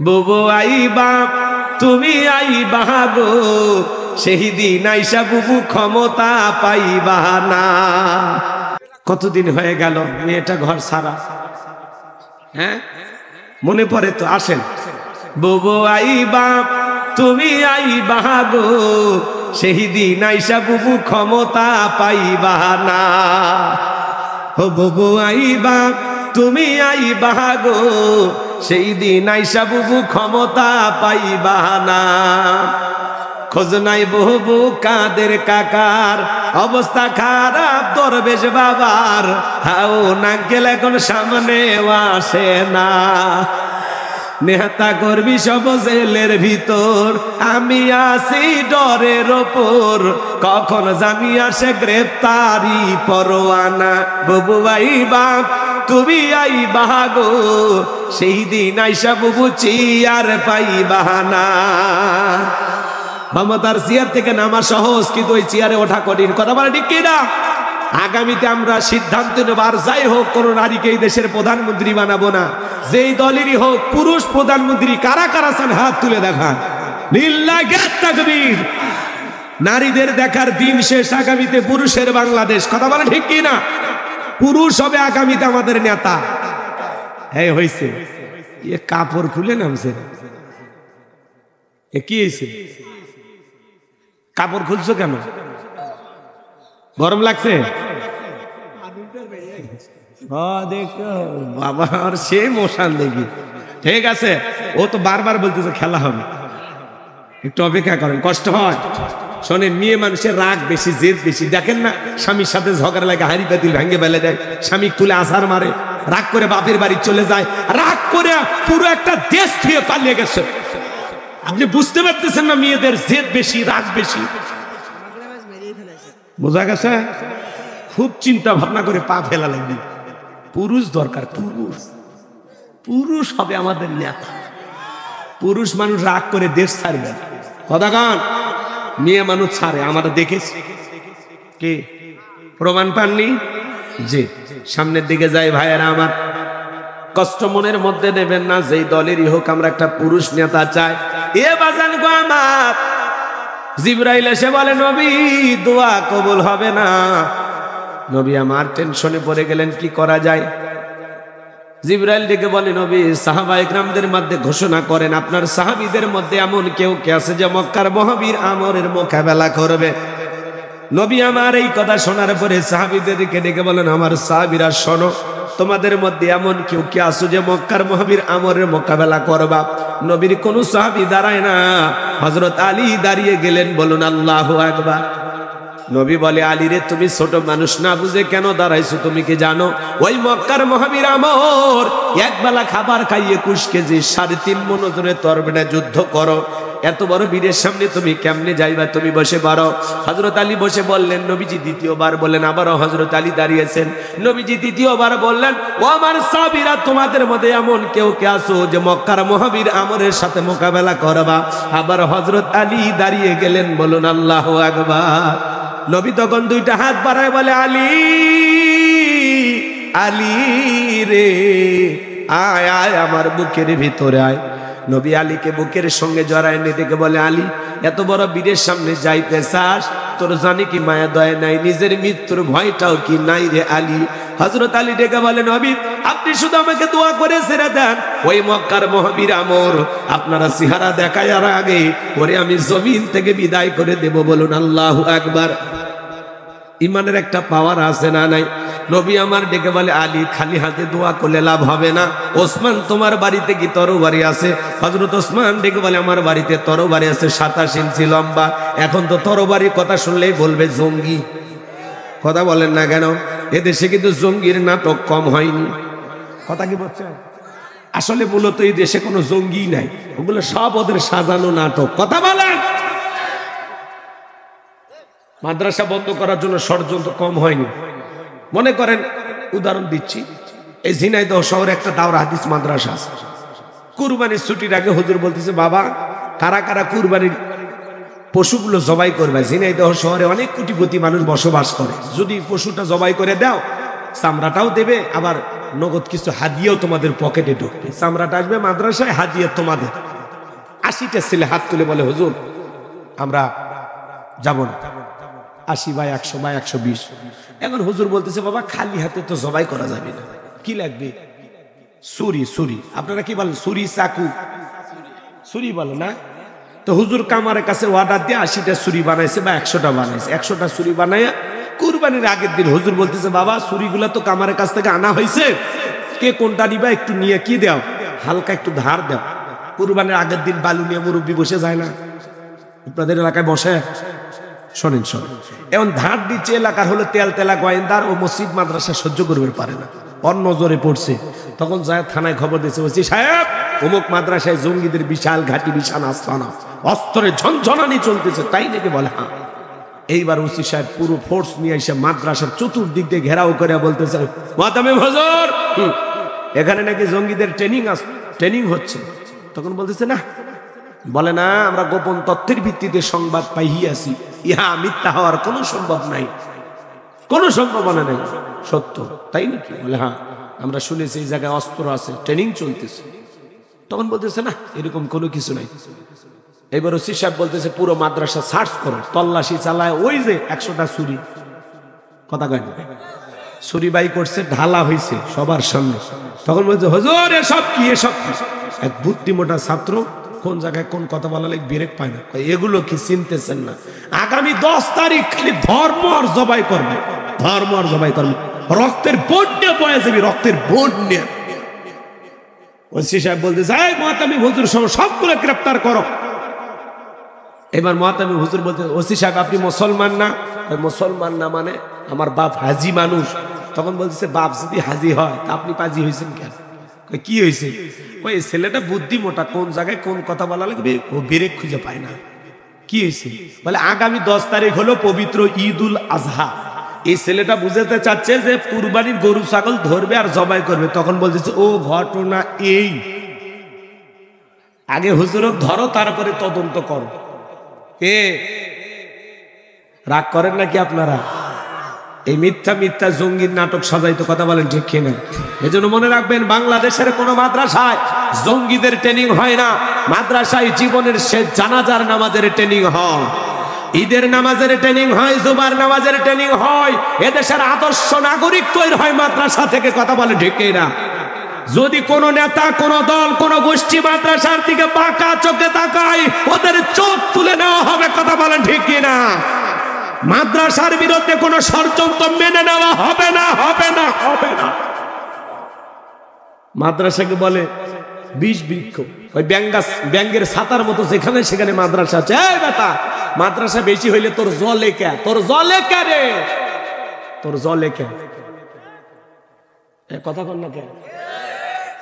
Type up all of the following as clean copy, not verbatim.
বুবু আইবা তুমি আইবা গো, সেই দিন আইসা বুবু ক্ষমতা পাইবা না। কতদিন হয়ে গেল মেয়েটা ঘর ছাড়া, হ্যাঁ মনে পড়ে তো? আসেন। বুবু আইবা তুমি আইবা গো, সেই দিন আইসা বুবু ক্ষমতা পাইবা না। ও বুবু আইবা তুমি আইবা গো, সেই দিন আইসা বুবু ক্ষমতা পাইবা না। খোঁজ নাই বুবু কাদের কাকার, অবস্থা খারাপ দরবেশ বাবার, হাও নাঙ্কেল এখন সামনে আসে না। নেতা কর্মী সব জেলের ভিতর, আমি আছি ডরের ওপর, কখন জানি আসে গ্রেফতারি পরোয়ানা। বুবু আইবা তুমি আইবা গো, সেই দিন আইসা বুবু চেয়ার পাইবা না। ক্ষমতার চেয়ার থেকে নামা সহজ, কিন্তু ওই চেয়ারে ওঠা কঠিন। কথা বলে ঠিক কিনা? আগামীতে আমরা সিদ্ধান্ত নেব, আর যাই হোক কোন নারীকে এই দেশের প্রধানমন্ত্রী বানাবো না, যেই দলেরই হোক। পুরুষ প্রধানমন্ত্রী কারা কারা চান হাত তুলে দেখান। লিল্লাহি তাকবীর। নারীদের দেখার দিন শেষ, আগামীতে পুরুষের বাংলাদেশ। কথা বলে ঠিক কিনা? পুরুষ হবে আগামীতে আমাদের নেতা। এই হইছে এ কাপড় খুলে নামছে, এ কি হয়েছে? কাপড় খুলছো কেন? গরম লাগছে? দেখো বাবা, আর সে মশান দেখি। ঠিক আছে, ও তো বারবার বলতেছে খেলা হবে, একটু অপেক্ষা করেন, কষ্ট হয়। শোনেন, মেয়ে মানুষের রাগ বেশি, জেদ বেশি। দেখেন না, স্বামীর সাথে ঝগড়া লাগে, হাড়ি পাতিল ভেঙে ফেলে দেয়, স্বামী তুলে আছাড় মারে, রাগ করে বাপের বাড়ি চলে যায়, রাগ করে পুরো একটা দেশ থেকে পালিয়ে গেছে। আপনি বুঝতে পারতেছেন না, মেয়েদের জেদ বেশি, রাগ বেশি। বোঝা গেছে? খুব চিন্তা ভাবনা করে পা ফেলা লাগবে। পুরুষ দরকার, পুরুষ। পুরুষ হবে আমাদের নেতা। পুরুষ মানুষ রাগ করে দেশ ছাড়বে। কথা কন? মেয়ে মানুষ ছাড়ে, আমরা দেখেছি। কি প্রমাণ পাননি? যে সামনের দিকে যাই ভাইয়েরা আমার, কষ্ট মনের মধ্যে নেবেন না, যেই দলেরই হোক আমরা একটা পুরুষ নেতা চাই। এ বাজান গো আমার, জিবরাইল এসে বলে নবী দোয়া কবুল হবে না। নবী আমার টেনশনে পড়ে গেলেন, কি করা যায়? জিবরাইল ডেকে বলে নবী সাহাবা ইকরামদের মধ্যে ঘোষণা করেন, আপনার সাহাবীদের মধ্যে এমন কেউ কে আছে যে মক্কার মহাবীর আমরের মোকাবেলা করবে? নবী আমার এই কথা শোনার পরে সাহাবীদেরকে ডেকে বলেন, আমার সাহাবীরা শোনো, তোমাদের মধ্যে এমন কেউ কে আছে যে মক্কার মহাবীর আমরের মোকাবেলা করবা? নবীর কোন সাহাবী দাঁড়ায় না, হযরত আলী দাঁড়িয়ে গেলেন। বলুন আল্লাহু আকবার। নবী বলে, আলী রে, তুমি ছোট মানুষ না বুঝে কেন দাঁড়াইছো? তুমি কি জানো ওই মক্কার মহাবীর আমর একবেলা খাবার খাইয়ে 21 কেজি 3.5 মণ ওজনে তরবারি যুদ্ধ করো, এত বড় বীরের সামনে তুমি কেমনে যাইবা? তুমি বসে পারো। হযরত আলী বসে বললেন, নবীজি দ্বিতীয়বার বললেন, আবারও হযরত আলী দাঁড়িয়েছেন। নবীজি তৃতীয়বার বললেন, ও আমার সাহাবীরা, তোমাদের মধ্যে এমন কেউ কে আছো যে মক্কার মহাবীর আমরের সাথে মোকাবেলা করবা? আবার হযরত আলী দাঁড়িয়ে গেলেন। বলুন আল্লাহু আকবার। নবী তখন দুইটা হাত বাড়ায় বলে, আলী, আলী রে, আয় আয় আমার বুকের ভিতরে আয়। নবী আলীকে বুকের সঙ্গে জড়ায় নিয়ে দেখে বলে, আলী, এত বড় বীরের সামনে যাইতে চাস? তোর জানি কি মায়া দয়া নাই? নিজের মৃত্যুর ভয়টাও কি নাই রে আলী? হযরত আলী ডেকে বলে, নবী আপনি শুধু আমাকে দোয়া করে ছেড়ে দেন, ওই মক্কার মহাবীর আমর আপনারা চেহারা দেখার আগে ওরে আমি জমিন থেকে বিদায় করে দেব। বলুন আল্লাহু আকবার। ইমানের একটা পাওয়ার আছে না নাই? নবী আমার ডেকে বলে, আলী, খালি হাতে দোয়া করলে লাভ হবে না। ওসমান, তোমার বাড়িতে কি তরবারি আছে? হযরত ওসমান ডেকে বলে, আমার বাড়িতে তরবারি আছে 27 ইঞ্চি লম্বা। এখন তো তরবারির কথা শুনলেই বলবে জঙ্গি। কথা বলেন না কেন? এদেশে কিন্তু জঙ্গির নাটক কম হয়নি। কথা কি বলছেন? আসলে মূলত এই দেশে কোনো জঙ্গি নাই, ওগুলো সব ওদের সাজানো নাটক। কথা বলেন। মাদ্রাসা বন্ধ করার জন্য ষড়যন্ত্র কম হয়নি। মনে করেন, উদাহরণ দিচ্ছি, এই ঝিনাইদহ শহরে একটা দাওরা হাদিস মাদ্রাসা আছে। কুরবানির ছুটির আগে হুজুর বলতেছে, বাবা কারা কারা কুরবানির পশুগুলো জবাই করবে? ঝিনাইদহ শহরে অনেক কোটিপতি মানুষ বসবাস করে, যদি পশুটা জবাই করে দাও, চামড়াটাও দেবে, আবার নগদ কিছু হাদিয়াও তোমাদের পকেটে ঢুকবে, চামড়াটা আসবে মাদ্রাসায়, হাদিয়া তোমাদের। 80টা ছেলে হাত তুলে বলে হুজুর আমরা যাব না, 80 বা 100 বা 120। এখন হুজুর বলতেছে বাবা খালি হাতে তো জবাই করা যাবে না, কি লাগবে? ছুরি। ছুরি আপনারা কি বলেন? ছুরি, চাকু, ছুরি বলে না? তো হুজুর কামারের কাছে অর্ডার দিয়ে 80টা ছুরি বানাইছে বা 100টা বানাইছে। 100টা ছুরি বানাইয়া কুরবানির আগের দিন হুজুর বলতেছে বাবা ছুরিগুলা তো কামারের কাছ থেকে আনা হয়েছে, কে কোনটা নিবা একটু নিয়ে কি দাও, হালকা একটু ধার দাও। কুরবানির আগের দিন বালু নিয়ে মুরব্বী বসে যায় না আপনাদের এলাকায় বসে? শোনেন শোনেন, এখন ধার দিচ্ছে এলাকার হলো তেল তেলা গোয়েন্দার ও মসজিদ মাদ্রাসা সহ্য করবে পারে না, অন্য নজরে পড়ছে। তখন যায় থানায় খবর দিয়েছে, ওসি সাহেব অমুক মাদ্রাসায় জঙ্গিদের বিশাল ঘাটি, বিশাল আস্তানা, অস্ত্রের ঝনঝনানি চলতেছে। তাই নাকি? বলে হ্যাঁ। এইবার ওসি সাহেব পুরো ফোর্স নিয়ে এসে মাদ্রাসার চতুর্দিক দিয়ে ঘেরাও করে বলতেছে, মুআতামিম হুজুর এখানে নাকি জঙ্গিদের ট্রেনিং হচ্ছে। তখন বলতেছে না, বলে না আমরা গোপন তথ্যের ভিত্তিতে সংবাদ পাইয়াছি, ইহা মিথ্যা হওয়ার কোনো সম্ভব নাই, কোনো সম্ভাবনা নেই, সত্য। তাই নাকি? বলে হ্যাঁ আমরা শুনেছি এই জায়গায় অস্ত্র আছে, ট্রেনিং চলতেছে। তখন বলতেছে না এরকম কোনো কিছু নাই। এবার ওসি সাহেব বলতেছে পুরো মাদ্রাসা সার্চ করো, তল্লাশি চালায়, ওই যে 100টা ছুরি, কথা কয় না, ছুরি বাই করছে, ঢালা হয়েছে সবার সামনে। তখন বলছে হুজুর এসব কি, এসব কি? এক বুদ্ধিমোটা ছাত্র কোন জায়গায় কোন কথা বলা লাগে ব্রেক পায় না, এগুলো কি চিনতেছেন না? আগামী 10 তারিখ খালি ধর্ম আর জবাই করবে, ধর্ম আর জবাই করবে, রক্তের বোট নিয়ে বয়ে যাবি, রক্তের বোট নিয়ে। ওসি সাহেব বলতেছে এই মুআতামিম হুজুর সবগুলো গ্রেফতার করো। এবার মুআতামিম হুজুর বলতে, ওসি সাহেব আপনি মুসলমান না? মুসলমান না মানে আমার বাপ হাজি মানুষ। তখন বলতেছে বাপ যদি হাজি হয় তা আপনি পাজি হয়েছেন কেন? কি হয়েছে? ওই ছেলেটা বুদ্ধি মোটা, কোন জায়গায় কোন কথা বলা লাগবে ও ব্রেক খুঁজে পায় না। কি হয়েছে? বলে আগামী 10 তারিখ হলো পবিত্র ঈদুল আজহা। এই ছেলেটা বুঝাতে চাচ্ছে যে কুরবানির গরু ছাগল ধরবে আর জবাই করবে। তখন বলতেছে ও ঘটনা এই, আগে হুজুরক ধরো তারপরে তদন্ত করো। কে রাগ করেন নাকি আপনারা? এই মিথ্যা মিথ্যা জঙ্গির নাটক সাজাইতো, কথা বলেন ঠিক কিনা? এজন্য মনে রাখবেন বাংলাদেশের কোন মাদ্রাসায় জঙ্গিদের ট্রেনিং হয় না। মাদ্রাসায় জীবনের শেষ জানাজার নামাজের ট্রেনিং হয়, ঈদের নামাজের ট্রেনিং হয়, জুমার নামাজের ট্রেনিং হয়। এদেশের আদর্শ নাগরিক তৈরি হয় মাদ্রাসা থেকে, কথা বলে ঠিক কিনা? যদি কোন নেতা, কোন দল, কোন গোষ্ঠী মাদ্রাসার দিকে বাঁকা চোখে তাকায় ওদের চোখ তুলে নেওয়া হবে, কথা বলেন ঠিক কিনা? মাদ্রাসার বিরুদ্ধে কোন ষড়যন্ত্র মেনে নেওয়া হবে না, হবে না, হবে না। মাদ্রাসাকে বলে বিষ বৃক্ষ, ওই ব্যাঙ্গের ছাতার মতো যেখানে সেখানে মাদ্রাসা আছে। এই বেটা মাদ্রাসা বেশি হইলে তোর জলে কে, তোর জলে কে রে, তোর জলে কে? কথা কন না কেন?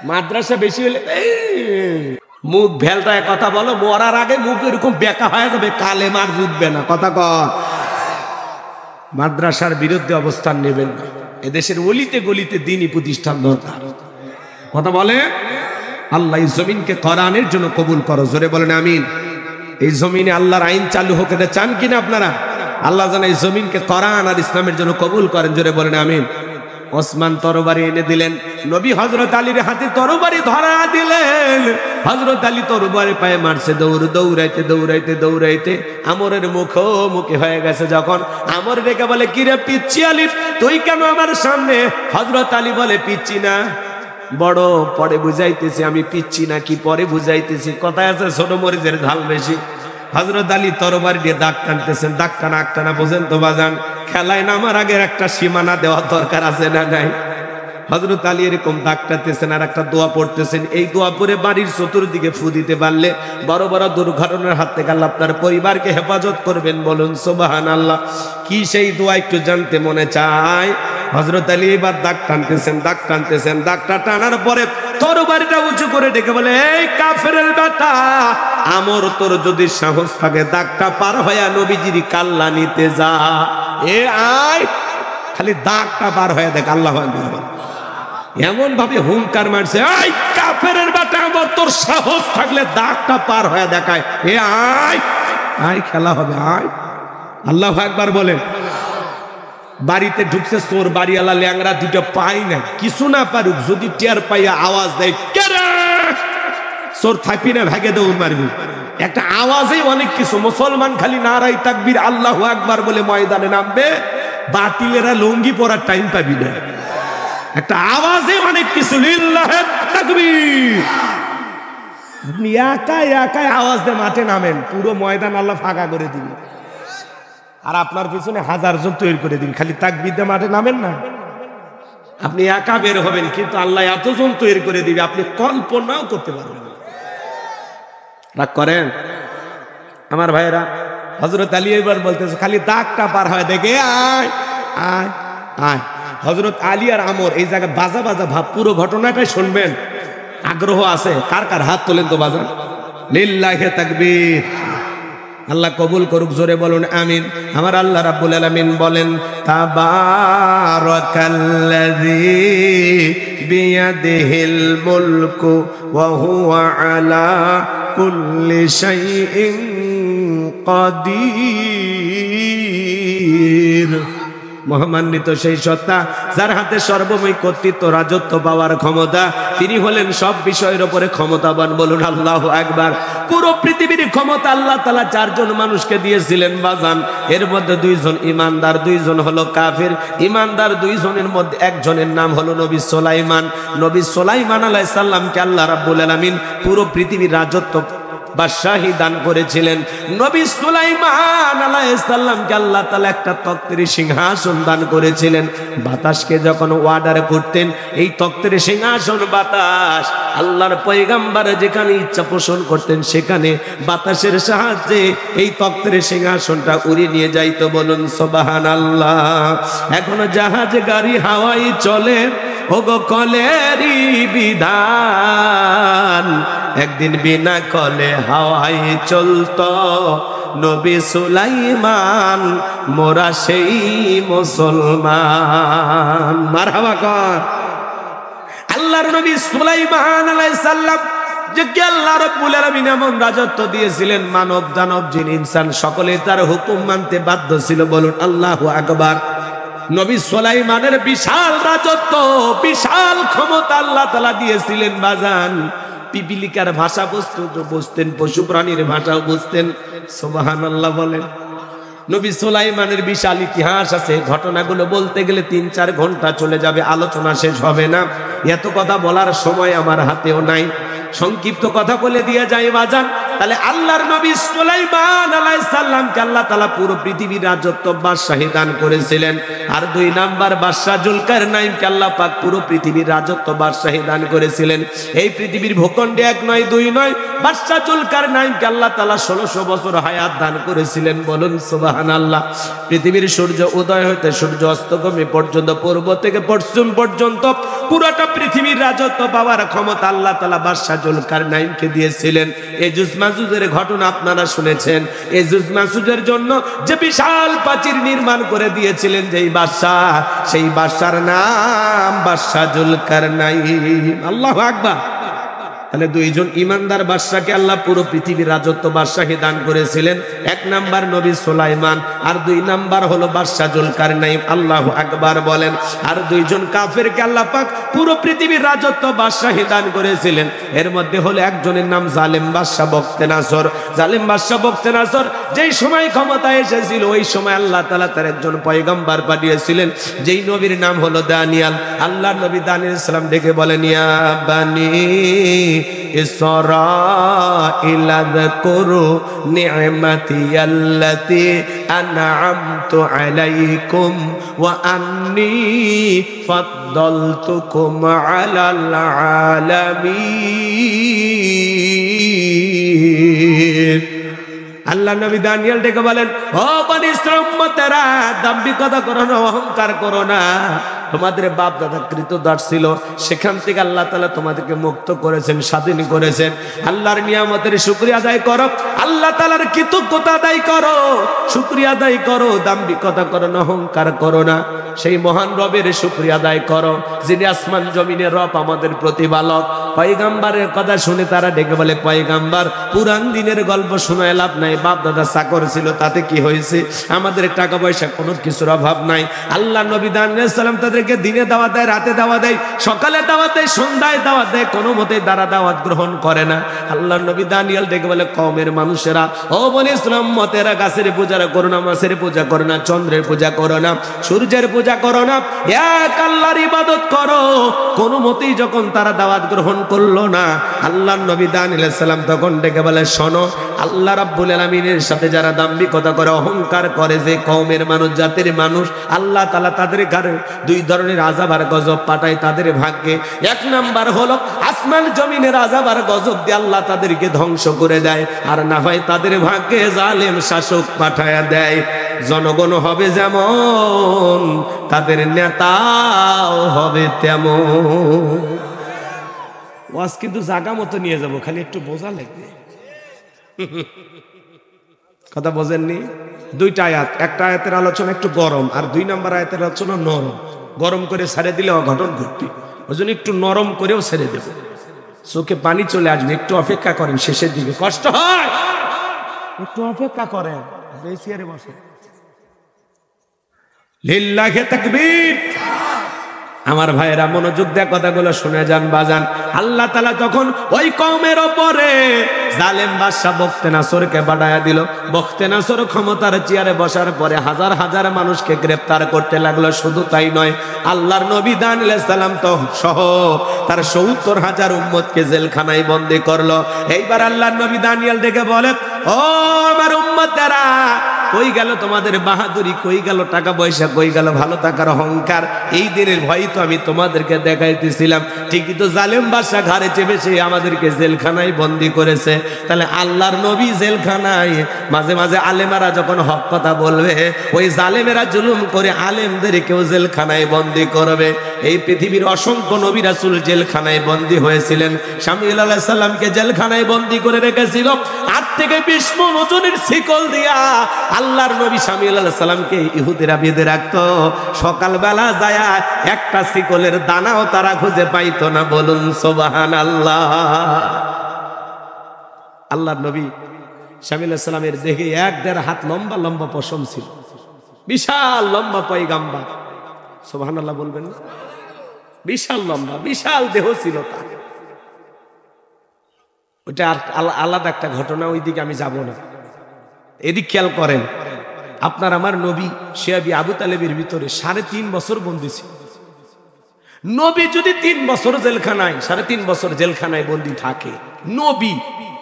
মাদ্রাসা বেশি হইলে মুখ ভেলটায় কথা বলো, মরার আগে মুখ এরকম বেকা হয়ে যাবে, কালেমার জুটবে না, কথা কন। মাদ্রাসার বিরুদ্ধে অবস্থান নেবেন না। এদেশের অলিতে গলিতে দ্বীনি প্রতিষ্ঠান দরকার, কথা বলে। আল্লাহ এই জমিনকে কোরআনের জন্য কবুল করো, জোরে বলেন আমিন। এই জমিনে আল্লাহর আইন চালু হোক, এটা চান কিনা আপনারা? আল্লাহ যেন এই জমিনকে কোরআন আর ইসলামের জন্য কবুল করেন, জোরে বলেন আমিন। ওসমান তরবারি এনে দিলেন, নবী হযরত আলীর হাতে তরবারি ধরা দিলেন। হযরত আলী তরবারি পায়ে মারছে, দৌড়াইতে দৌড়াইতে দৌড়াইতে আমরের মুখোমুখি হয়ে গেছে। যখন আমর রেখে বলে কিরে পিচ্ছি আলী তুই কেন আমার সামনে? হযরত আলী বলে পিচ্ছি না, বড় পরে বুঝাইতেছি আমি পিচ্ছি না কি পরে বুঝাইতেছি, কথায় আছে ছোট মরিচের ঝাল বেশি। হযরত আলী তরবারি দিয়ে দাগ টানতেছেন, দাগ টানা একটানা বোঝেন তো বাজান, খেলায় নামার আগে একটা সীমানা দেওয়ার দরকার আছে না নাই? হযরত আলী এরকম দাগ টানতেছেন আর একটা দোয়া পড়তেছেন। এই দোয়া পড়ে বাড়ির চতুর্দিকে ফু দিতে পারলে বড় বড় দুর্ঘটনার হাত থেকে আল্লাহ আপনার পরিবারকে হেফাজত করবেন, বলুন সুবহানাল্লাহ। কি সেই দোয়া একটু জানতে মনে চায়? হযরত আলী এবার দাগ টানতেছেন, দাগ টানতেছেন, দাগটা টানার পরে তরবারিটা উঁচু করে ডেকে বলে এই কাফেরের বেটা, আমর তোর যদি সাহস থাকে দাগটা পার হয়ে নবীজির কাল্লা নিতে যা। এ আয় খালি দাগটা পার হয়ে দেখ। আল্লাহু আকবার। এমন ভাবে হুঙ্কার মারছে, এই কাফেরের বেটা আমর তোর সাহস থাকলে দাগটা পার হয়ে দেখায়। এ আয় আয় খেলা হবে, আয়। আল্লাহু আকবার বলেন। বাড়িতে ঢুকছে চোর, বাড়িওয়ালা ল্যাংরা দুটো পাই না, কিছু না পারুক, যদি টের পাইয়া আওয়াজ দেয় কেরে, চোর থাকবি না, ভাগে দৌড় মারবি। একটা আওয়াজেই অনেক কিছু। মুসলমান খালি নারাই তাকবীর আল্লাহু আকবার বলে ময়দানে নামবে, বাতিলেরা লুঙ্গি পরার টাইম পাবি না। একটা আওয়াজে অনেক কিছু। লিল্লাহি তাকবীর। আপনি একাই একাই আওয়াজ দিয়ে মাঠে নামেন, পুরো ময়দান আল্লাহ ফাঁকা করে দিবে, আর আপনার পিছনে হাজার জন তৈরি করে দিন। খালি তাকবীর দিয়ে মাঠে নামেন না, আপনি একা বের হবেন, কিন্তু আল্লাহ এতজন তৈরি করে দিবে আপনি কল্পনাও করতে পারবেন না। রাগ করেন আমার ভাইয়েরা? হযরত আলী এবার বলতেছে খালি দাগটা পার হয় দেখে আয় আয় আয়। হযরত আলী আর আমর এই জায়গায় বাজা বাজা ভাব, পুরো ঘটনাটাই শুনবেন। আগ্রহ আছে? কার কার হাত তোলেন তো বাজান। লিল্লাহি তাকবীর। আল্লাহ কবুল করুক, জোরে বলুন আমিন। আমার আল্লাহ রাব্বুল আলামিন বলেন তাবারাকাল্লাযী বিয়াদিহিল মুলকু ওয়া হুয়া আলা কুল্লি শাইইন কাদির। মহামান্বিত সেই সত্তা যার হাতে সর্বময় কর্তৃত্ব, রাজত্ব পাওয়ার ক্ষমতা, তিনি হলেন সব বিষয়ের উপরে ক্ষমতাবান। বলুন আল্লাহু আকবার। পুরো পৃথিবীর ক্ষমতা আল্লাহ তাআলা চারজন মানুষকে দিয়েছিলেন বাজান। এর মধ্যে দুইজন ইমানদার, দুইজন হলো কাফির। ইমানদার দুইজনের মধ্যে একজনের নাম হলো নবী সুলাইমান। নবী সুলাইমান আলাইহিস সালামকে আল্লাহ রাব্বুল আলামিন পুরো পৃথিবীর রাজত্ব বাদশাহী দান করেছিলেন। নবী সুলাইমান আলাইহিস সালামকে আল্লাহ তাআলা একটা তক্তের সিংহাসন দান করেছিলেন। বাতাসকে যখন অর্ডার করতেন, এই তক্তের সিংহাসন বাতাস আল্লাহর পয়গম্বর যেখানে ইচ্ছা পোষণ করতেন, সেখানে বাতাসের সাহায্যে এই তক্তের সিংহাসনটা উড়িয়ে নিয়ে যাইতো। বলুন সুবহানাল্লাহ। এখনো জাহাজ, গাড়ি, হাওয়াই চলে, ওগো কলেরই বিধান। একদিন বিনা কলে হাওয়াই চলতো নবী সুলাইমান, মোরা সেই মুসলমান। মারহাবা কর। আল্লাহর নবী সুলাইমান আলাইহিস সালাম যে আল্লাহ রাব্বুল আলামিন এমন রাজত্ব দিয়েছিলেন, মানব দানব জিন ইনসান সকলে তার হুকুম মানতে বাধ্য ছিল। বলুন আল্লাহু আকবার। নবী সুলাইমানের বিশাল রাজত্ব, বিশাল ক্ষমতা আল্লাহ তাআলা দিয়েছিলেন বাজান। পিপিলিকার ভাষা বুঝতেন, পশু প্রাণীর ভাষাও বুঝতেন। সুবহানাল্লাহ বলেন। নবী সুলাইমানের বিশাল ইতিহাস আছে, ঘটনাগুলো বলতে গেলে ৩-৪ ঘন্টা চলে যাবে, আলোচনা শেষ হবে না। এত কথা বলার সময় আমার হাতেও নাই, সংক্ষিপ্ত কথা বলে দিয়ে যাই বাজান। তাহলে আল্লাহর নবী সুলাইমান আলাইহিস সালামকে আল্লাহ তাআলা পুরো পৃথিবীর রাজত্ব বাদশাহী দান করেছিলেন। আর ২ নাম্বার বাদশা জুলকারনাইনকে আল্লাহ পাক পুরো পৃথিবীর রাজত্ব বাদশাহী দান করেছিলেন। এই পৃথিবীর ভূখণ্ডে ১ নয় ২ নয়, বাদশা জুলকারনাইনকে আল্লাহ তাআলা ১৬০০ বছর হায়াত দান করেছিলেন। বলুন সুবহানাল্লাহ। পৃথিবীর সূর্য উদয় হতে সূর্য অস্তগামী পর্যন্ত, পূর্ব থেকে পশ্চিম পর্যন্ত পুরোটা পৃথিবীর রাজত্ব পাওয়ার ক্ষমতা আল্লাহ তাআলা বাদশা জুলকারনাইনকে দিয়েছিলেন। এজুজ মাজুজের ঘটনা আপনারা শুনেছেন। এজুজ মাজুজের জন্য যে বিশাল প্রাচীর নির্মাণ করে দিয়েছিলেন যেই বাদশা, সেই বাদশার নাম বাদশা জুলকারনাইন। আল্লাহু আকবার। তাহলে ২ জন ইমানদার বাদশাকে আল্লাহ পুরো পৃথিবীর রাজত্ব বাদশাহী দান করেছিলেন। ১ নাম্বার নবী সুলাইমান, আর ২ নাম্বার হলো বাদশা জুলকারনাইন। আল্লাহু আকবার বলেন। আর ২ জন কাফেরকে আল্লাহ পাক পুরো পৃথিবীর রাজত্ব বাদশাহী দান করেছিলেন। এর মধ্যে হলো একজনের নাম জালেম বাদশা বখতেনাসর। জালেম বাদশা বখতেনাসর যেই সময় ক্ষমতায় এসেছিল, ওই সময় আল্লাহ তাআলা তার একজন পয়গম্বর পাঠিয়েছিলেন, যেই নবীর নাম হলো দানিয়াল। আল্লাহর নবী দানিয়াল সালাম ডেকে বলেন, ইয়া বানি ইসরাঈল আযকুরু নি'মাতি আল্লাতী আন'আমতু আলাইকুম ওয়া আন্নী ফাদ্দালতুকুম আলাল আলামিন। আল্লাহ নবী দানিয়েল ডেকে বলেন, ও বনি ইসরাঈল উম্মতেরা, দাম্ভিকতা করো না, অহংকার করো না। তোমাদের বাপ দাদা কৃতদাস ছিল, সেখান থেকে আল্লাহ তাআলা তোমাদেরকে মুক্ত করেছেন, স্বাধীন করেছেন। আল্লাহর নিয়ামতের শুকরিয়া আদায় করো, আল্লাহ তাআলার কৃতজ্ঞতা আদায় করো, শুকরিয়া আদায় করো, দাম্ভিকতা করো না, অহংকার করো না। সেই মহান রবের শুকরিয়া আদায় করো যিনি আসমান জমিনের রব, আমাদের প্রতিপালক। পয়গাম্বারের কথা শুনে তারা ডেকে বলে, পয়গাম্বার পুরান দিনের গল্প শোনায় লাভ নাই, বাপ দাদা চাকর ছিল তাতে কি হয়েছে, আমাদের টাকা পয়সা কোনো কিছুর অভাব নাই। আল্লাহ নবী দানিয়েল সালাম তাদেরকে দিনে দাওয়াত দেয়, রাতে দাওয়াত দেয়, সকালে দাওয়াত দেয়, সন্ধ্যায় দাওয়াত দেয়, কোনো মতেই তারা দাওয়াত গ্রহণ করে না। আল্লাহ নবী দানিয়েল ডেকে বলে, কওমের মানুষেরা, ও বনি ইসলাম মতেরা, গাছের পূজা করো না, মাছের পূজা করো না, চন্দ্রের পূজা করো না, সূর্যের পূজা করো না, এক আল্লাহর ইবাদত করো। কোনো মতেই যখন তারা দাওয়াত গ্রহণ করলো না, আল্লাহ নবী দানিয়েল সালাম তখন ডেকে বলে, শোনো, আল্লাহ রাব্বুল আলামিনের সাথে যারা দাম্ভিকতা করে, অহংকার করে, যে কওমের মানুষ, জাতির মানুষ, আল্লাহ তাআলা তাদের ঘরে দুই ধরনের আযাব আর গজব পাঠায় তাদের ভাগ্যে। এক নাম্বার হলো আসমান জমিনের আযাব আর গজব দিয়ে আল্লাহ তাদেরকে ধ্বংস করে দেয়, আর না হয় তাদের ভাগ্যে জালেম শাসক পাঠায়া দেয়। জনগণ হবে যেমন, তাদের নেতাও হবে তেমন। ওয়াজ কিন্তু জায়গা মতো নিয়ে যাব, খালি একটু বোঝা লাগবে। কথা বোঝেননি? দুইটা আয়াত, একটা আয়াতের আলোচনা একটু গরম, আর 2 নম্বর আয়াতের আলোচনা নরম। গরম করে ছেড়ে দিলে অঘটন ঘটবে, ওই জন্য একটু নরম করেও ছেড়ে দেব। চোখে পানি চলে আসবে, একটু অপেক্ষা করেন, শেষের দিকে কষ্ট হয়, একটু অপেক্ষা করেন। বসে লিল্লাহি তাকবীর। আমার ভাইয়েরা মনোযোগ দিয়ে কথাগুলো শুনে যান বাজান। আল্লাহ তাআলা তখন ওই কওমের উপরে জালেম বাদশা বখতেনাসরকে বাড়ায়া দিল। বখতেনাসর ক্ষমতার চেয়ারে বসার পরে হাজার হাজার মানুষকে গ্রেফতার করতে লাগলো। শুধু তাই নয়, আল্লাহর নবী দানিয়েল আলাইহিস সালাম তো সহ তার ৭০,০০০ উম্মতকে জেলখানায় বন্দী করলো। এইবার আল্লাহর নবী দানিয়েল ডেকে বলে, ও আমার উম্মতেরা, কই গেল তোমাদের বাহাদুরি, কই গেল টাকা পয়সা, কই গেল ভালো থাকার অহংকার? এই দিনের ভয় তো আমি তোমাদেরকে দেখাইতেছিলাম, ঠিকই তো জালেম বাদশা ঘাড়ে চেপে সে আমাদেরকে জেলখানায় বন্দী করেছে। তাহলে আল্লাহর নবী জেলখানায়, মাঝে মাঝে আলেমারা যখন হক কথা বলবে, ওই জালেমেরা জুলুম করে আলেমদেরকেও জেলখানায় বন্দী করবে। এই পৃথিবীর অসংখ্য নবী রাসূল জেলখানায় বন্দী হয়েছিলেন। শামুয়েল আলাইহিস সালামকে জেলখানায় বন্দী করে রেখেছিল ৮ থেকে ২০ মণ ওজনের শিকল দিয়া। আল্লাহর নবী শামুয়েল আলাইহিস সালামকে ইহুদিরা বেঁধে রাখতো, সকালবেলা যায় একটা শিকলের দানাও তারা খুঁজে পাইতো না। বলুন সুবহানাল্লাহ। আল্লাহর নবী শামুয়েল আলাইহিস সালামের দেহে ১-১.৫ হাত লম্বা লম্বা পশম ছিল, বিশাল লম্বা পয়গাম্বার। সুবহানাল্লাহ বলবেন না? বিশাল লম্বা, বিশাল দেহ ছিল তার। ওইটা আলাদা একটা ঘটনা, ওই দিকে আমি যাব না। এদিক খেয়াল করেন, আপনার আমার নবী শিয়াবি আবু তালেবের ভিতরে ৩.৫ বছর বন্দী ছিল। নবী যদি ৩ বছর জেলখানায়, ৩.৫ বছর জেলখানায় বন্দী থাকে নবী,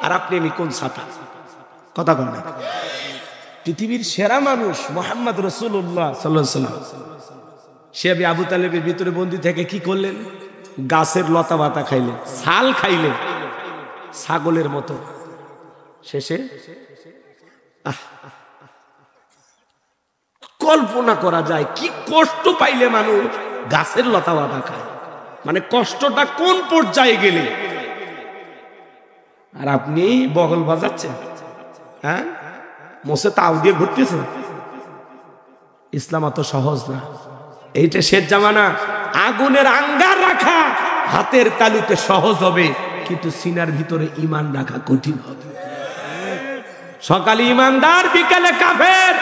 আর আপনি আমি কোন ছাতা? কথা বল না। পৃথিবীর সেরা মানুষ মুহাম্মদ রাসূলুল্লাহ সাল্লাল্লাহু আলাইহি ওয়াসাল্লাম শিয়াবি আবু তালেবের ভিতরে বন্দী থেকে কি করলেন? গাছের লতা পাতা খাইলেন, ছাল খাইলেন ছাগলের মতো। শেষে কল্পনা করা যায় কি কষ্ট পাইলে মানুষ গাছের লতা পাতা খায়, মানে কষ্টটা কোন পর্যায়ে গেলে। আর আপনি বগল বাজাচ্ছেন, হ্যাঁ, মোসে তাও দিয়ে ঘুরতেছেন। ইসলাম অত সহজ না। এইটা শেষ জামানা। আগুনের আঙ্গার রাখা হাতের তালুতে সহজ হবে, কিন্তু সিনার ভিতরে ঈমান রাখা কঠিন হবে। সকালে ঈমানদার, বিকালে কাফের।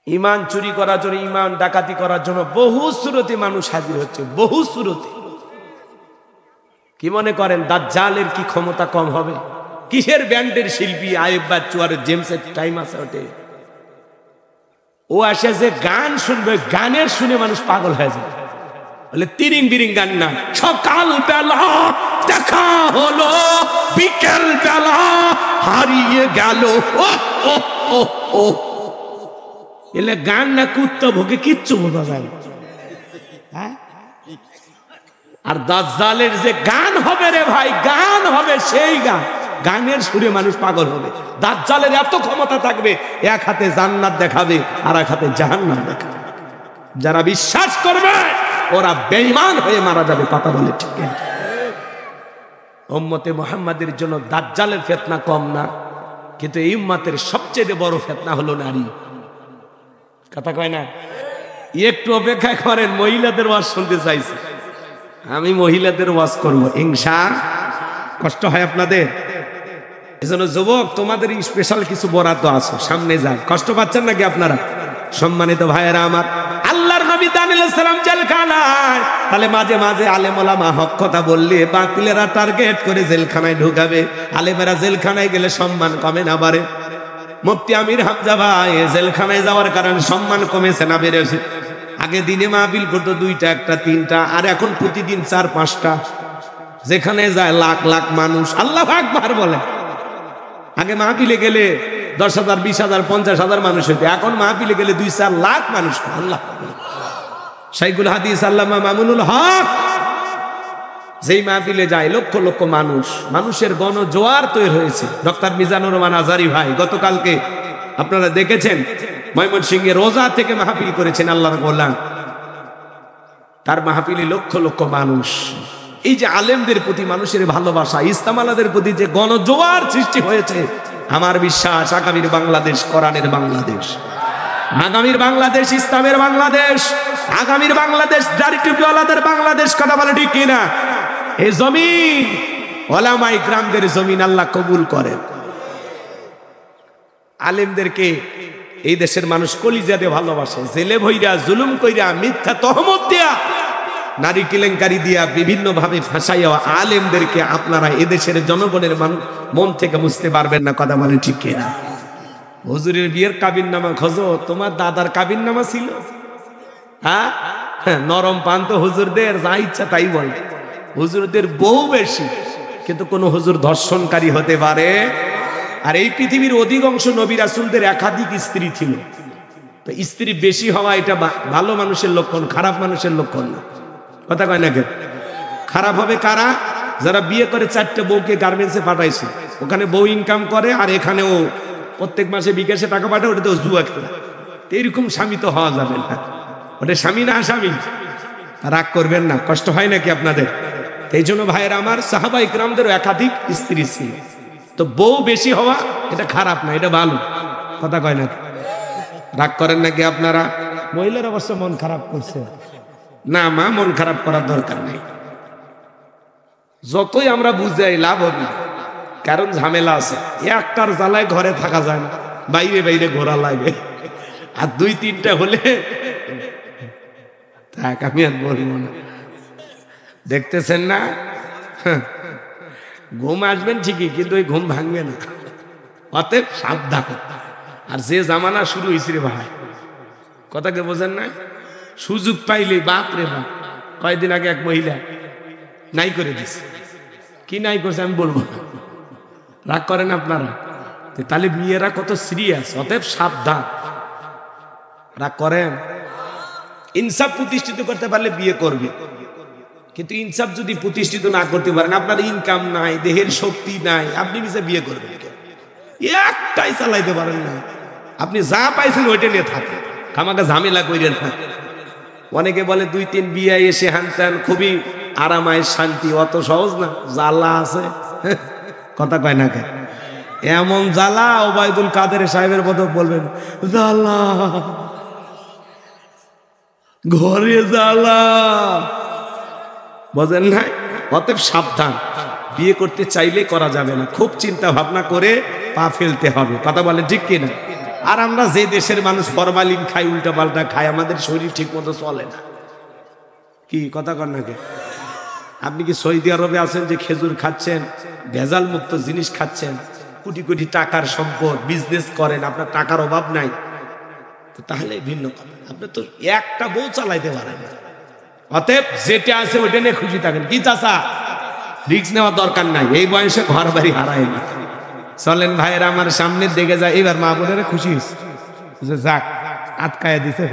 ঈমান চুরি করার জন্য, ঈমান ডাকাতি করার জন্য বহু সুরতে মানুষ হাজির হচ্ছে, বহু সুরতে। কি মনে করেন দাজ্জালের কি ক্ষমতা কম হবে? কিসের ব্যান্ডের শিল্পী আয়েব বাচ্চু আর জেমসের টাইম আছে ওটে? ও আসে যে গান শুনবে, গানের শুনে মানুষ পাগল হয়ে যায়। বলে তিরিং বিরিং গান না, সকাল বেলা দেখা হলো, বিকেল বেলা হারিয়ে গেল। এলে গান না কুত্তা ভোগে কিচ্ছু বোঝা যায় না। আর দাজ্জালের যে গান হবে রে ভাই, গান হবে সেই গান, গানের সুরে মানুষ পাগল হবে। দাজ্জালের এত ক্ষমতা থাকবে, এক হাতে জান্নাত দেখাবে আর এক হাতে জাহান্নাম দেখাবে। যারা বিশ্বাস করবে ওরা বেঈমান হয়ে মারা যাবে। কথা বলে ঠিক না? উম্মতে মুহাম্মাদের জন্য দাজ্জালের ফিতনা কম না, কিন্তু এই উম্মতের সবচেয়ে বড় ফিতনা হলো নারী। কথা কয় না? একটু অপেক্ষা করেন, মহিলাদের ওয়াজ শুনতে চাইছি, আমি মহিলাদের ওয়াজ করবো কষ্ট হয় আপনাদের? এজন্য যুবক, তোমাদের স্পেশাল কিছু বরাদ্দ আছে, সামনে যান। কষ্ট পাচ্ছেন নাকি আপনারা? সম্মানিত ভাইয়েরা আমার, আল্লাহর নবী দানিয়েল আলাইহিস সালাম জেলখানায়, তাহলে মাঝে মাঝে আলেম ওলামা হক কথা বললে বাতিলেরা টার্গেট করে জেলখানায় ঢুকাবে। আলেমেরা জেলখানায় গেলে সম্মান কমে না বাড়ে? মুফতি আমির হামজা ভাই জেলখানায় যাওয়ার কারণে সম্মান কমেছে না বেড়েছে? আগে দিনে মাহফিল করতো 2টা, 1টা, 3টা, আর এখন প্রতিদিন 4-5টা। যেখানে যায় লাখ লাখ মানুষ আল্লাহু আকবার বলে। আগে মাহফিলে গেলে 10,000, 20,000, 50,000 মানুষ হইতো, এখন মাহফিলে গেলে 2-4 লাখ মানুষ। আল্লাহ, শাইখুল হাদিস আল্লামা মামুনুল হক যেই মাহফিলে যায় লক্ষ লক্ষ মানুষ, মানুষের গণজোয়ার তৈরি হয়েছে। ডক্টর মিজানুর রহমান আজারি ভাই গতকালকে আপনারা দেখেছেন, ময়মনসিংহে রোজা থেকে মাহফিল করেছেন আল্লাহর গোলাম, তার মাহফিলে লক্ষ লক্ষ মানুষ। এই যে আলেমদের প্রতি মানুষের ভালোবাসা, ইসলামালাদের প্রতি যে গণজোয়ার সৃষ্টি হয়েছে, আমার বিশ্বাস আগামীর বাংলাদেশ কোরআনের বাংলাদেশ, আগামীর বাংলাদেশ ইসলামের বাংলাদেশ, আগামীর বাংলাদেশ দাড়ি টুপিওয়ালাদের বাংলাদেশ। কথা বলে ঠিক কিনা? এই জমিন ওলামা ইকরামদের জমিন, আল্লাহ কবুল করেন। আলেমদেরকে এই দেশের মানুষ কলিজা দিয়ে ভালোবাসে। জেলে ভইরা, জুলুম কইরা, মিথ্যা তহমত দিয়া, নারী কেলেঙ্কারি দিয়া, বিভিন্ন ভাবে ফাঁসাইয়া আলেমদেরকে আপনারা এদেশের জনগণের মন থেকে মুছতে পারবেন না। কথা বলে ঠিক কিনা? হুজুরের বিয়ের কাবিন নামা খোঁজো, তোমার দাদার কাবিন নামা ছিল? হ্যাঁ, নরম পান তো হুজুরদের, যা ইচ্ছা তাই বলে। হুজুরদের বউ বেশি, কিন্তু কোন হুজুর ধর্ষণকারী হতে পারে? আর এই পৃথিবীর অধিকাংশ নবী রাসূলদের একাধিক স্ত্রী ছিল। তো স্ত্রী বেশি হওয়া এটা ভালো মানুষের লক্ষণ, খারাপ মানুষের লক্ষণ না। কথা কয় না কেন? খারাপ হবে কারা? যারা বিয়ে করে 4টে বউকে গার্মেন্টসে পাঠাইছে, ওখানে বউ ইনকাম করে আর এখানেও প্রত্যেক মাসে বিকাশে টাকা পাঠায়, ওটা তো জুয়া খেলা। এরকম স্বামী তো হওয়া যাবে না। ওটা স্বামী না স্বামী? রাগ করবেন না, কষ্ট হয় নাকি আপনাদের? এই জন্য ভাইয়েরা আমার, সাহাবা ইকরামদেরও একাধিক স্ত্রী ছিল। তো বউ বেশি হওয়া এটা খারাপ না, এটা ভালো। কথা কয় না? রাগ করেন নাকি আপনারা? মহিলার অবশ্য মন খারাপ করছে না, মা মন খারাপ করার দরকার নেই। যতই আমরা বুঝাই লাভ হবে না, কারণ ঝামেলা আছে। একটার জ্বালায় ঘরে থাকা যায় না, বাইরে বাইরে ঘোরা লাগে। আর 2-3টা হলে থাক, আমি আর বলবো না। দেখতেছেন না, ঘুম আসবেন ঠিকই, কিন্তু ওই ঘুম ভাঙবে না। অতএব সাবধান। আর যে জামানা শুরু হয়েছে রে ভাই, কথাকে বোঝেন না? সুযোগ পাইলে বাপ রে বাপ। কয়েকদিন আগে এক মহিলা নাই করে দিছে। কি নাই করছে আমি বলবো না, রাগ করেন আপনারা? তাহলে মেয়েরা কত সিরিয়াস। অতএব সাবধান, রাগ করেন। ইনসাফ প্রতিষ্ঠিত করতে পারলে বিয়ে করবে, কিন্তু ইনসাফ যদি প্রতিষ্ঠিত না করতে পারেন, আপনার ইনকাম নাই, দেহের শক্তি নাই, আপনি নিজে বিয়ে করবেন? একটাই চালাইতে পারেন না, আপনি যা পাইছেন ওইটা নিয়ে থাকেন, আমাকে ঝামেলা করেন না। অনেকে বলে 2-3 বিয়ে এসে হানতেন খুবই আরামায় শান্তি, অত সহজ না, জ্বালা আছে। কথা কয় না কেন? এমন জ্বালা, ওবায়দুল কাদের সাহেবের মতো বলবেন জ্বালা, ঘরে জ্বালা, বোঝেন না? অতএব সাবধান, বিয়ে করতে চাইলে করা যাবে না, খুব চিন্তা ভাবনা করে পা ফেলতে হবে। কথা বলে ঠিক কিনা? আর আমরা যে দেশের মানুষ ফরমালিন খাই, উল্টা পাল্টা খাই, আমাদের শরীর ঠিক মতো চলে না। কি কথা কর নাকি? আপনি কি সৌদি আরবে আছেন যে খেজুর খাচ্ছেন, ভেজাল মুক্ত জিনিস খাচ্ছেন, কোটি কোটি টাকার সম্পদ, বিজনেস করেন, আপনার টাকার অভাব নাই? তাহলে ভিন্ন কথা। আপনি তো একটা বউ চালাইতে পারেন না। অতএব যেটা আছে ওইটা নিয়ে খুশি থাকেন। কি চাচা, রিস্ক নেওয়ার দরকার নাই, এই বয়সে ঘর বাড়ি হারায় না। চলেন ভাইয়েরা আমার, সামনের দিকে যায়। এবার মা বোনেরা খুশি হয়েছে, যাক আটকায় দিছে।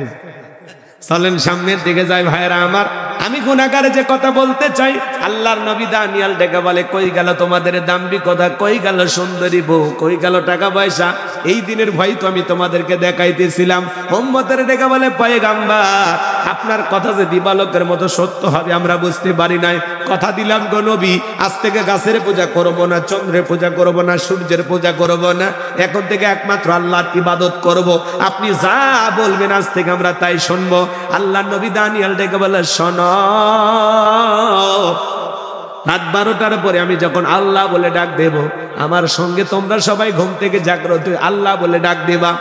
চলেন সামনের দিকে যায় ভাইয়েরা আমার। আমি গুনাহগার যে কথা বলতে চাই, আল্লাহর নবী দানিয়াল ডেকে বলে, কই গেল তোমাদের দাম্ভিকতা, কই গেল সুন্দরী বউ, কই গেল টাকা পয়সা? এই দিনের ভয় তো আমি তোমাদেরকে দেখাইতেছিলাম। উম্মতের ডেকে বলে, পয়গম্বর আপনার কথা যে দিবালোকের মতো সত্য হবে আমরা বুঝতে পারি নাই। কথা দিলাম গো নবী, আজ থেকে গাছের পূজা করব না, চন্দ্রের পূজা করব না, সূর্যের পূজা করব না, এখন থেকে একমাত্র আল্লাহর ইবাদত করব। আপনি যা বলবেন আজ থেকে আমরা তাই শুনবো। আল্লাহ নবী দানিয়াল ডেকে বলে, শোনো, রাত 12টার পরে আমি যখন আল্লাহ বলে ডাক দেব, আমার সঙ্গে তোমরা সবাই ঘুম থেকে জাগ্রত আল্লাহ বলে ডাক দেবা।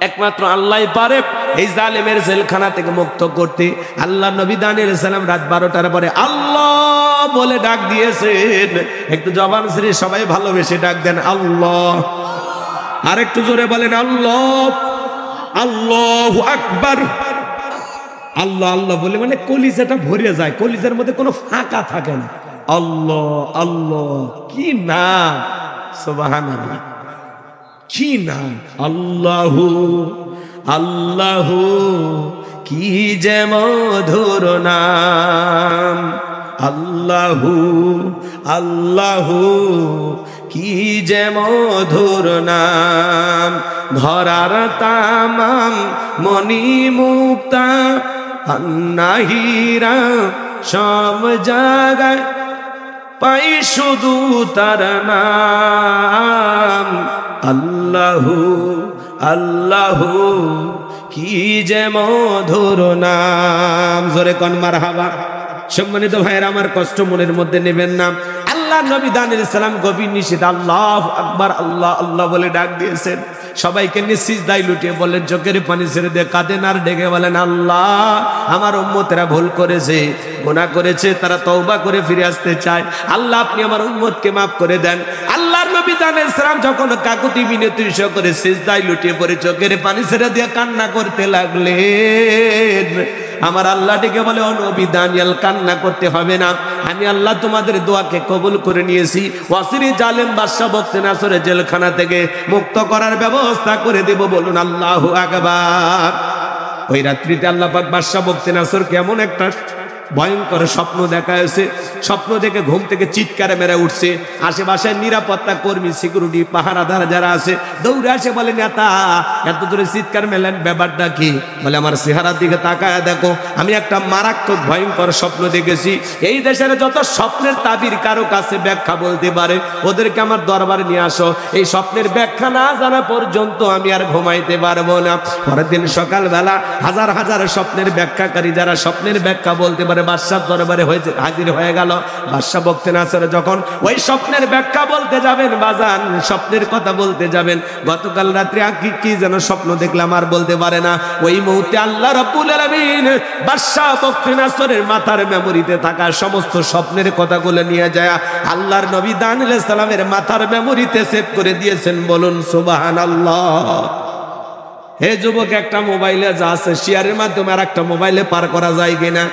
একমাত্র আল্লাহই পারে এই জালেমের জেলখানা থেকে মুক্ত করতে। আল্লাহ নবী দানিয়েল সালাম রাত 12টার পরে আল্লাহ বলে ডাক দিয়েছেন। একটু জবান ছেড়ে সবাই ভালোবেসে ডাক দেন আল্লাহ। আর একটু জোরে বলেন আল্লাহ, আল্লাহু আকবার। আল্লাহ আল্লাহ বলে মানে কলিজাটা ভরে যায়, কলিজার মধ্যে কোনো ফাঁকা থাকে না। আল্লাহ আল্লাহ, কি নাম, সুবহানাল্লাহ, কি নাম। আল্লাহু আল্লাহু, কি যে মধুর নাম। আল্লাহু আল্লাহু, কি যে মধুর নাম। ধরার তামাম মনি মুক্তা নাহিরা সব জায়গায় পাই শুধু তার নাম। আল্লাহু আল্লাহু, কি যে মধুর নাম। জোরে কোন মারহাবা। সম্মানিত ভাইয়েরা আমার, কষ্ট মনের মধ্যে নেবেন না। আল্লাহ নবী দানিয়েল সালাম গভীর নিষেধ আল্লাহু আকবার আল্লাহ আল্লাহ বলে ডাক দিয়েছেন। সবাইকে নিয়ে সিজদায় লুটিয়ে বলেন, চোখের পানি ছেড়ে দিয়ে কাঁদেন আর ডেকে বলেন, আল্লাহ আমার উম্মতেরা ভুল করেছে, গুনাহ করেছে, তারা তওবা করে ফিরে আসতে চায়। আল্লাহ আপনি আমার উম্মতকে মাফ করে দেন। আল্লাহর নবী দানিয়েল সালাম যখন কাকুতি মিনতি করে সিজদায় লুটিয়ে পড়ে চোখের পানি ছেড়ে দিয়ে কান্না করতে লাগলেন, আমার আল্লাহ ডেকে বলে, ও নবী দানিয়েল কান্না করতে হবে না, আমি আল্লাহ তোমাদের দোয়াকে কবুল করে নিয়েছি। ওয়াসিরি জালেম বাদশা বখতিয়ানাসরের জেলখানা থেকে মুক্ত করার ব্যবস্থা করে দেব। বলুন আল্লাহু আকবার। ওই রাত্রিতে আল্লাহ পাক বাদশা বখতিয়ানাসরকে এমন একটা ভয়ঙ্কর স্বপ্ন দেখা হয়েছে। স্বপ্ন দেখে ঘুম থেকে চিৎকারে মেরে উঠছে। আশেপাশে নিরাপত্তা কর্মী, সিকিউরিটি, পাহারাদার যারা আছে দৌড়ে আসে, বলে, নেতা এত দূরে চিৎকার মেলেন, ব্যাপারটা কি? বলে, আমার চেহারার দিকে তাকায় দেখো, আমি একটা মারাত্মক ভয়ঙ্কর স্বপ্ন দেখেছি। এই দেশের যত স্বপ্নের তাবির কারো কাছে ব্যাখ্যা বলতে পারে, ওদেরকে আমার দরবারে নিয়ে আসো। এই স্বপ্নের ব্যাখ্যা না জানা পর্যন্ত আমি আর ঘুমাইতে পারবো না। পরের দিন সকালবেলা হাজার হাজার স্বপ্নের ব্যাখ্যাকারী যারা স্বপ্নের ব্যাখ্যা বলতে পারে বাদশার দরবারে হাজির হয়ে গেল। বাদশা বখতিয়ানাসর যখন ওই স্বপ্নের ব্যাখ্যা বলতে যাবেন, বাজান স্বপ্নের কথা বলতে যাবেন, গতকাল রাত্রে কি যেন স্বপ্ন দেখলাম আর বলতে পারে না। ওই মুহূর্তে আল্লাহ রাব্বুল আলামিন বাদশা বখতিয়ানাসরের মাথার মেমোরিতে থাকা সমস্ত স্বপ্নের কথাগুলো নিয়ে যায় আল্লাহর নবী দানিয়েল সালামের মাথার মেমোরিতে সেভ করে দিয়েছেন। বলুন সুবহানাল্লাহ। হে যুবক, একটা মোবাইলে যা আছে শেয়ারের মাধ্যমে আর একটা মোবাইলে পার করা যায় কিনা?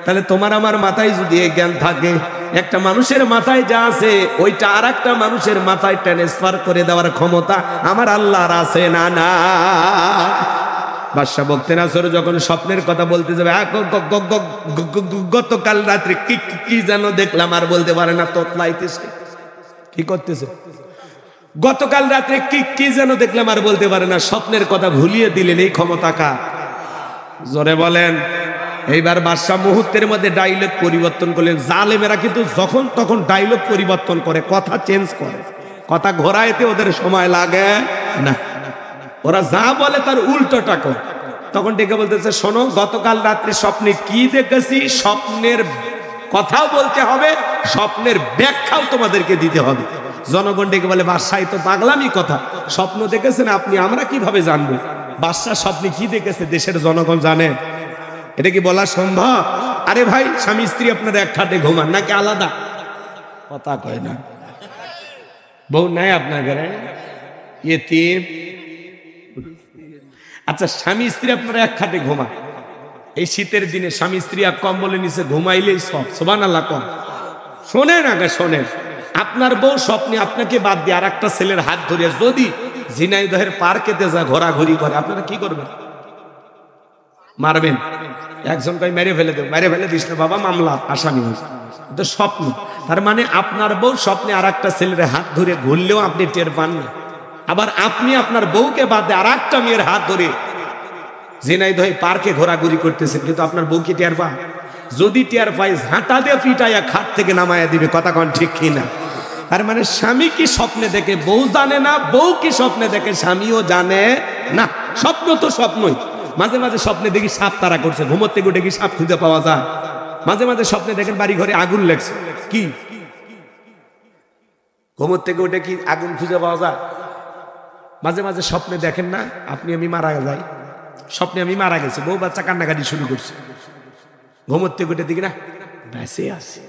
তাহলে তোমার আমার মাথায় যদি এই জ্ঞান থাকে, একটা মানুষের মাথায় যা আছে ওইটা আর একটা মানুষের মাথায় ট্রান্সফার করে দেওয়ার ক্ষমতা আমার আল্লাহর আছে না? না। বাদশা বখতিয়ানাসর যখন স্বপ্নের কথা বলতে যাবে, গতকাল রাত্রে কি যেন দেখলাম আর বলতে পারে না, তোতলাইতেছে। কি করতেছে? গতকাল রাত্রে কি যেন দেখলাম আর বলতে পারে না। স্বপ্নের কথা ভুলিয়ে দিলেন, এই ক্ষমতা কার? জোরে বলেন। এইবার বাদশা মুহূর্তের মধ্যে ডায়লগ পরিবর্তন করলেন। জালেমেরা কিন্তু যখন তখন ডায়লগ পরিবর্তন করে, কথা চেঞ্জ করে, কথা ঘোরাইতে ওদের সময় লাগে না। ওরা যা বলে তার উল্টোটা করে। তখন ডেকে বলতেছে, শোনো, গতকাল রাত্রে স্বপ্নে কি দেখেছি, স্বপ্নের কথাও বলতে হবে, স্বপ্নের ব্যাখ্যাও তোমাদেরকে দিতে হবে। জনগণ ডেকে বলে, বাদশাহ তো পাগলামি কথা, স্বপ্ন দেখেছেন আপনি, আমরা কিভাবে জানবো? বাদশাহ স্বপ্নে কি দেখেছে দেশের জনগণ জানে? এটা কি বলা সম্ভব? আরে ভাই, স্বামী স্ত্রী আপনারা এক খাটে ঘুমান নাকি আলাদা? কথা কয় না। বউ নাই আপনার ঘরে? ইতিম। আচ্ছা, স্বামী স্ত্রী আপনারা এক খাটে ঘুমান, এই শীতের দিনে স্বামী স্ত্রী এক কম্বলের নিচে ঘুমাইলেই সব। সুবহানাল্লাহ কম। শোনেন আগে শোনেন, আপনার বউ স্বপ্নে আপনাকে বাদ দিয়ে আর একটা ছেলের হাত ধরে যদি ঝিনাইদহের পার্কেতে যা ঘোরাঘুরি করে, আপনারা কি করবেন? মারবেন? একজন কই মেরে ফেলে দেব, মেরে ফেলে দিস না বাবা, মামলা আসামি হয়েছে। তো স্বপ্ন, তার মানে আপনার বউ স্বপ্নে আর একটা ছেলের হাত ধরে ঘুরলেও আপনি টের পান না, আবার আপনি আপনার বউকে বাদে আর একটা মেয়ের হাত ধরে ঝিনাইদহ পার্কে ঘোরাঘুরি করতেছেন, কিন্তু আপনার বউ কি টের পায়? যদি টের পায় ঝাঁটা দিয়ে পিটাইয়া খাট থেকে নামাইয়া দিবে, কথা কন ঠিক কিনা? তার মানে স্বামী কি স্বপ্নে দেখে বউ জানে না, বউ কি স্বপ্নে দেখে স্বামীও জানে না। স্বপ্ন তো স্বপ্নই। মাঝে মাঝে স্বপ্নে দেখি সাপ তারা করছে, ঘুমোতে উঠে কি সাপ খুঁজে পাওয়া যায়? মাঝে মাঝে স্বপ্নে দেখেন বাড়ি ঘরে আগুন লাগছে, কি ঘুমোর থেকে উঠে কি আগুন খুঁজে পাওয়া যায়? মাঝে মাঝে স্বপ্নে দেখেন না আপনি আমি মারা যাই, স্বপ্নে আমি মারা গেছি, বউ বাচ্চা কান্নাকাটি শুরু করছে, ঘুমোর থেকে উঠে দেখি না বেঁচে আছে।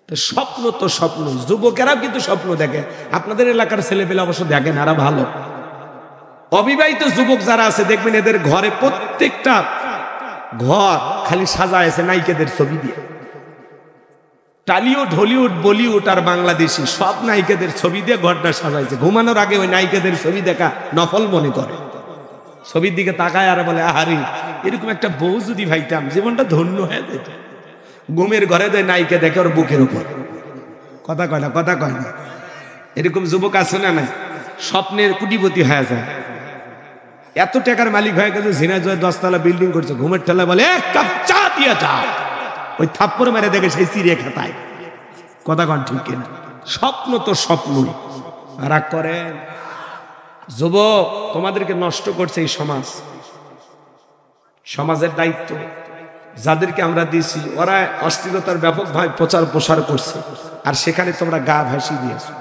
তো স্বপ্ন তো স্বপ্ন, যুবকেরাও কিন্তু স্বপ্ন দেখে। আপনাদের এলাকার ছেলেপেলে অবশ্য দেখেন, আরা ভালো। অবিবাহিত যুবক যারা আছে দেখবেন এদের ঘরে প্রত্যেকটা ঘর খালি সাজা আছে নায়িকাদের ছবি দিয়ে। টালিউড, হলিউড, বলিউড আর বাংলাদেশি সব নায়িকাদের ছবি দিয়ে ঘরটা সাজাইছে। ঘুমানোর আগে ওই নায়িকাদের ছবি দেখা নফল মনে করে, ছবির দিকে তাকায় আর বলে আহারি এরকম একটা বউ যদি ভাইতাম জীবনটা ধন্য হয়ে যেত। ঘুমের ঘরে দেয় নায়িকা দেখে ওর বুকের উপর, কথা কয় না, কথা কয় না। এরকম যুবক আছে না? নাই, স্বপ্নের কোটিপতি হয়ে যায়, এত টাকার মালিক হয়ে গেছে, ঝিনাইদহে 10 তলা বিল্ডিং করছে, ঘুমের ঠেলা বলে এক কাপ চা দিয়ে যাও, ওই থাপ্পড় মেরে দেখে সেই চিড়িয়া খাতায়, কথা কন ঠিক কিনা? স্বপ্ন তো স্বপ্নই। রাগ করেন যুবক, তোমাদেরকে নষ্ট করছে এই সমাজ। সমাজের দায়িত্ব যাদেরকে আমরা দিয়েছি ওরা অশ্লীলতার ব্যাপকভাবে প্রচার প্রসার করছে, আর সেখানে তোমরা গা ভাসিয়ে দিয়েছো।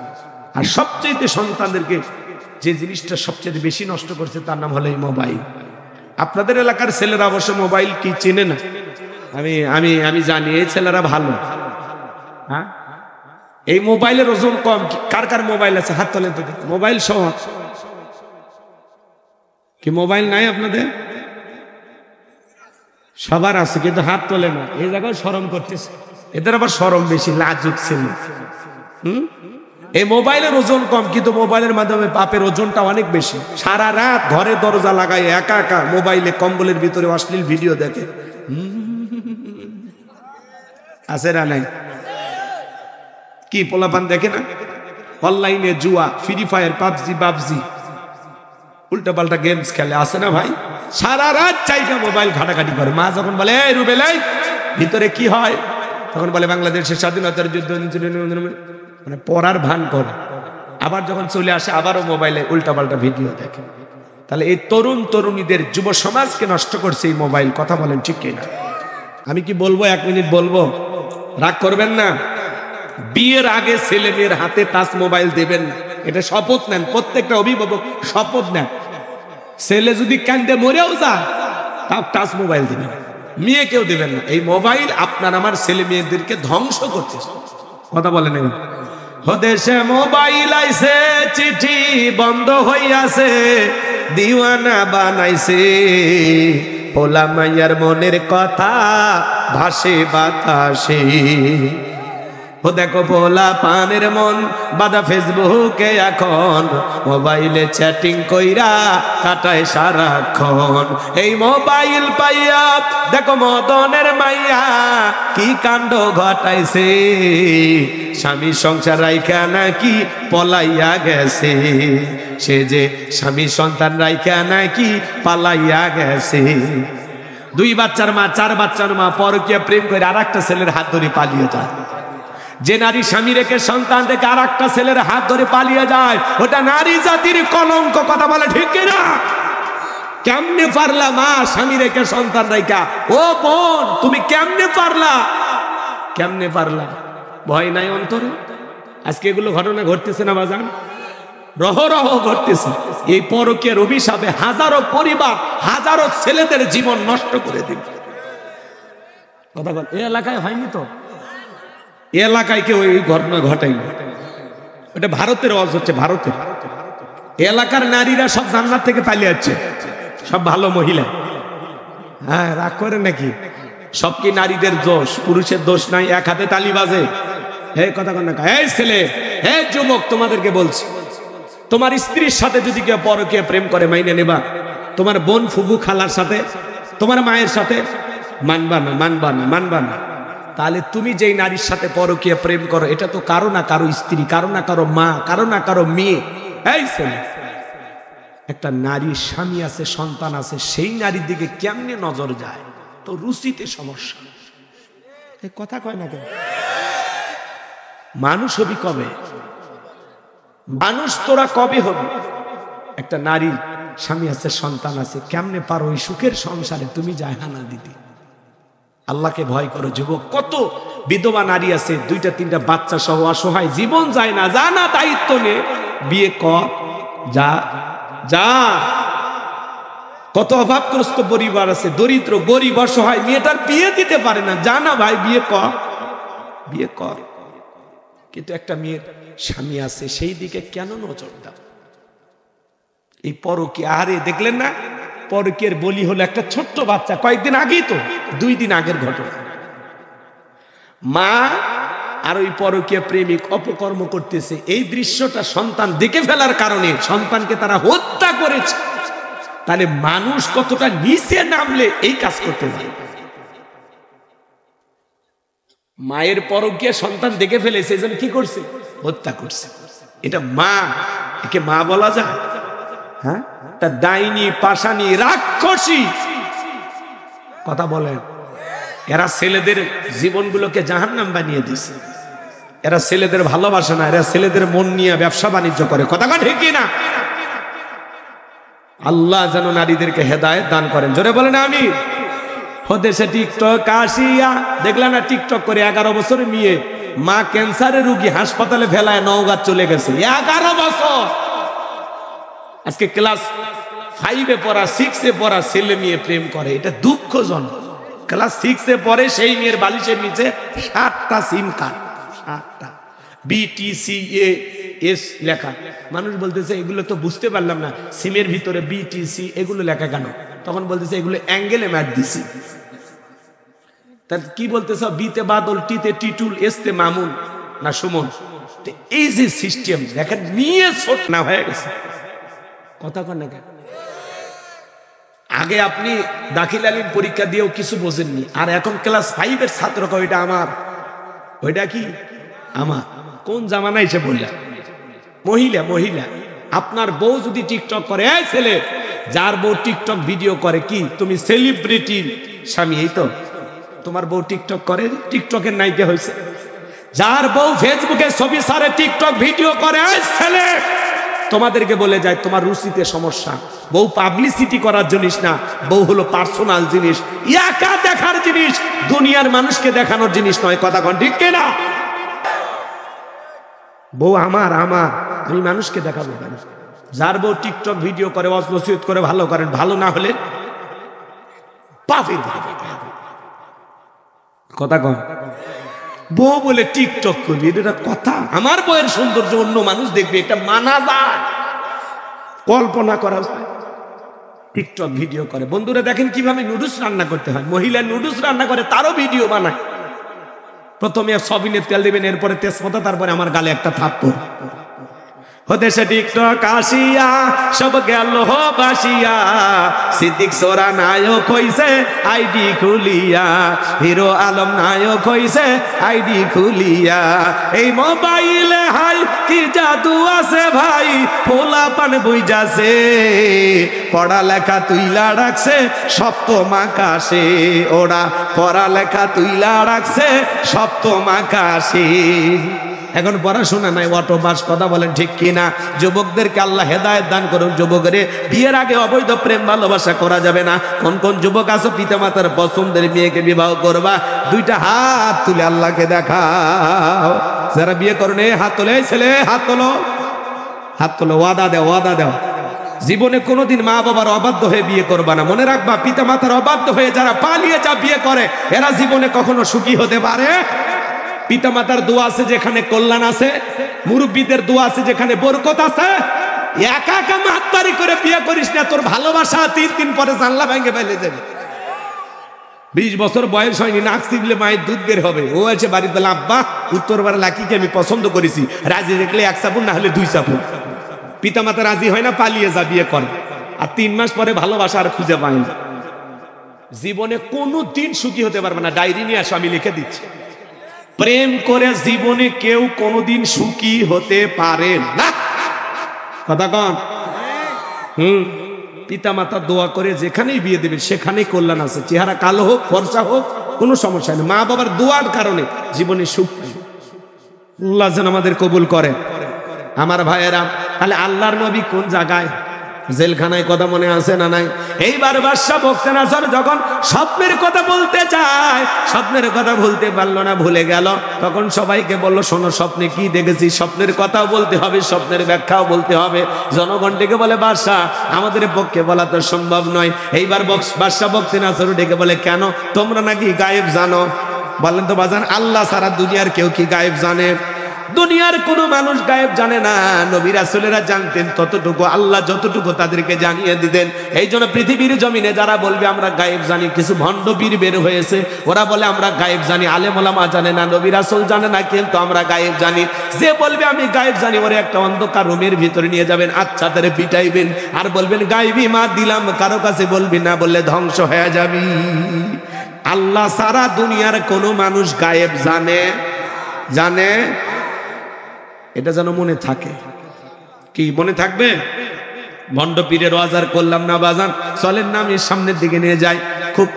আর সবচেয়ে সন্তানদেরকে যে জিনিসটা সবচেয়ে বেশি নষ্ট করছে তার নাম হলো এই মোবাইল। আপনাদের এলাকার ছেলেরা অবশ্য মোবাইল কি চেনে না, আমি আমি আমি জানি এই ছেলেরা ভালো। হ্যাঁ, এই মোবাইলের ওজন কম। কার কার মোবাইল আছে হাত তোলেন তো, মোবাইল সহ। কি মোবাইল নাই আপনাদের? সবার আছে কিন্তু হাত তোলে না, এই জায়গায় শরম করতেছে। এদের আবার শরম বেশি, লাজুক ছিল। এই মোবাইলের ওজন কম, কিন্তু মোবাইলের মাধ্যমে পাপের ওজনটা অনেক বেশি। সারা রাত ঘরে দরজা লাগায় একা একা মোবাইলে কম্বলের ভিতরে অশ্লীল ভিডিও দেখে। আছে না নাই? কি পোলাপান দেখে না? অনলাইনে জুয়া, ফ্রি ফায়ার, পাবজি উল্টা পাল্টা গেমস খেলে, আছে না ভাই? সারা রাত চাইটা মোবাইল ঘাটাঘাটি করে। মা যখন বলে এই রুবেল ভিতরে কি হয়, তখন বলে বাংলাদেশের স্বাধীনতার যুদ্ধ, মানে পড়ার ভান করে। আবার যখন চলে আসে আবারও মোবাইলে উল্টা পাল্টা ভিডিও দেখে। তাহলে এই তরুণ তরুণীদের, যুব সমাজকে নষ্ট করছে এই মোবাইল। কথা বলেন ঠিক কিনা? আমি কি বলবো, 1 মিনিট বলবো, রাগ করবেন না। বিয়ের আগে ছেলে মেয়ের হাতে টাচ মোবাইল দেবেন না, এটা শপথ নেন। প্রত্যেকটা অভিভাবক শপথ নেন, ছেলে যদি কান্দে মরেও যায় তাও টাচ মোবাইল দিবেন, মেয়েকেও দেবেন না। এই মোবাইল আপনার আমার ছেলে মেয়েদেরকে ধ্বংস করতেছে। কথা বলেন না? দেশে মোবাইল আইছে, চিঠি বন্ধ হইয়াছে, দিওয়ানা বানাইছে, পোলা মাইয়ার মনের কথা ভাসে বাতাসে। ও দেখো পোলা পানের মন বাদা ফেসবুকে এখন, মোবাইলে চ্যাটিং কইরা কাটায় সারাক্ষণ। এই মোবাইল পাইয়া দেখো মদনের মাইয়া কি কাণ্ড ঘটাইছে, স্বামী সংসার রাইখা নাকি পলাইয়া গেছে, সে যে স্বামী সন্তান রাইখা নাকি পালাইয়া গেছে। 2 বাচ্চার মা, 4 বাচ্চার মা পরকীয়া প্রেম করে আর একটা ছেলের হাত ধরে পালিয়ে যায়। যে নারী স্বামী রেখে সন্তান রেখে আর একটা ছেলের হাত ধরে পালিয়ে যায়, ওটা নারী জাতির কলঙ্ক। কথা বলে ঠিক কিনা? কেমনে পারলা মা স্বামী রেখে সন্তান রেখা? ও বোন, তুমি কেমনে পারলা? কেমনে পারলা? ভয় নাই অন্তরে? আজকে এগুলো ঘটনা ঘটতেছে না বাজান? রহ রহ ঘটতেছে। এই পরকীয়ার অভিশাপে হাজারো পরিবার, হাজারো ছেলেদের জীবন নষ্ট করে দিবে। কথা বল, এই এলাকায় হয়নি তো? এলাকায় কেউ এই ঘটনা ঘটাইনি। এটা ভারতের ওয়াজ হচ্ছে, ভারতের এলাকার নারীরা সব জান্নাত থেকে পালিয়ে যাচ্ছে, সব ভালো মহিলা। হ্যাঁ, রাগ করে নাকি? সব কি নারীদের দোষ? পুরুষের দোষ নাই? এক হাতে তালি বাজে। এই কথা কন না। এই ছেলে, এই যুবক, তোমাদেরকে বলছি, তোমার স্ত্রীর সাথে যদি কেউ পরকীয়া প্রেম করে মাইনে নেবা। তোমার বোন, ফুবু, খালার সাথে, তোমার মায়ের সাথে, মানবা না, মানবা না, মানবা না। তাহলে তুমি যেই নারীর সাথে পরকীয়া প্রেম করো, এটা তো কারো না কারো স্ত্রী, কারো না কারো মা, কারো না কারো মেয়ে। এই ছেলে, একটা নারীর স্বামী আছে, সন্তান আছে, সেই নারীর দিকে কেমনে নজর যায়? তো রুচিতে সমস্যা। এই কথা কয় না কেন? মানুষ হবি কবে? মানুষ তোরা কবে হবি? একটা নারীর স্বামী আছে, সন্তান আছে, কেমনে পারো ওই সুখের সংসারে তুমি জায়হানা দিতে? আল্লাহকে ভয় করো যুবক। কত বিধবা নারী আছে, 2-3টা বাচ্চা সহ অসহায়, জীবন যায় না, যা না দায়িত্ব নে, বিয়ে কর, যা যা। কত অভাবগ্রস্ত পরিবার আছে, দরিদ্র গরিব অসহায়, মেয়েটার বিয়ে দিতে পারে না, যা না ভাই বিয়ে কর, বিয়ে কর। কিন্তু একটা মেয়ের স্বামী আছে, সেই দিকে কেন নজর দাও? এই পরকীয়া, আরে দেখলেন না, পরকীয়ার বলি হলো একটা ছোট্ট বাচ্চা, কয়েকদিন আগেই তো, 2 দিন আগের ঘটনা। মা আর ওই পরকীয়া প্রেমিক অপকর্ম করতেছে, এই দৃশ্যটা সন্তান দেখে ফেলার কারণে সন্তানকে তারা হত্যা করেছে। তাহলে মানুষ কতটা নিচে নামলে এই কাজ করতে পারে? মায়ের পরকীয়া সন্তান দেখে ফেলেছে, এজন্য কি করছে? হত্যা করছে। এটা মা, একে মা বলা যায়? হ্যাঁ, তা ডাইনি, পাশানি, রাক্ষসী কথা বলেন। এরা ছেলেদের জীবনগুলোকে জাহান্নাম বানিয়ে দিছে। এরা ছেলেদের ভালোবাসে না, এরা ছেলেদের মন নিয়ে ব্যবসা বাণিজ্য করে। কথা ঠিক কি না? আল্লাহ যেন নারীদেরকে হেদায়েত দান করেন, জোরে বলেন আমি। হদেশে টিকটক আসিয়া, দেখলাম না টিকটক করে 11 বছরের মেয়ে, মা ক্যান্সারের রোগী, হাসপাতালে ফেলায় নওগাঁ চলে গেছে। 11 বছর। আজকে ক্লাস 5-এ পড়া, 6-এ পড়া ছেলে মেয়ে প্রেম করে, এটা দুঃখজনক। ক্লাস 6-এ পড়ে, সেই মেয়ের বালিশের নিচে 7টা সিম কার্ড, 7টা BTCAS লেখা। মানুষ বলতেছে এগুলো তো বুঝতে পারলাম না, সিমের ভিতরে BTC এগুলো লেখা কেন? তখন বলতেছে এগুলো অ্যাঙ্গেলে ম্যাচ দিছি। তার কি বলতেছ? বিতে বাদল, টিতে টিটুল, এসতে মামুন না সুমন। এই যে সিস্টেম দেখেন, নিয়ে ছোট না হয়ে গেছে। কথা কন না কেন? আগে আপনি দাখিল আলিম পরীক্ষা দিয়েও কিছু বোঝেননি, আর এখন ক্লাস 5-এর ছাত্র কয় ওইটা আমার, ওইটা কি আমার। কোন জামানা এসে বললেন? মহিলা, মহিলা। আপনার বউ যদি টিকটক করে, এই ছেলে, যার বউ টিকটক ভিডিও করে, কি তুমি সেলিব্রিটি স্বামী? এই তো তোমার বউ টিকটক করে, টিকটকের নায়িকা হয়েছে। যার বউ ফেসবুকে ছবি সারে, টিকটক ভিডিও করে, এই ছেলে, তোমাদেরকে বলে যায় তোমার রুচিতে সমস্যা। বউ পাবলিসিটি করার জিনিস না, বউ হলো পার্সোনাল জিনিস, একা দেখার জিনিস, দুনিয়ার মানুষকে দেখানোর জিনিস নয়। কথা কোন ঠিক কিনা? বউ আমার, আমার, আমি মানুষকে দেখাবো কেন? যার বউ টিকটক ভিডিও করে, ওয়াজ নসিহত করে, ভালো করেন, ভালো না হলে পাপের দিকে। কথা কন। বউ বলে টিকটক করবি, এটা কথা? আমার বউয়ের সৌন্দর্য অন্য মানুষ দেখবে, এটা মানা যায়, কল্পনা করা যায়। টিকটক ভিডিও করে। বন্ধুরা দেখেন কিভাবে নুডলস রান্না করতে হয়। মহিলা নুডলস রান্না করে, তারও ভিডিও বানায়। প্রথমে সবিনের তেল দিবেন, এরপরে তেজপাতা, তারপরে আমার গালে একটা থাপ্পড়। হদেশে টিকটক আসিয়া সব গেল বাসিয়া, সিদ্দিক সোরা নায়ক হইছে আইডি খুলিয়া, হিরো আলম নায়ক হইছে আইডি খুলিয়া। এই মোবাইলে হাই কি জাদু আছে ভাই, পোলা পান বুঝাছে, পড়ালেখা তুইলা রাখছে সপ্তম আকাশে, ওরা পড়ালেখা তুইলা রাখছে সপ্তম আকাশে। এখন পড়াশোনা নাই, অটো পাস। কথা বলেন ঠিক কিনা? যুবকদেরকে আল্লাহ হেদায়েত দান করুন। যুবকরে বিয়ের আগে অবৈধ প্রেম ভালোবাসা করা যাবে না। কোন কোন যুবক আছো পিতা মাতার পছন্দের মেয়েকে বিবাহ করবা, 2টা হাত তুলে আল্লাহকে দেখাও। যারা বিয়ে করুন, হাত তোলে, ছেলে হাত তোলো, হাত তোলো, ওয়াদা দেও, ওয়াদা দেও। জীবনে কোনোদিন মা বাবার অবাধ্য হয়ে বিয়ে করবা না। মনে রাখবা, পিতা মাতার অবাধ্য হয়ে যারা পালিয়ে যা বিয়ে করে, এরা জীবনে কখনো সুখী হতে পারে। পিতামাতার দোয়া আছে যেখানে কল্যাণ আছে, মুরব্বীদের দোয়া আছে যেখানে বরকত আছে। একা একা মাতবাড়ি করে বিয়ে করিস না, তোর ভালোবাসা 3 দিন পরে জানলা ভেঙে ফেলে যাবে। 20 বছর বয়স হয়নি, নাক চিবলে মায়ের দুধ বের হবে। ও আছে বাড়িতে বলে, আব্বা উত্তরবার লাকিকে আমি পছন্দ করেছি, রাজি দেখলে 1 চাপুন, না হলে 2 চাপুন। পিতামাতা রাজি হয় না, পালিয়ে যা বিয়ে করে, আর 3 মাস পরে ভালোবাসা আর খুঁজে পায় না। জীবনে কোনো দিন সুখী হতে পারবে না। ডায়েরি নিয়ে আসো, আমি লিখে দিচ্ছি। প্রেম করে জীবনে কেউ কোনোদিন সুখী হতে পারে না। কথা কন? পিতা মাতা দোয়া করে যেখানেই বিয়ে দেবে সেখানেই কল্যাণ আছে। চেহারা কালো হোক ফর্সা হোক কোনো সমস্যা নেই, মা বাবার দোয়ার কারণে জীবনে সুখ। আল্লাহ যেন আমাদের কবুল করে। আমার ভাইয়েরা, তাহলে আল্লাহর নবী কোন জায়গায়? জেলখানায়। কথা মনে আছে না নাই? এইবার বাদশা বখতিয়ার যখন স্বপ্নের কথা বলতে চায়, স্বপ্নের কথা বলতে পারলো না, ভুলে গেল। তখন সবাইকে বললো, শোনো স্বপ্নে কি দেখেছি। স্বপ্নের কথাও বলতে হবে, স্বপ্নের ব্যাখ্যাও বলতে হবে। জনগণ ডেকে বলে, বাদশা আমাদের পক্ষে বলা তো সম্ভব নয়। এইবার বাদশা বখতিয়ার ডেকে বলে, কেন? তোমরা নাকি গায়েব জানো? বলেন তো বাজান, আল্লাহ সারা দুনিয়ার কেউ কি গায়েব জানে? দুনিয়ার কোনো মানুষ গায়েব জানে না। নবী রাসূলেরা জানতেন ততটুকু, আল্লাহ যতটুকু তাদেরকে জানিয়ে দিতেন। এই জন্য পৃথিবীর জমিনে যারা বলবে আমরা গায়েব জানি, কিছু ভণ্ড পীর বের হয়েছে, ওরা বলে আমরা গায়েব জানি। আলেম ওলামা জানে না, নবী রাসূল জানে না, কিন্তু আমরা গায়েব জানি। যে বলবে আমি গায়েব জানি, ওরে একটা অন্ধকার রুমের ভিতরে নিয়ে যাবেন, আচ্ছা তারে পিটাইবেন, আর বলবেন গায়েবী মা দিলাম, কারো কাছে বলবি না, বললে ধ্বংস হয়ে যাবি। আল্লাহ সারা দুনিয়ার কোনো মানুষ গায়েব জানে? এটা যেন মনে থাকে। কি মনে থাকবে? ভণ্ড পীরের ওয়াজ করলাম না বাজান, চলেন না আমি সামনের দিকে নিয়ে যাই। খুব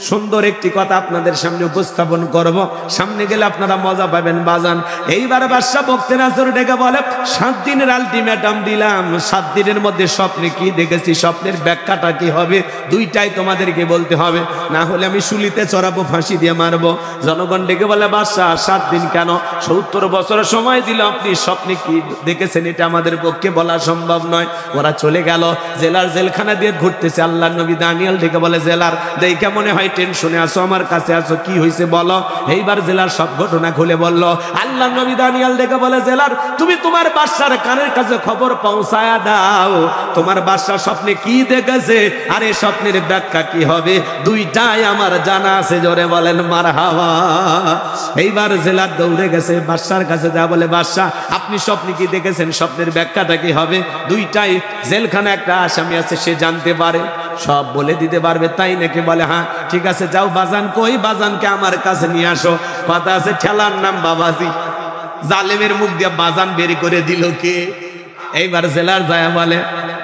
সুন্দর একটি কথা আপনাদের সামনে উপস্থাপন করব, সামনে গেলে আপনারা মজা পাবেন বাজান। এইবার বাদশা বখতিয়ার ডেকে বলে, 7 দিনের আলটিমেটাম দিলাম, 7 দিনের মধ্যে স্বপ্নে কি দেখেছি, স্বপ্নের ব্যাখ্যাটা কি হবে, দুইটাই তোমাদেরকে বলতে হবে, না হলে আমি শুলিতে চড়াবো, ফাঁসি দিয়ে মারবো। জনগণ ডেকে বলে, বাদশা 7 দিন কেন, 70 বছর সময় দিল, আপনি স্বপ্নে কি দেখেছেন এটা আমাদের পক্ষে বলা সম্ভব নয়। ওরা চলে গেল, জেলার জেলখানা দিয়ে ঘুরতেছে। আল্লাহর নবী দানিয়েল ডেকে বলে, জেলার দেখে মনে হয় টেনশনে আসো, আমার কাছে আসো, কি হয়েছে বলো। এইবার জেলার সব ঘটনা খুলে বলল। আল্লাহর নবী দানিয়েল ডেকে বলে, জেলার তুমি তোমার বাদশার কানের কাছে খবর পৌঁছায়া দাও, তোমার বাদশা স্বপ্নে কি দেখেছে আর এই স্বপ্নের ব্যাখ্যা কি হবে, দুইটাই আমার জানা আছে। জোরে বলেন মারহাবা। এইবার জেলার দৌড়ে গেছে বাদশার কাছে, যা বলে, বাদশা আপনি স্বপ্নে কি দেখেছেন, স্বপ্নের ব্যাখ্যাটা কি হবে। দুইটাই জেলখানা একটা আসামি আছে, সে জানতে পারে, সব বলে দিতে পারবে। তাই নাকি? বলে হ্যাঁ। ঠিক আছে, যাও বাজান কই, বাজানকে আমার কাছে নিয়ে আসো। কথা আছে, ঠেলার নাম বাবাজি। জালেমের মুখ দিয়ে বাজান বের করে দিল কে? এইবার জেলার যায় বলে,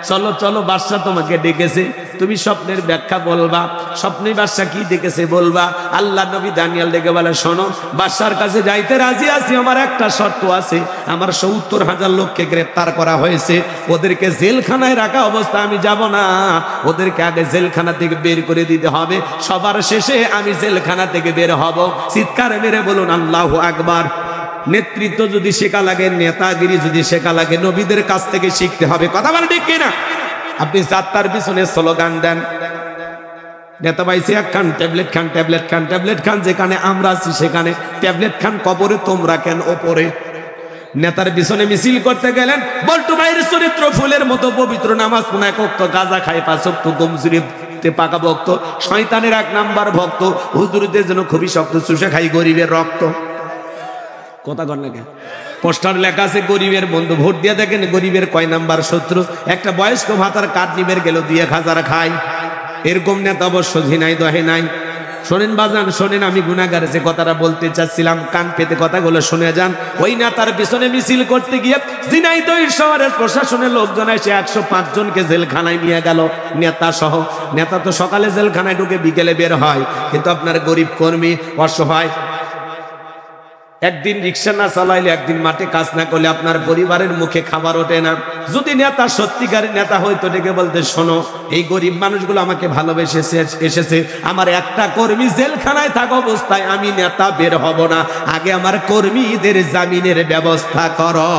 চলো চলো, বাদশা তোমাকে ডেকেছে, তুমি স্বপ্নের ব্যাখ্যা বলবা, স্বপ্নে বাদশা কি দেখেছে বলবা। আল্লাহ নবী দানিয়েল ডেকে বলে, শোনো, বাদশার কাছে যাইতে রাজি আছি, আমার একটা শর্ত আছে। আমার 70,000 লোককে গ্রেফতার করা হয়েছে, ওদেরকে জেলখানায় রাখা অবস্থা আমি যাব না, ওদেরকে আগে জেলখানা থেকে বের করে দিতে হবে, সবার শেষে আমি জেলখানা থেকে বের হব। চিৎকার মেরে বলুন আল্লাহু আকবার। নেতৃত্ব যদি শেখা লাগে, নেতাগিরি যদি শেখা লাগে, নবীদের কাছ থেকে শিখতে হবে। কথা বলে ঠিক কিনা? আপনি যাত্রার পিছনে স্লোগান দেন, নেতা পাইছে এক খান, ট্যাবলেট খান, ট্যাবলেট খান, ট্যাবলেট খান, যেখানে আমরা আছি সেখানে ট্যাবলেট খান, কবরে তোমরা কেন ওপরে। নেতার পিছনে মিছিল করতে গেলেন, বল্টু ভাইয়ের চরিত্র ফুলের মতো পবিত্র, নামাজ পড়ে, এক ওয়াক্ত গাঁজা খায়, 5 ওয়াক্ত গমজুরি পাকা ভক্ত, শয়তানের 1 নাম্বার ভক্ত, হুজুরদের জন্য খুবই শক্ত, চুষে খাই গরিবের রক্ত। কথা কর না কেন? পোস্টার লেখা আছে গরিবের বন্ধু, ভোট দিয়ে দেখেন গরিবের কয় নাম্বার শত্রু। একটা বয়স্ক ভাতার কাঠ নিবের গেল 2-1000 খায়, এরকম নেতা অবশ্য ঝিনাই দহে নাই। শোনেন বাজান, শোনেন, আমি গুনাহগার যে কথাটা বলতে চাচ্ছিলাম, কান পেতে কথাগুলো শুনে যান। ওই নেতার পিছনে মিছিল করতে গিয়ে ঝিনাইদহ শহরের প্রশাসনের লোকজন এসে 105 জনকে জেলখানায় নিয়ে গেল, নেতা সহ। নেতা তো সকালে জেলখানায় ঢুকে বিকেলে বের হয়, কিন্তু আপনার গরিব কর্মী অসহায়, একদিন রিক্সা না চালাইলে, একদিন মাঠে কাজ না করলে আপনার পরিবারের মুখে খাবার ওঠে না। যদি নেতা সত্যিকারের নেতা হয়তো ডেকে বলতে, শোনো, এই গরিব মানুষগুলো আমাকে ভালোবেসে এসেছে, আমার একটা কর্মী জেলখানায় থাকা অবস্থায় আমি নেতা বের হব না, আগে আমার কর্মীদের জামিনের ব্যবস্থা করো।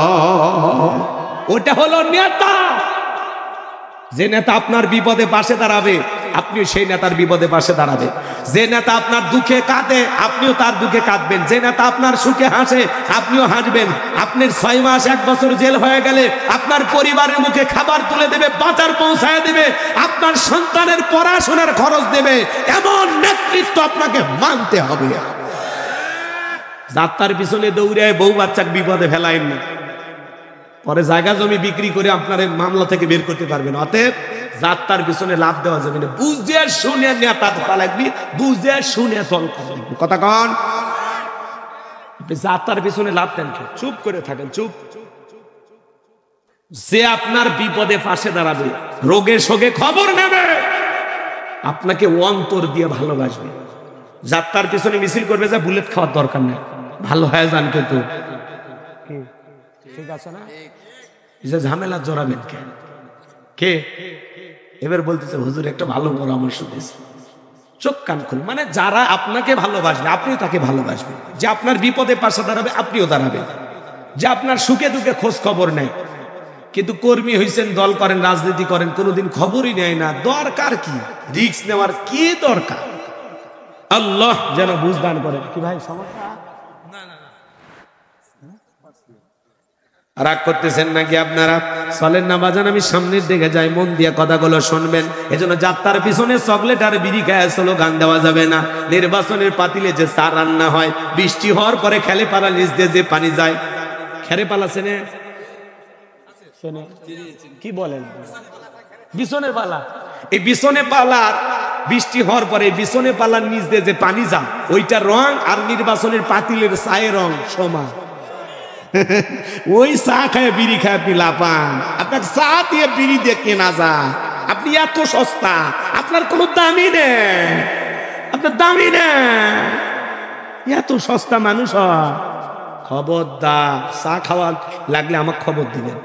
ওটা হলো নেতা। যে নেতা আপনার বিপদে পাশে দাঁড়াবে, আপনিও সেই নেতার বিপদে পাশে দাঁড়াবে। যে নেতা আপনার দুঃখে কাঁদে, আপনিও তার দুঃখে কাঁদবেন। যে নেতা আপনার সুখে হাসে, আপনিও হাসবেন। আপনার 6 মাস 1 বছর জেল হয়ে গেলে আপনার পরিবারের মুখে খাবার তুলে দেবে, বাজার পৌঁছায় দেবে, আপনার সন্তানের পড়াশোনার খরচ দেবে, এমন নেতৃত্ব আপনাকে মানতে হবে। যাত্রার পিছনে দৌড়ে বউ বাচ্চাকে বিপদে ফেলাইন না, পরে জায়গা জমি বিক্রি করে আপনার মামলা থেকে বের করতে পারবেন। অতএব যাত্রার পিছনে লাভ দেওয়া যাবে না, বুঝে শুনে নেতা ধরা লাগবি, বুঝে শুনে দল করা লাগবে। কথা কন, যাত্রার পিছনে লাভ দেন, চুপ করে থাকেন, চুপ। যে আপনার বিপদে পাশে দাঁড়াবে, রোগে শোকে খবর নেবে, আপনাকে অন্তর দিয়ে ভালোবাসবে। যাত্রার পিছনে মিছিল করবে, যা বুলেট খাওয়ার দরকার নেই, ভালো হয়ে যান। কিন্তু ঠিক আছে না, যে ঝামেলা জড়াবেন কে? এবার বলতেছে হুজুর একটা ভালো পরামর্শ দিয়েছে। চোখ কান খুলে, মানে যারা আপনাকে ভালোবাসবে আপনিও তাকে ভালোবাসবেন, যে আপনার বিপদে পাশে দাঁড়াবে আপনিও দাঁড়াবেন, যে আপনার সুখে দুঃখে খোঁজ খবর নেয়। কিন্তু কর্মী হইছেন, দল করেন, রাজনীতি করেন, কোনোদিন খবরই নেয় না। দরকার কি রিস্ক নেওয়ার, কি দরকার? আল্লাহ যেন বুঝদান করেন। কি ভাই সমস্যা? রাগ করতেছেন নাকি আপনারা? চলেন না বাজান, আমি সামনের দিকে যাই, মন দিয়ে কথাগুলো শুনবেন। এজন্য যাত্রার পিছনে চকলেট আর বিড়ি খায় স্লোগান দেওয়া যাবে না। নির্বাচনের পাতিলে যে চা রান্না হয়, বৃষ্টি হওয়ার পরে খেলে পালা নিচ দিয়ে যে পানি যায়, খেরে পালা চেনে? কি বলেন? বিছনের পালা। এই বিছনে পালার বৃষ্টি হওয়ার পরে বিছনে পালার নিচ দিয়ে যে পানি যায়, ওইটা রং আর নির্বাচনের পাতিলের চায়ের রং সমান। ওই চা খায় বিড়ি খায় আপনি লাপান, আপনার চা দিয়ে বিড়ি দিয়ে কেনা যায়। আপনি এত সস্তা, আপনার কোনো দামই নেই, আপনার দামই নেই, এত সস্তা মানুষ। খবরদার, চা খাওয়া লাগলে আমাকে খবর দিবেন,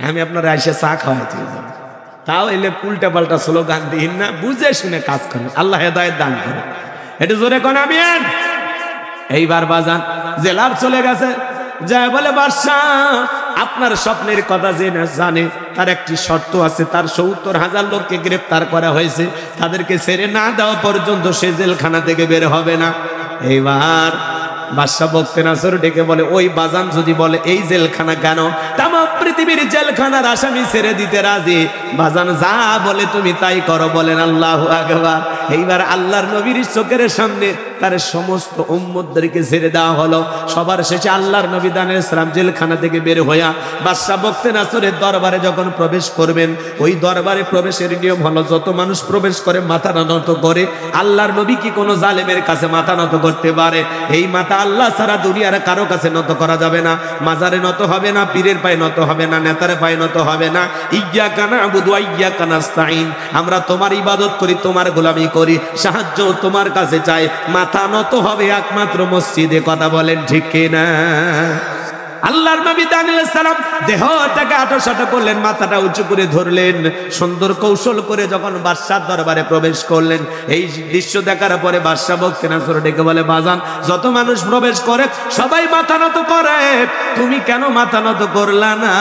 আমি আপনার এসে চা খাওয়াইতে যাব। তাও এলে উল্টা পাল্টা স্লোগান দিন না, বুঝে শুনে কাজ করেন। আল্লাহ হেদায়েত দান করে। এটা জোরে কোন আমিন। এইবার বাজান জেলার চলে গেছে, যায় বলে বাদশাহ আপনার স্বপ্নের কথা জেনে জানে, তার একটি শর্ত আছে, তার ৭০,০০০ লোককে গ্রেফতার করা হয়েছে, তাদেরকে ছেড়ে না দেওয়া পর্যন্ত সে জেলখানা থেকে বের হবে না। এইবার বাদশাহ বক্তে নাসর ডেকে বলে, ওই বাজান যদি বলে এই জেলখানা কেন, তামাম পৃথিবীর জেলখানার আসামি ছেড়ে দিতে রাজি, বাজান যা বলে তুমি তাই করো। বলেন আল্লাহু আকবার। এইবার আল্লাহর নবীর চোখের সামনে তার সমস্ত উম্মতদেরকে ছেড়ে দেওয়া হলো। সবার শেষে আল্লাহর নবী দানের ইসলাম জেলখানা থেকে বের হইয়া বাদশাহ বক্তে নাসরের দরবারে যখন প্রবেশ করবেন, ওই দরবারে প্রবেশের নিয়ম হলো যত মানুষ প্রবেশ করে মাথা নত করে। আল্লাহর নবী কি কোনো জালেমের কাছে মাথা নত করতে পারে? এই মাথা আল্লাহ ছাড়া দুনিয়ার কারো কাছে নত করা যাবে না। মাজারে নত হবে না, পীরের পায়ে নত হবে না, নেতার পায়ে নত হবে না। ইয়্যাকা না'বুদু ওয়া ইয়্যাকা নাস্তাঈন, আমরা তোমার ইবাদত করি, তোমার গোলামি করি, সাহায্য তোমার কাছে চাই। মাথা নত হবে একমাত্র মসজিদে। কথা বলেন ঠিক কিনা? আল্লাহর নবী দানিয়েল আলাইহিস সালাম দেহটাকে আঁটোসাঁটো করলেন, মাথাটা উঁচু করে ধরলেন, সুন্দর কৌশল করে যখন বাদশার দরবারে প্রবেশ করলেন, এই দৃশ্য দেখার পরে বাদশা বক্তে নাসর ডেকে বলে, বাজান যত মানুষ প্রবেশ করে সবাই মাথা নত করে, তুমি কেন মাথা নত করলা না?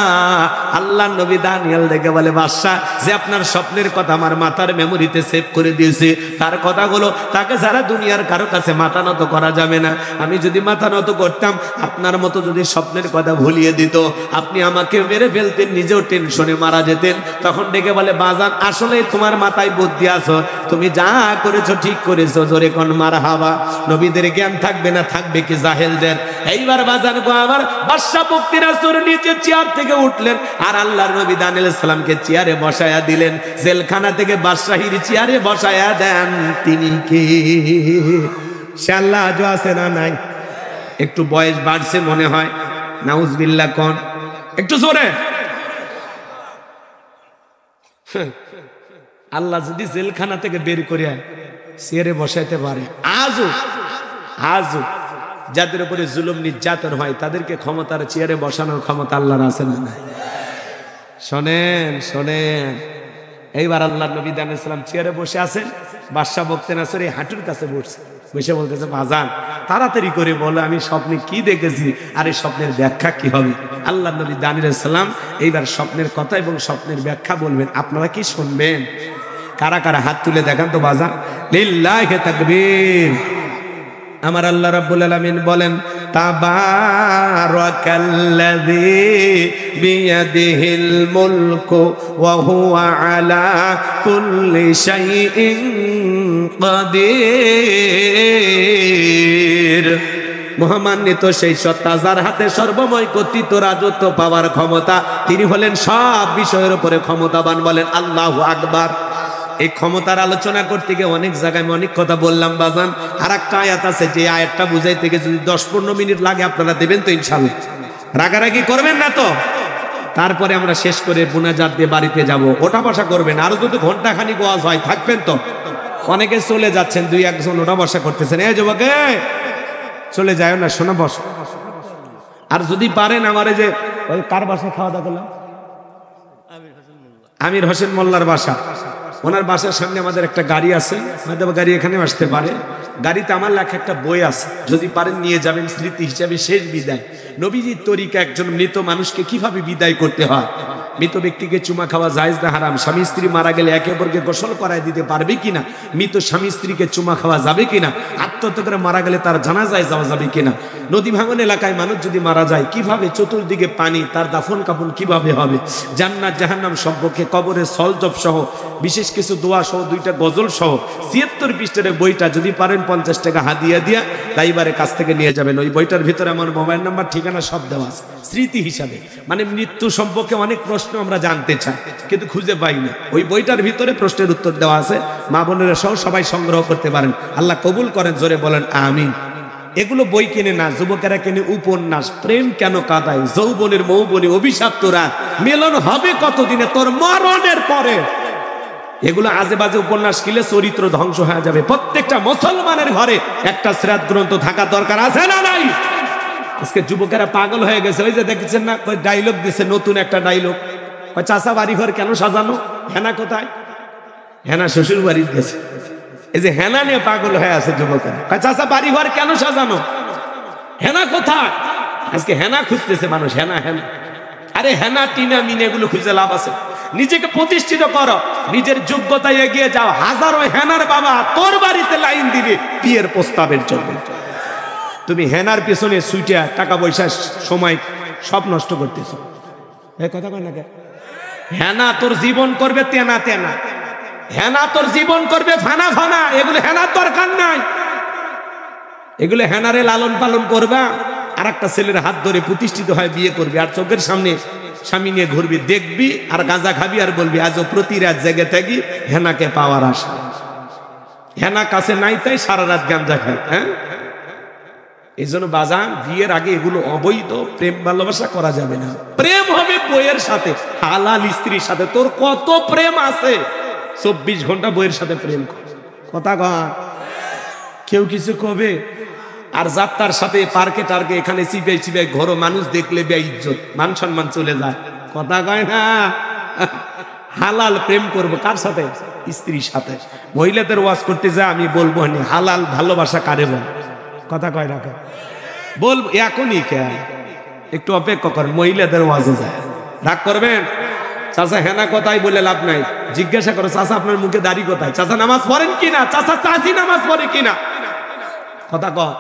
আল্লাহর নবী দানিয়েল ডেকে বলে, বাদশা যে আপনার স্বপ্নের কথা আমার মাথার মেমোরিতে সেভ করে দিয়েছে, তার কথাগুলো তাকে সারা দুনিয়ার কারো কাছে মাথা নত করা যাবে না। আমি যদি মাথা নত করতাম, আপনার মতো যদি স্বপ্নের কথা ভুলিয়ে দিত, আপনি আমাকে মেরে ফেলতেন, নিজেও টেনশনে মারা যেতেন। তখন ডেকে বলে, বাজান আসলে তোমার মাথায় বুদ্ধি আছো, তুমি যা করেছো ঠিক করেছো, জোরে কোন মারহাবা। নবীদের জ্ঞান থাকবে না, থাকবে কি জাহেলদের? এইবার বাজান গো আমার বাদশা বক্তে নাসর নিচে চেয়ার থেকে উঠলেন, আর আল্লাহর নবী দানিয়েল আলাইহিস সালামকে চেয়ারে বসায়া দিলেন। জেলখানা থেকে বাদশাহীর চেয়ারে বসায়া দেন। তিনি কি সে আল্লাহ আজও আছে না নাই? একটু বয়স বাড়ছে মনে হয়, নাউজুবিল্লাহ কোন একটু জোরে। আল্লাহ যদি জেলখানা থেকে বের করে চেয়ারে বসাইতে পারে, আজও যাদের উপরে জুলুম নির্যাতন হয় তাদেরকে ক্ষমতার চেয়ারে বসানোর ক্ষমতা আল্লাহর আছে না? শোনেন শোনেন, এইবার আল্লাহর নবী দানিয়েল আলাইহিস সালাম চেয়ারে বসে আছেন, বাদশা বক্তে নাসর এই হাঁটুর কাছে বসছে, বসে বলতেছে, বাজান তাড়াতাড়ি করে বলো আমি স্বপ্নে কি দেখেছি, আর এই স্বপ্নের ব্যাখ্যা কি হবে? আল্লাহর নবী দানিয়েল আলাইহিস সালাম এইবার স্বপ্নের কথা এবং স্বপ্নের ব্যাখ্যা বলবেন। আপনারা কি শুনবেন? কারা কারা হাত তুলে দেখান তো বাজান। লিল্লাহি তাকবীর। আমার আল্লাহ রাব্বুল আলামিন বলেন, তাবারাকাল্লাযী বিয়াদিহিল মুলকু ওয়া হুয়া আলা কুল্লি শাইইন কাদির। মহামান্বিত সেই সত্তা যার হাতে সর্বময় কর্তৃত্ব রাজত্ব পাওয়ার ক্ষমতা, তিনি হলেন সব বিষয়ের উপরে ক্ষমতাবান, বলেন আল্লাহু আকবার। এই ক্ষমতার আলোচনা করতে গিয়ে অনেক জায়গায় আমি অনেক কথা বললাম বাজান। আর একটা আয়াত আছে, যে আয়াতটা বুঝাইতে গিয়ে যদি 10-15 মিনিট লাগে আপনারা দেবেন তো ইনশাআল্লাহ, রাগারাগি করবেন না তো? তারপরে আমরা শেষ করে মুনাজাত দিয়ে বাড়িতে যাব, ওটা বসা করবেন। আর যদি ঘন্টাখানিক ওয়াজ হয় থাকবেন তো? অনেকে চলে যাচ্ছেন, 2-1 জন ওটা বসা করতেছেন। এই যুবকে চলে যায় না, শোনা বস। আর যদি পারেন আমার এই যে ওই কার বাসায় খাওয়া দাওয়া করলাম, আমির হোসেন মোল্লার বাসা, ওনার বাসার সামনে আমাদের একটা গাড়ি আছে, হয়তো গাড়ি এখানে আসতে পারে। গাড়িতে আমার লেখা একটা বই আছে, যদি পারেন নিয়ে যাবেন স্মৃতি হিসাবে। শেষ বিদায়, নবীজির তরিকা একজন মৃত মানুষকে কিভাবে বিদায় করতে হয়। মৃত ব্যক্তিকে চুমা খাওয়া জায়েজ না হারাম? স্বামী স্ত্রী মারা গেলে একে অপরকে গোসল করায় দিতে পারবে কিনা? মৃত স্বামী স্ত্রীকে চুমা খাওয়া যাবে কিনা? আত্মহত্যা করে মারা গেলে তার জানাজায় যাওয়া যাবে কিনা? নদী ভাঙন এলাকায় মানুষ যদি মারা যায় কিভাবে চতুর্দিকে পানি, তার দাফন কাফন কিভাবে হবে? জান্নাত জাহান্নাম সম্পর্কে, কবরের সলজব সহ বিশেষ কিছু দোয়া সহ 2টা গজল সহ 76 পৃষ্ঠার বইটা যদি পারেন 50 টাকা হাদিয়া দিয়া লাইবারের কাছ থেকে নিয়ে যাবেন। ওই বইটার ভিতরে আমার মোবাইল নাম্বার ঠিকানা সব দেওয়া আছে, স্মৃতি হিসাবে। মানে মৃত্যু সম্পর্কে অনেক প্রশ্ন আমরা জানতে চাই কিন্তু খুঁজে পাই না। ওই বইটার ভিতরে প্রশ্নের উত্তর দেওয়া আছে, মা বোনেরা সহ সবাই সংগ্রহ করতে পারেন। আল্লাহ কবুল করেন, জোরে বলেন আমিন। এগুলো বই কিনে না, যুবকেরা কিনে উপন্যাস। প্রেম কেন কাঁদায়, যৌবনের মৌবনী, অভিশাপ্তরা, মিলন হবে কতদিনে, তোর মরণের পরে। এগুলো আজে বাজে উপন্যাস কিলে চরিত্র ধ্বংস হয়ে যাবে। প্রত্যেকটা মুসলমানের ঘরে একটা সিরাত গ্রন্থ থাকা দরকার, আছে না নাই? আজকে যুবকেরা পাগল হয়ে গেছে। ওই যে দেখছেন না, ওই ডায়লগ দিছে, নতুন একটা ডায়লগ, ওই চাচা বাড়ি ঘর কেন সাজানো, হেনা কোথায়? হেনা শ্বশুর বাড়ি গেছে। এই যে হেনা নিয়ে পাগল হয়ে আছে যুবকেরা। চাচা বাড়ি ঘর কেন সাজানো, হেনা কোথায়? আজকে হেনা খুঁজতেছে মানুষ, হেনা হেনা। আরে হেনা টিনা মিনে এগুলো খুঁজে লাভ আছে? নিজেকে প্রতিষ্ঠিত করো, নিজের যোগ্যতায় এগিয়ে যাও। হাজারো হেনার বাবা তোর বাড়িতে লাইন দিবে বিয়ের প্রস্তাবের জন্য। তুমি হেনার পেছনে সুইটা টাকা পয়সা সময় সব নষ্ট করতেছো। এই কথা কয় না কে? হেনা তোর জীবন করবে তেনা তেনা, হেনা তোর জীবন করবে ফানা ফানা। এগুলো হেনার দরকার নাই। এগুলো হেনারে লালন পালন করবা, আর একটা ছেলের হাত ধরে প্রতিষ্ঠিত হয় বিয়ে করবি, আর চোখের সামনে স্বামী নিয়ে ঘুরবি, দেখবি আর গাঁজা খাবি, আর বলবি আজও প্রতি রাত জেগে থাকি হেনাকে পাওয়ার আশা। হেনা কাছে নাই তাই সারা রাত গাঁজা খায়। হ্যাঁ, এই জন্য বাজান, বিয়ের আগে এগুলো অবৈধ প্রেম ভালোবাসা করা যাবে না। প্রেম হবে বইয়ের সাথে, হালাল স্ত্রীর সাথে। তোর কত প্রেম আছে, 24 ঘন্টা বইয়ের সাথে প্রেম কর। কথা কয় কেউ কিছু কবে? আর যাত্রার সাথে পার্কে টার্কে এখানে চিপাই চিপাই ঘর, মানুষ দেখলে বেইজ্জত, মান সম্মান চলে যায়। কথা কয় না? হালাল প্রেম করবো কার সাথে? স্ত্রীর সাথে। মহিলাদের ওয়াজ করতে যায় আমি বলবো নি হালাল ভালোবাসা কারে বল? কথা কয় না বলবো এখনই, কে একটু অপেক্ষা করেন, মহিলাদের ওয়াজে যায়। রাগ করবেন? চাচা হেনা কোথায় বলে লাভ নাই, জিজ্ঞাসা করো চাচা আপনার মুখে দাড়ি কোথায়, চাচা নামাজ পড়েন কিনা, চাচা চাচি নামাজ পড়ে কিনা। কথা কয়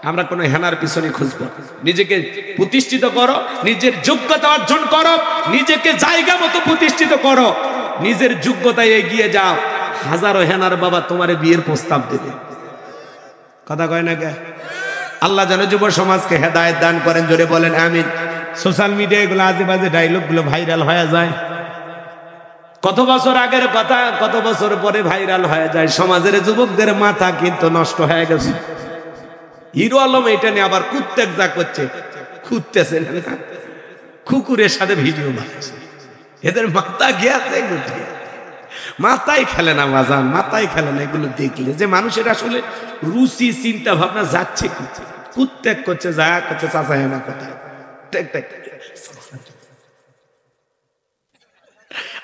আমরা কোনো হেনার পিছনে খুঁজবো। নিজেকে প্রতিষ্ঠিত করো, নিজের যোগ্যতা অর্জন করো, নিজেকে জায়গা মতো প্রতিষ্ঠিত করো, নিজের যোগ্যতায় এগিয়ে যাও। হাজারো হেনার বাবা তোমার বিয়ের প্রস্তাব দেবে। কথা কয় না কে? আল্লাহ যেন যুব সমাজকে হেদায়েত দান করেন, জোরে বলেন আমিন। সোশ্যাল মিডিয়া এগুলো আজে বাজে ডায়লগ গুলো ভাইরাল হয়ে যায়। কত বছর আগের কথা কত বছর পরে ভাইরাল হয়ে যায়। সমাজের যুবকদের মাথা কিন্তু নষ্ট হয়ে গেছে। হিরো আলম এটা নিয়ে আবার কুত্তেক যা করছে, খুঁজতেছে না, কুকুরের সাথে ভিডিও বানাচ্ছে। এদের মাথা গিয়েছে, মাথায় খেলে না বাজান, মাথায় খেলে না। এগুলো দেখলে যে মানুষের আসলে রুচি চিন্তা ভাবনা যাচ্ছে, কুত্তেক করছে, যা করছে, চাচা হেনা কোথায়।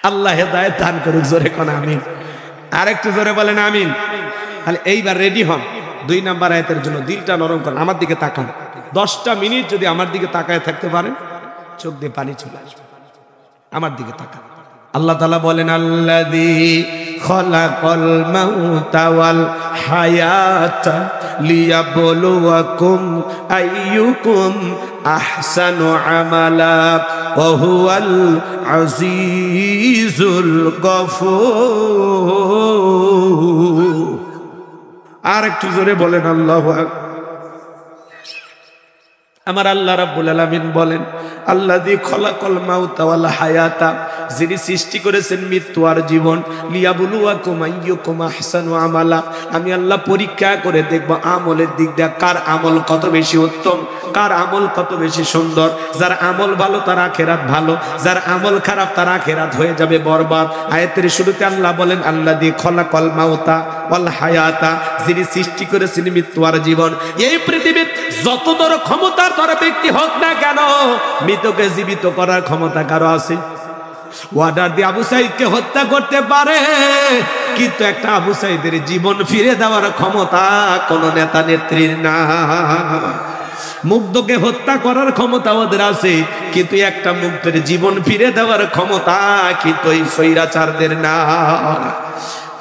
আল্লাহ হেদায়েত দান করুক, জোরে কোন আমিন। আর একটু জোরে বলেন আমিন। তাহলে এইবার রেডি হন 2 নাম্বার আয়াতের জন্য। দিলটা নরম করেন, আমার দিকে তাকান। 10টা মিনিট যদি আমার দিকে তাকায় থাকতে পারেন, চোখ দিয়ে পানি চলে আসবে। আমার দিকে তাকান। আল্লাহ তাআলা বলেন আল্লাযী খালাকাল মাউতা ওয়াল হায়াতা লিয়াবলুয়াকুম আইয়ুকুম আহসানু আমালা ওয়া হুয়াল আজিজুল গফুর। আর একটু জোরে বলেন আল্লাহু আকবার। আমার আল্লাহ রাব্বুল আলামিন বলেন, আল্লাযী খলাকাল মাউতা ওয়াল হায়াতা, যিনি সৃষ্টি করেছেন মৃত্যু আর জীবন, লিয়াবলুয়াকুম আইয়ুকুম আহসানু আমালা, আমি আল্লাহ পরীক্ষা করে দেখব আমলের দিক দিয়ে কার আমল কত বেশি উত্তম, কার আমল কত বেশি সুন্দর। যার আমল ভালো তার আখিরাত ভালো, যার আমল খারাপ তার আখিরাত হয়ে যাবে বরবাদ। আয়াতের শুরুতে আল্লাহ বলেন, আল্লাযী খলাকাল মাউতা ওয়াল হায়াতা, যিনি সৃষ্টি করেছেন মৃত্যু আর জীবন। এই পৃথিবীর যত বড় ক্ষমতার তোর ব্যক্তি হোক না কেন, মৃতকে জীবিত করার ক্ষমতা কারো আছে? ওয়ার্ডার দিয়ে আবু সাইদকে হত্যা করতে পারে, কিন্তু একটা আবু সাইদের জীবন ফিরে দেওয়ার ক্ষমতা কোন নেতা নেত্রীর না। মুগ্ধকে হত্যা করার ক্ষমতা ওদের আছে, কিন্তু একটা মুগ্ধের জীবন ফিরে দেওয়ার ক্ষমতা কিন্তু এই স্বৈরাচারদের না।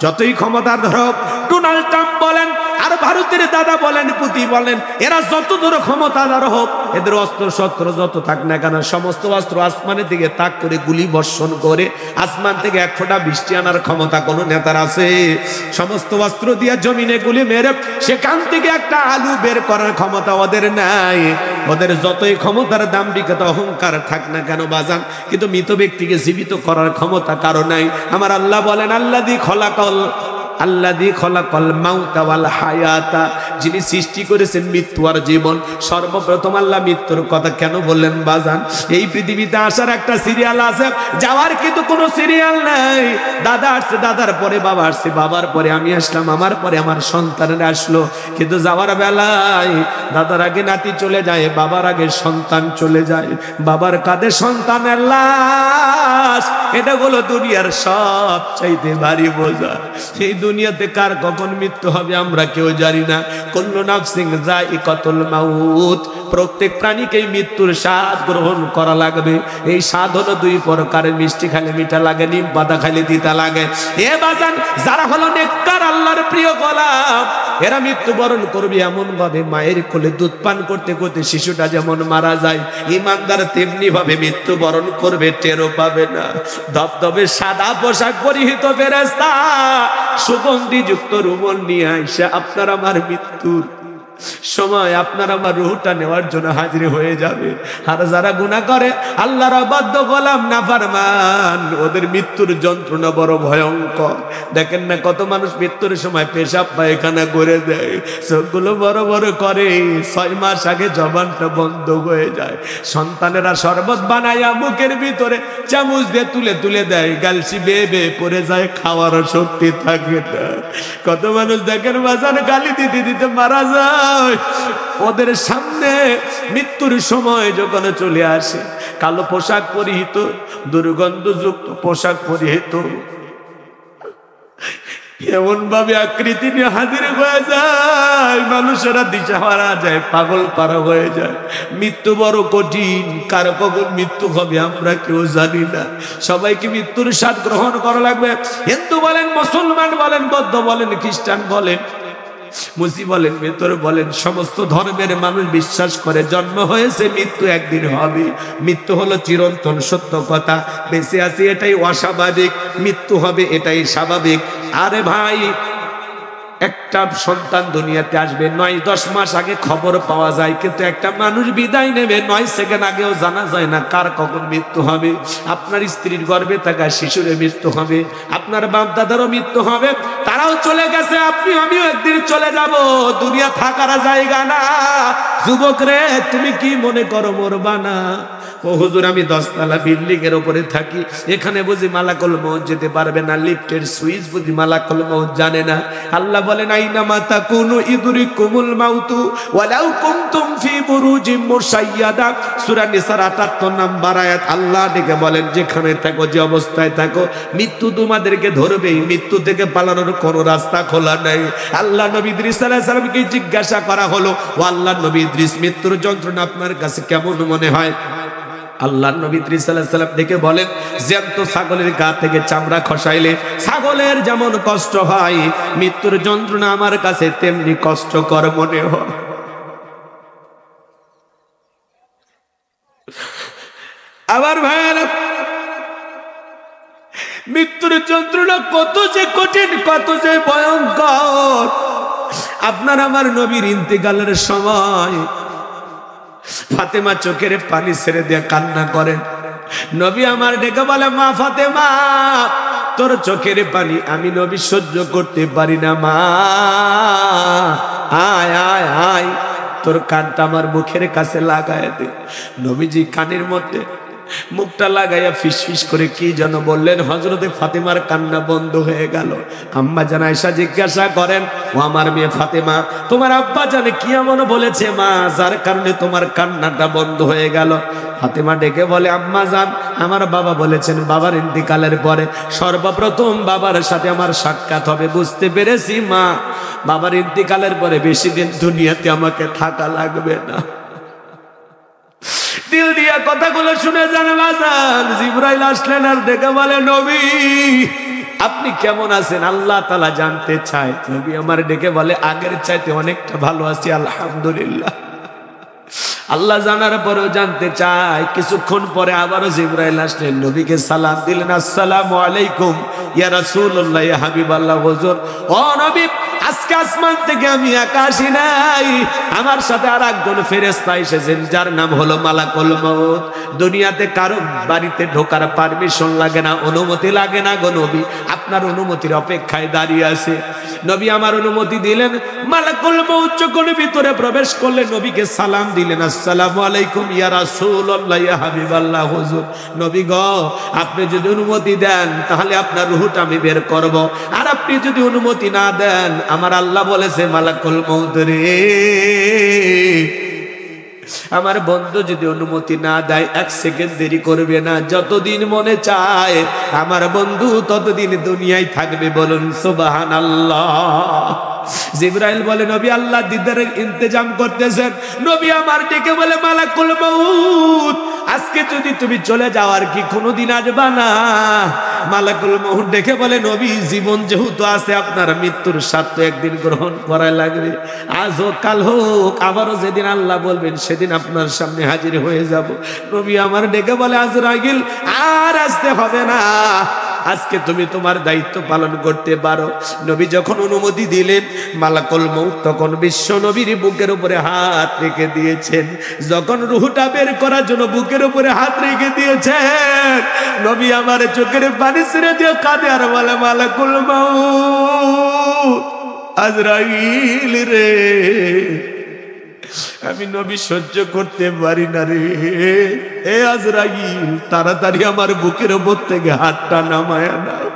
যতই ক্ষমতা ধরো, ডোনাল্ড ট্রাম্প বলেন আর ভারতের দাদা বলেন, পুতি বলেন, এরা যত ধরো ক্ষমতাধর হোক, এদের অস্ত্র শস্ত্র যত থাক না কেন, সমস্ত অস্ত্র আসমানের দিকে তাক করে গুলি বর্ষণ করে আসমান থেকে এক ফোঁটা বৃষ্টি আনার ক্ষমতা কোন নেতার আছে? সমস্ত অস্ত্র দিয়ে জমিনে গুলি মেরে সেখান থেকে একটা আলু বের করার ক্ষমতা ওদের নাই। ওদের যতই ক্ষমতার দাম্ভিকতা অহংকার থাক না কেন বাজান, কিন্তু মৃত ব্যক্তিকে জীবিত করার ক্ষমতা কারো নাই। আমার আল্লাহ বলেন, আল্লাযী খলাকাল মাউতা ওয়াল হায়াতা, যিনি সৃষ্টি করেছেন মৃত্যু আর জীবন। সর্বপ্রথম আল্লাহ মৃত্যুর কথা কেন বললেন বাজান? এই পৃথিবীতে আসার একটা সিরিয়াল আছে, যাওয়ার কিন্তু কোনো সিরিয়াল নাই। দাদা আসছে, দাদার পরে বাবা আসছে, বাবার পরে আমি আসলাম, আমার পরে আমার সন্তানেরা আসলো। কিন্তু যাওয়ার বেলায় দাদার আগে নাতি চলে যায়, বাবার আগে সন্তান চলে যায়, বাবার কাঁধে সন্তানের লাশ। এটা হলো দুনিয়ার সবচাইতে ভারী বোঝা। এই দুনিয়াতে কার কখন মৃত্যু হবে আমরা কেউ জানি না। কুল্লু নাফসিন যায়িকাতুল মাউত, প্রত্যেক প্রাণীকেই মৃত্যুর স্বাদ গ্রহণ করা লাগবে। এই স্বাদ হলো দুই প্রকারের, মিষ্টি খাইলে মিঠা লাগে, নিম পাতা খাইলে তিতা লাগে। এ বাজান, যারা হলো নেককার আল্লাহর প্রিয় গোলাম, এরা মৃত্যুবরণ করবে এমন ভাবে, মায়ের কোলে দুধ পান করতে করতে শিশুটা যেমন মারা যায়, ইমানদার তেমনি ভাবে মৃত্যুবরণ করবে, টেরও পাবে না। ধবধবে সাদা পোশাক পরিহিত ফেরেশতা সুগন্ধি যুক্ত রুমাল নিয়ে আইসা আপনার আমার মৃত্যুর সময় আপনার আমার রূহটা নেওয়ার জন্য হাজির হয়ে যাবে। আর যারা গুনাহ করে, আল্লাহর অবাধ্য গোলাম, নাফরমান, ওদের মৃত্যুর যন্ত্রণা বড় ভয়ঙ্কর। দেখেন না কত মানুষ মৃত্যুর সময় পেশাব পায়খানা করে দেয়, চোখগুলো বড় বড় করে, 6 মাস আগে জবানটা বন্ধ হয়ে যায়। সন্তানেরা শরবত বানাইয়া মুখের ভিতরে চামচ দিয়ে তুলে তুলে দেয়, গালসি বেয়ে বেয়ে পড়ে যায়, খাওয়ার শক্তি থাকে না। কত মানুষ দেখেন বাজার গালি দিতে দিতে মারা যায়। ওদের সামনে মৃত্যুর সময় যখন চলে আসে, কালো পোশাক পরিহিত, দুর্গন্ধযুক্ত পোশাক পরিহিত, এমন ভাবে আকৃতি নিয়ে হাজির হয়ে যায়, মানুষেরা দিশাহারা যায়, পাগল পারা হয়ে যায়। মৃত্যু বড় কঠিন, কার কখন মৃত্যু হবে আমরা কেউ জানি না। সবাইকে মৃত্যুর স্বাদ গ্রহণ করা লাগবে। হিন্দু বলেন, মুসলমান বলেন, বৌদ্ধ বলেন, খ্রিস্টান বলেন, মুসলিম বলেন, ভেতরে বলেন, সমস্ত ধর্মের মানুষ বিশ্বাস করে জন্ম হয়েছে, মৃত্যু একদিন হবে। মৃত্যু হলো চিরন্তন সত্য কথা। বেঁচে আছি এটাই অস্বাভাবিক, মৃত্যু হবে এটাই স্বাভাবিক। আরে ভাই, একটা সন্তান দুনিয়াতে আসবে, 9-10 মাস আগে খবর পাওয়া যায়, কিন্তু একটা মানুষ বিদায় নেবে 9 সেকেন্ড আগেও জানা যায় না কার কখন মৃত্যু হবে। আপনার স্ত্রীর গর্ভে থাকা শিশুরের মৃত্যু হবে, আপনার বাপ দাদারও মৃত্যু হবে, তারাও চলে গেছে, আপনি আমিও একদিন চলে যাব। দুনিয়া থাকার জায়গা না। যুবক রে, তুমি কি মনে করো মরবা না? ও হুজুর, আমি 10 তলা বিল্ডিং এর উপরে থাকি, এখানে বুঝি মালাকুল মউত যেতে পারবে না, লিফটের সুইচ বুঝি মালাকুল মউত জানে না? আল্লাহ বলেন, আইনামা তাকুনু ইদরিকুমুল মাউতু ওয়ালাউ কুনতুম ফি বুরুজিম মুশাইয়াদা। সূরা নিসার 78 নম্বর আয়াত। আল্লাহ ডেকে বলেন, যেখানে থাকো, যে অবস্থায় থাকো, মৃত্যু তোমাদেরকে ধরবেই, মৃত্যু থেকে পালানোর কোনো রাস্তা খোলা নাই। আল্লাহ নবী ইদ্রিস আলাইহিস সালামকে জিজ্ঞাসা করা হলো, ও আল্লাহ নবী ইদ্রিস, মৃত্যুর যন্ত্রণা আপনার কাছে কেমন মনে হয়? আল্লাহ নবী ইদ্রিস আলাইহিস সালাম ডেকে বলেন, জ্যান্ত ছাগলের গা থেকে চামড়া খসাইলে ছাগলের যেমন কষ্ট হয়, মৃত্যুর যন্ত্রণা আমার কাছে তেমনি কষ্টকর মনে হয়। আবার ভাইরা, মৃত্যুর যন্ত্রণা কত যে কঠিন, কত যে ভয়ঙ্কর। আপনার আমার নবীর ইন্তেকালের সময় ফাতেমা চোখের পানি ছেড়ে দিয়ে কান্না করেন। নবী আমার ডেকে বলে, মা ফাতেমা, তোর চোখের পানি আমি নবী সহ্য করতে পারি না, মা আয় আয় আয়, তোর কানটা আমার মুখের কাছে লাগায় দে। নবীজি কানের মধ্যে মুখটা লাগাইয়া ফিস ফিস করে কি যেন বললেন। হযরতে ফাতেমার কান্না বন্ধ হয়ে গেল। আম্মা জান আয়েশা জিজ্ঞাসা করেন, ও আমার মেয়ে ফাতেমা, তোমার আব্বা জানে কি এমন বলেছে মা, যার কারণে তোমার কান্নাটা বন্ধ হয়ে গেল? ফাতেমা ডেকে বলে, আম্মা জান, আমার বাবা বলেছেন বাবার ইন্তিকালের পরে সর্বপ্রথম বাবার সাথে আমার সাক্ষাৎ হবে। বুঝতে পেরেছি মা, বাবার ইন্তিকালের পরে বেশি দিন দুনিয়াতে আমাকে থাকা লাগবে না। দিল দিয়া কথাগুলো শুনে যান বাজান। জিবরাইল আসলেন আর ডেকে বলে, নবী আপনি কেমন আছেন? আল্লাহ তাআলা জানতে চায়। নবী আমার ডেকে বলে, আগের চাইতে অনেকটা ভালো আছি আলহামদুলিল্লাহ। আল্লাহ জানার পরেও জানতে চায়। কিছুক্ষণ পরে আবারও জিবরাইল আসলেন, নবীকে সালাম দিলেন, আসসালামু আলাইকুম ইয়া রাসূলুল্লাহ, ইয়া হাবিবাল্লাহ। হুজুর, ও নবী, আজকে আসমান থেকে আমি একা আসি নাই, আমার সাথে আর একজন ফেরেশতা এসেছেন, যার নাম হলো মালাকুল মউত। দুনিয়াতে কারো বাড়িতে ঢোকার পারমিশন লাগে না, অনুমতি লাগে না গো নবী, আপনার অনুমতির অপেক্ষায় দাঁড়িয়ে আছে। নবী আমার অনুমতি দিলেন। মালাকুল মউত যখন ভিতরে প্রবেশ করলেন, নবীকে সালাম দিলেন, আসসালামু আলাইকুম ইয়া রাসূলুল্লাহ, ইয়া হাবিবাল্লাহ। হুজুর, নবী গো, আপনি যদি অনুমতি দেন তাহলে আপনার রূহটা আমি বের করব, আর আপনি যদি অনুমতি না দেন, আমার আল্লাহ বলেছে মালাকুল মউত রে, আমার বন্ধু যদি অনুমতি না দেয় এক সেকেন্ড দেরি করবে না, যতদিন মনে চায় আমার বন্ধু ততদিন দুনিয়ায় থাকবে। বলুন সুবহানাল্লাহ। জিবরাইল বলে, নবী আল্লাহ দিদারের ইন্তজাম করতেছেন। নবী আমার ডেকে বলে, মালাকুল মউত, আজকে যদি তুমি চলে যাও আর কি কোনোদিন আসবা না? মালাকুল মউত ডেকে বলে, নবী জীবন যেহেতু আছে, আপনার মৃত্যুর স্বাদ তো একদিন গ্রহণ করা লাগবে। আজ হোক কাল হোক, আবারও যেদিন আল্লাহ বলবেন সেদিন আপনার সামনে হাজির হয়ে যাব। নবী আমার ডেকে বলে, আজরাইল আর আসতে হবে না, আজকে তুমি তোমার দায়িত্ব পালন করতে পারো। নবী যখন অনুমতি দিলেন, মালাকুল মউত তখন বিশ্ব নবীর বুকের উপরে হাত রেখে দিয়েছেন। যখন রূহটা বের করার জন্য বুকের উপরে হাত রেখে দিয়েছেন, নবী আমার চোখের পানি ছেড়ে দিয়ে কাঁদে আর বলে, মালাকুল মউত, আজরাইল রে, আমি নবী সহ্য করতে পারি না রে, এ আজরাইল তাড়াতাড়ি আমার বুকের উপর থেকে হাতটা নামায় নাও।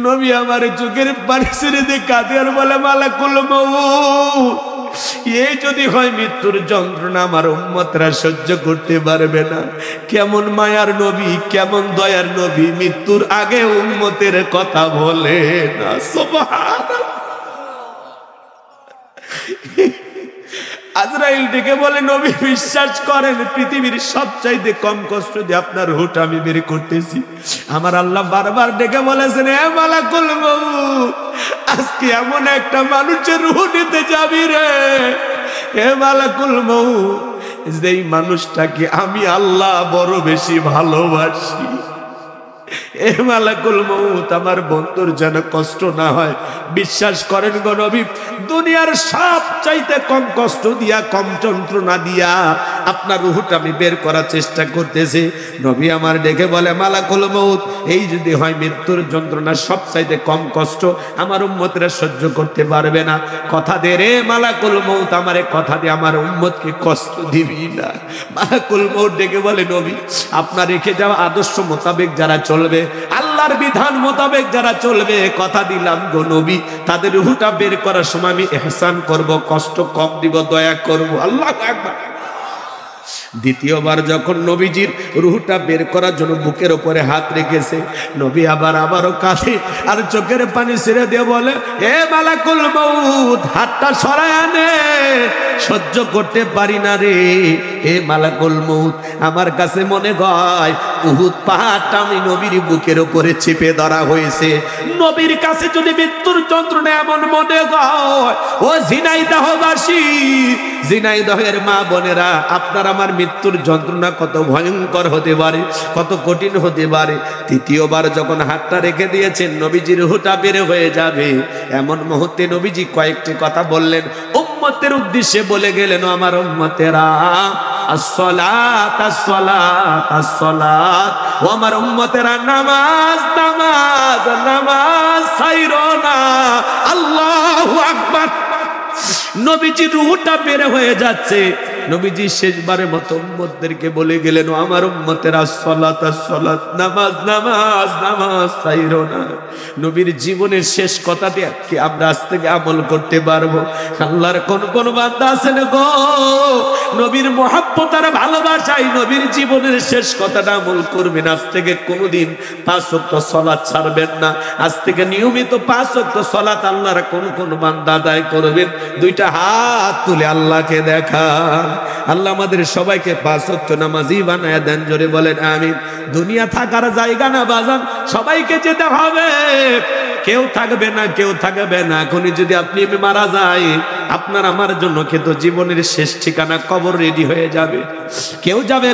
নবী আমার চোখের পানি ছেড়ে দিয়ে কাঁদে আর বলে, মালাকুল মউত, এই যদি হয় মৃত্যুর যন্ত্রণা আমার উম্মতরা সহ্য করতে পারবে না। কেমন মায়ার নবী, কেমন দয়ার নবী, মৃত্যুর আগে উম্মতের কথা বলে না। সুবহানাল্লাহ। আজরাইল ডেকে বলে, নবী বিশ্বাস করেন, পৃথিবীর সবচাইতে কম কষ্ট দিয়ে আপনার রূহটা আমি বের করতেছি। আমার আল্লাহ বারবার ডেকে বলেছেন, হে মালাকুল মউত, আজকে এমন একটা মানুষের রূহ নিতে যাবি রে, হে মালাকুল মউত, যেই মানুষটাকে আমি আল্লাহ বড় বেশি ভালোবাসি। এ মালাকুল মউত, আমার বন্ধুর যেন কষ্ট না হয়। বিশ্বাস করেন গো নবী, দুনিয়ার সব চাইতে কম কষ্ট দিয়া, কম যন্ত্রণা দিয়া আপনার রূহটা আমি বের করার চেষ্টা করতেছি। নবী আমার ডেকে বলে, মালাকুল মউত, এই যদি হয় মৃত্যুর যন্ত্রণা সব চাইতে কম কষ্ট, আমার উম্মতরা সহ্য করতে পারবে না। কথা দে রে মালাকুল মউত, আমারে কথা দে, আমার উম্মতকে কষ্ট দিবি না। মালাকুল মউত ডেকে বলে, নবী আপনার রেখে যাওয়া আদর্শ মোতাবেক যারা চলবে, আল্লাহর বিধান মোতাবেক যারা চলবে, কথা দিলাম গো নবী, তাদের রূহটা বের করার সময় আমি ইহসান করব, কষ্ট কম দিব, দয়া করব। আল্লাহু আকবার। দ্বিতীয়বার যখন নবীজির রূহটা বের করার জন্য বুকের উপরে হাত রেখেছে, নবী আবারও কাঁদে আর চোখের পানি ছেড়ে দিয়ে বলে, হে মালাকুল মউত, হাতটা সরায় আনে, সহ্য করতে পারি না রে। হে মালাকুল মউত, আমার কাছে মনে হয় উহুদ পাহাড়টা আমি নবীর বুকের উপরে চেপে ধরা হয়েছে। নবীর কাছে যদি মৃত্যুর যন্ত্রণা এমন মনে হয়, ও ঝিনাইদহবাসী, ঝিনাইদহের মা বোনেরা, আপনার আমার মৃত্যুর যন্ত্রণা কত ভয়ঙ্কর হতে পারে, কত কঠিন হতে পারে। তৃতীয়বার যখন হাতটা রেখে দিয়েছেন, নবীজির রূহটা বের হয়ে যাবে, এমন মুহূর্তে নবীজি কয়েকটি কথা বললেন, উম্মতের উদ্দেশ্যে বলে গেলেন, আমার উম্মতেরা আসসালাত আসসালাত আসসালাত, ও আমার উম্মতেরা নামাজ নামাজ নামাজ ছাইরো না। আল্লাহু আকবার। নবীজি রূহটা বের হয়ে যাচ্ছে, নবীজি শেষবারের মতো উম্মতদেরকে বলে গেলেন, আমার উম্মতেরা সালাত সালাত, নামাজ নামাজ নামাজ ছাইরো না। নবীর জীবনের শেষ কথাটি কি আমরা আজ থেকে আমল করতে পারবো? আল্লাহর কোন কোন বান্দা আছেন গো, নবীর মহব্বত আর ভালোবাসায় নবীর জীবনের শেষ কথাটা আমল করবেন। আজ থেকে কোনোদিন 5 ওয়াক্ত সালাত ছাড়বেন না। আজ থেকে নিয়মিত 5 ওয়াক্ত সালাত আল্লাহর কোন কোন বান্দা আদায় করবেন। দুইটা হাত তুলে আল্লাহকে দেখান। আল্লাহ আমাদের সবাইকে 5 ওয়াক্ত নামাজি বানায় দেন, জোরে বলেন আমিন। দুনিয়া থাকার জায়গা না বাজান, সবাইকে যেতে হবে, কেউ থাকবে না, কেউ থাকবে না। এখনই যদি আপনি মারা যায়, আপনার আমার জন্য কিন্তু জীবনের শেষ ঠিকানা কবর রেডি হয়ে যাবে। কেউ যাবে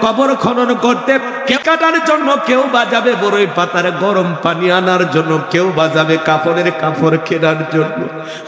কবর খনন করতে, কেউ কাটার জন্য, কেউ বাজাবে বড়ই পাতার গরম পানি আনার জন্য, কেউ বাজাবে কাপড়ের কাপড় কেনার জন্য।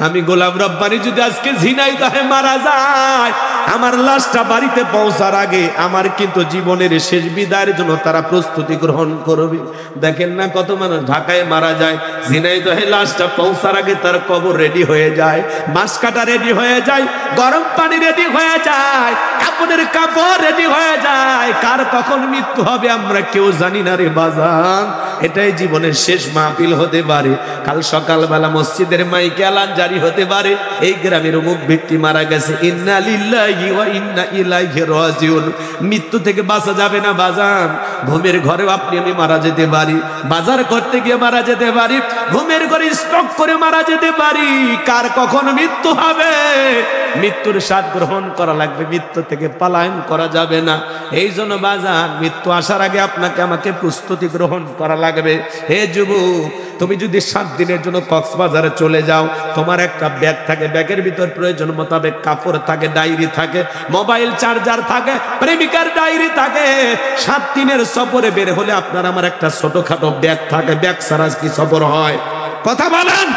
আমি গোলাম রব্বানী যদি আজকে ঝিনাইদহে মারা যায়, আমার লাশটা বাড়িতে পৌঁছার আগে আমার কিন্তু জীবনের শেষ বিদায়ের জন্য তারা প্রস্তুতি গ্রহণ করবে। দেখেন না কত মানুষ ঢাকায় মারা যায়, ঝিনাইদহে লাশটা পৌঁছার আগে তার কবর রেডি হয়ে যায়, মাছ কাটা রেডি হয়ে যায়, গরম পানি রেডি হয়ে যায়, কাপড়ের কাপড় রেডি হয়ে যায়। কার কখন মৃত্যু হবে আমরা কেউ জানি না রে বাজান। এটাই জীবনের শেষ মাহফিল হতে পারে। কাল সকালবেলা মসজিদের মাইকে এলান জারি হতে পারে, এই গ্রামের অমুক ব্যক্তি মারা গেছে, ইন্না লিল্লাহি ওয়া ইন্না ইলাইহি রাজিউন। মৃত্যু থেকে বাঁচা যাবে না বাজান। ঘুমের ঘরেও আপনি আমি মারা যেতে পারি, বাজার করতে গিয়ে মারা যেতে পারি, ঘুমের ঘরে স্টক করে মারা যেতে পারি। কার কখন মৃত্যু হবে, মৃত্যুর স্বাদ গ্রহণ করা লাগবে, মৃত্যু থেকে পলায়ন করা যাবে না। এই জন্য বাজান, মৃত্যু আসার আগে আপনাকে আমাকে প্রস্তুতি গ্রহণ করা লাগবে। হে যুবক, তুমি যদি 7 দিনের জন্য কক্সবাজারে চলে যাও, তোমার একটা ব্যাগ থাকে, ব্যাগের ভিতর প্রয়োজন মোতাবেক কাপড় থাকে, ডায়েরি থাকে, মোবাইল চার্জার থাকে, প্রেমিকার ডায়েরি থাকে। 7 দিনের সফরে বের হলে আপনার আমার একটা ছোটখাটো ব্যাগ থাকে, ব্যাগ ছাড়া কি সফর হয়? কথা বলেন।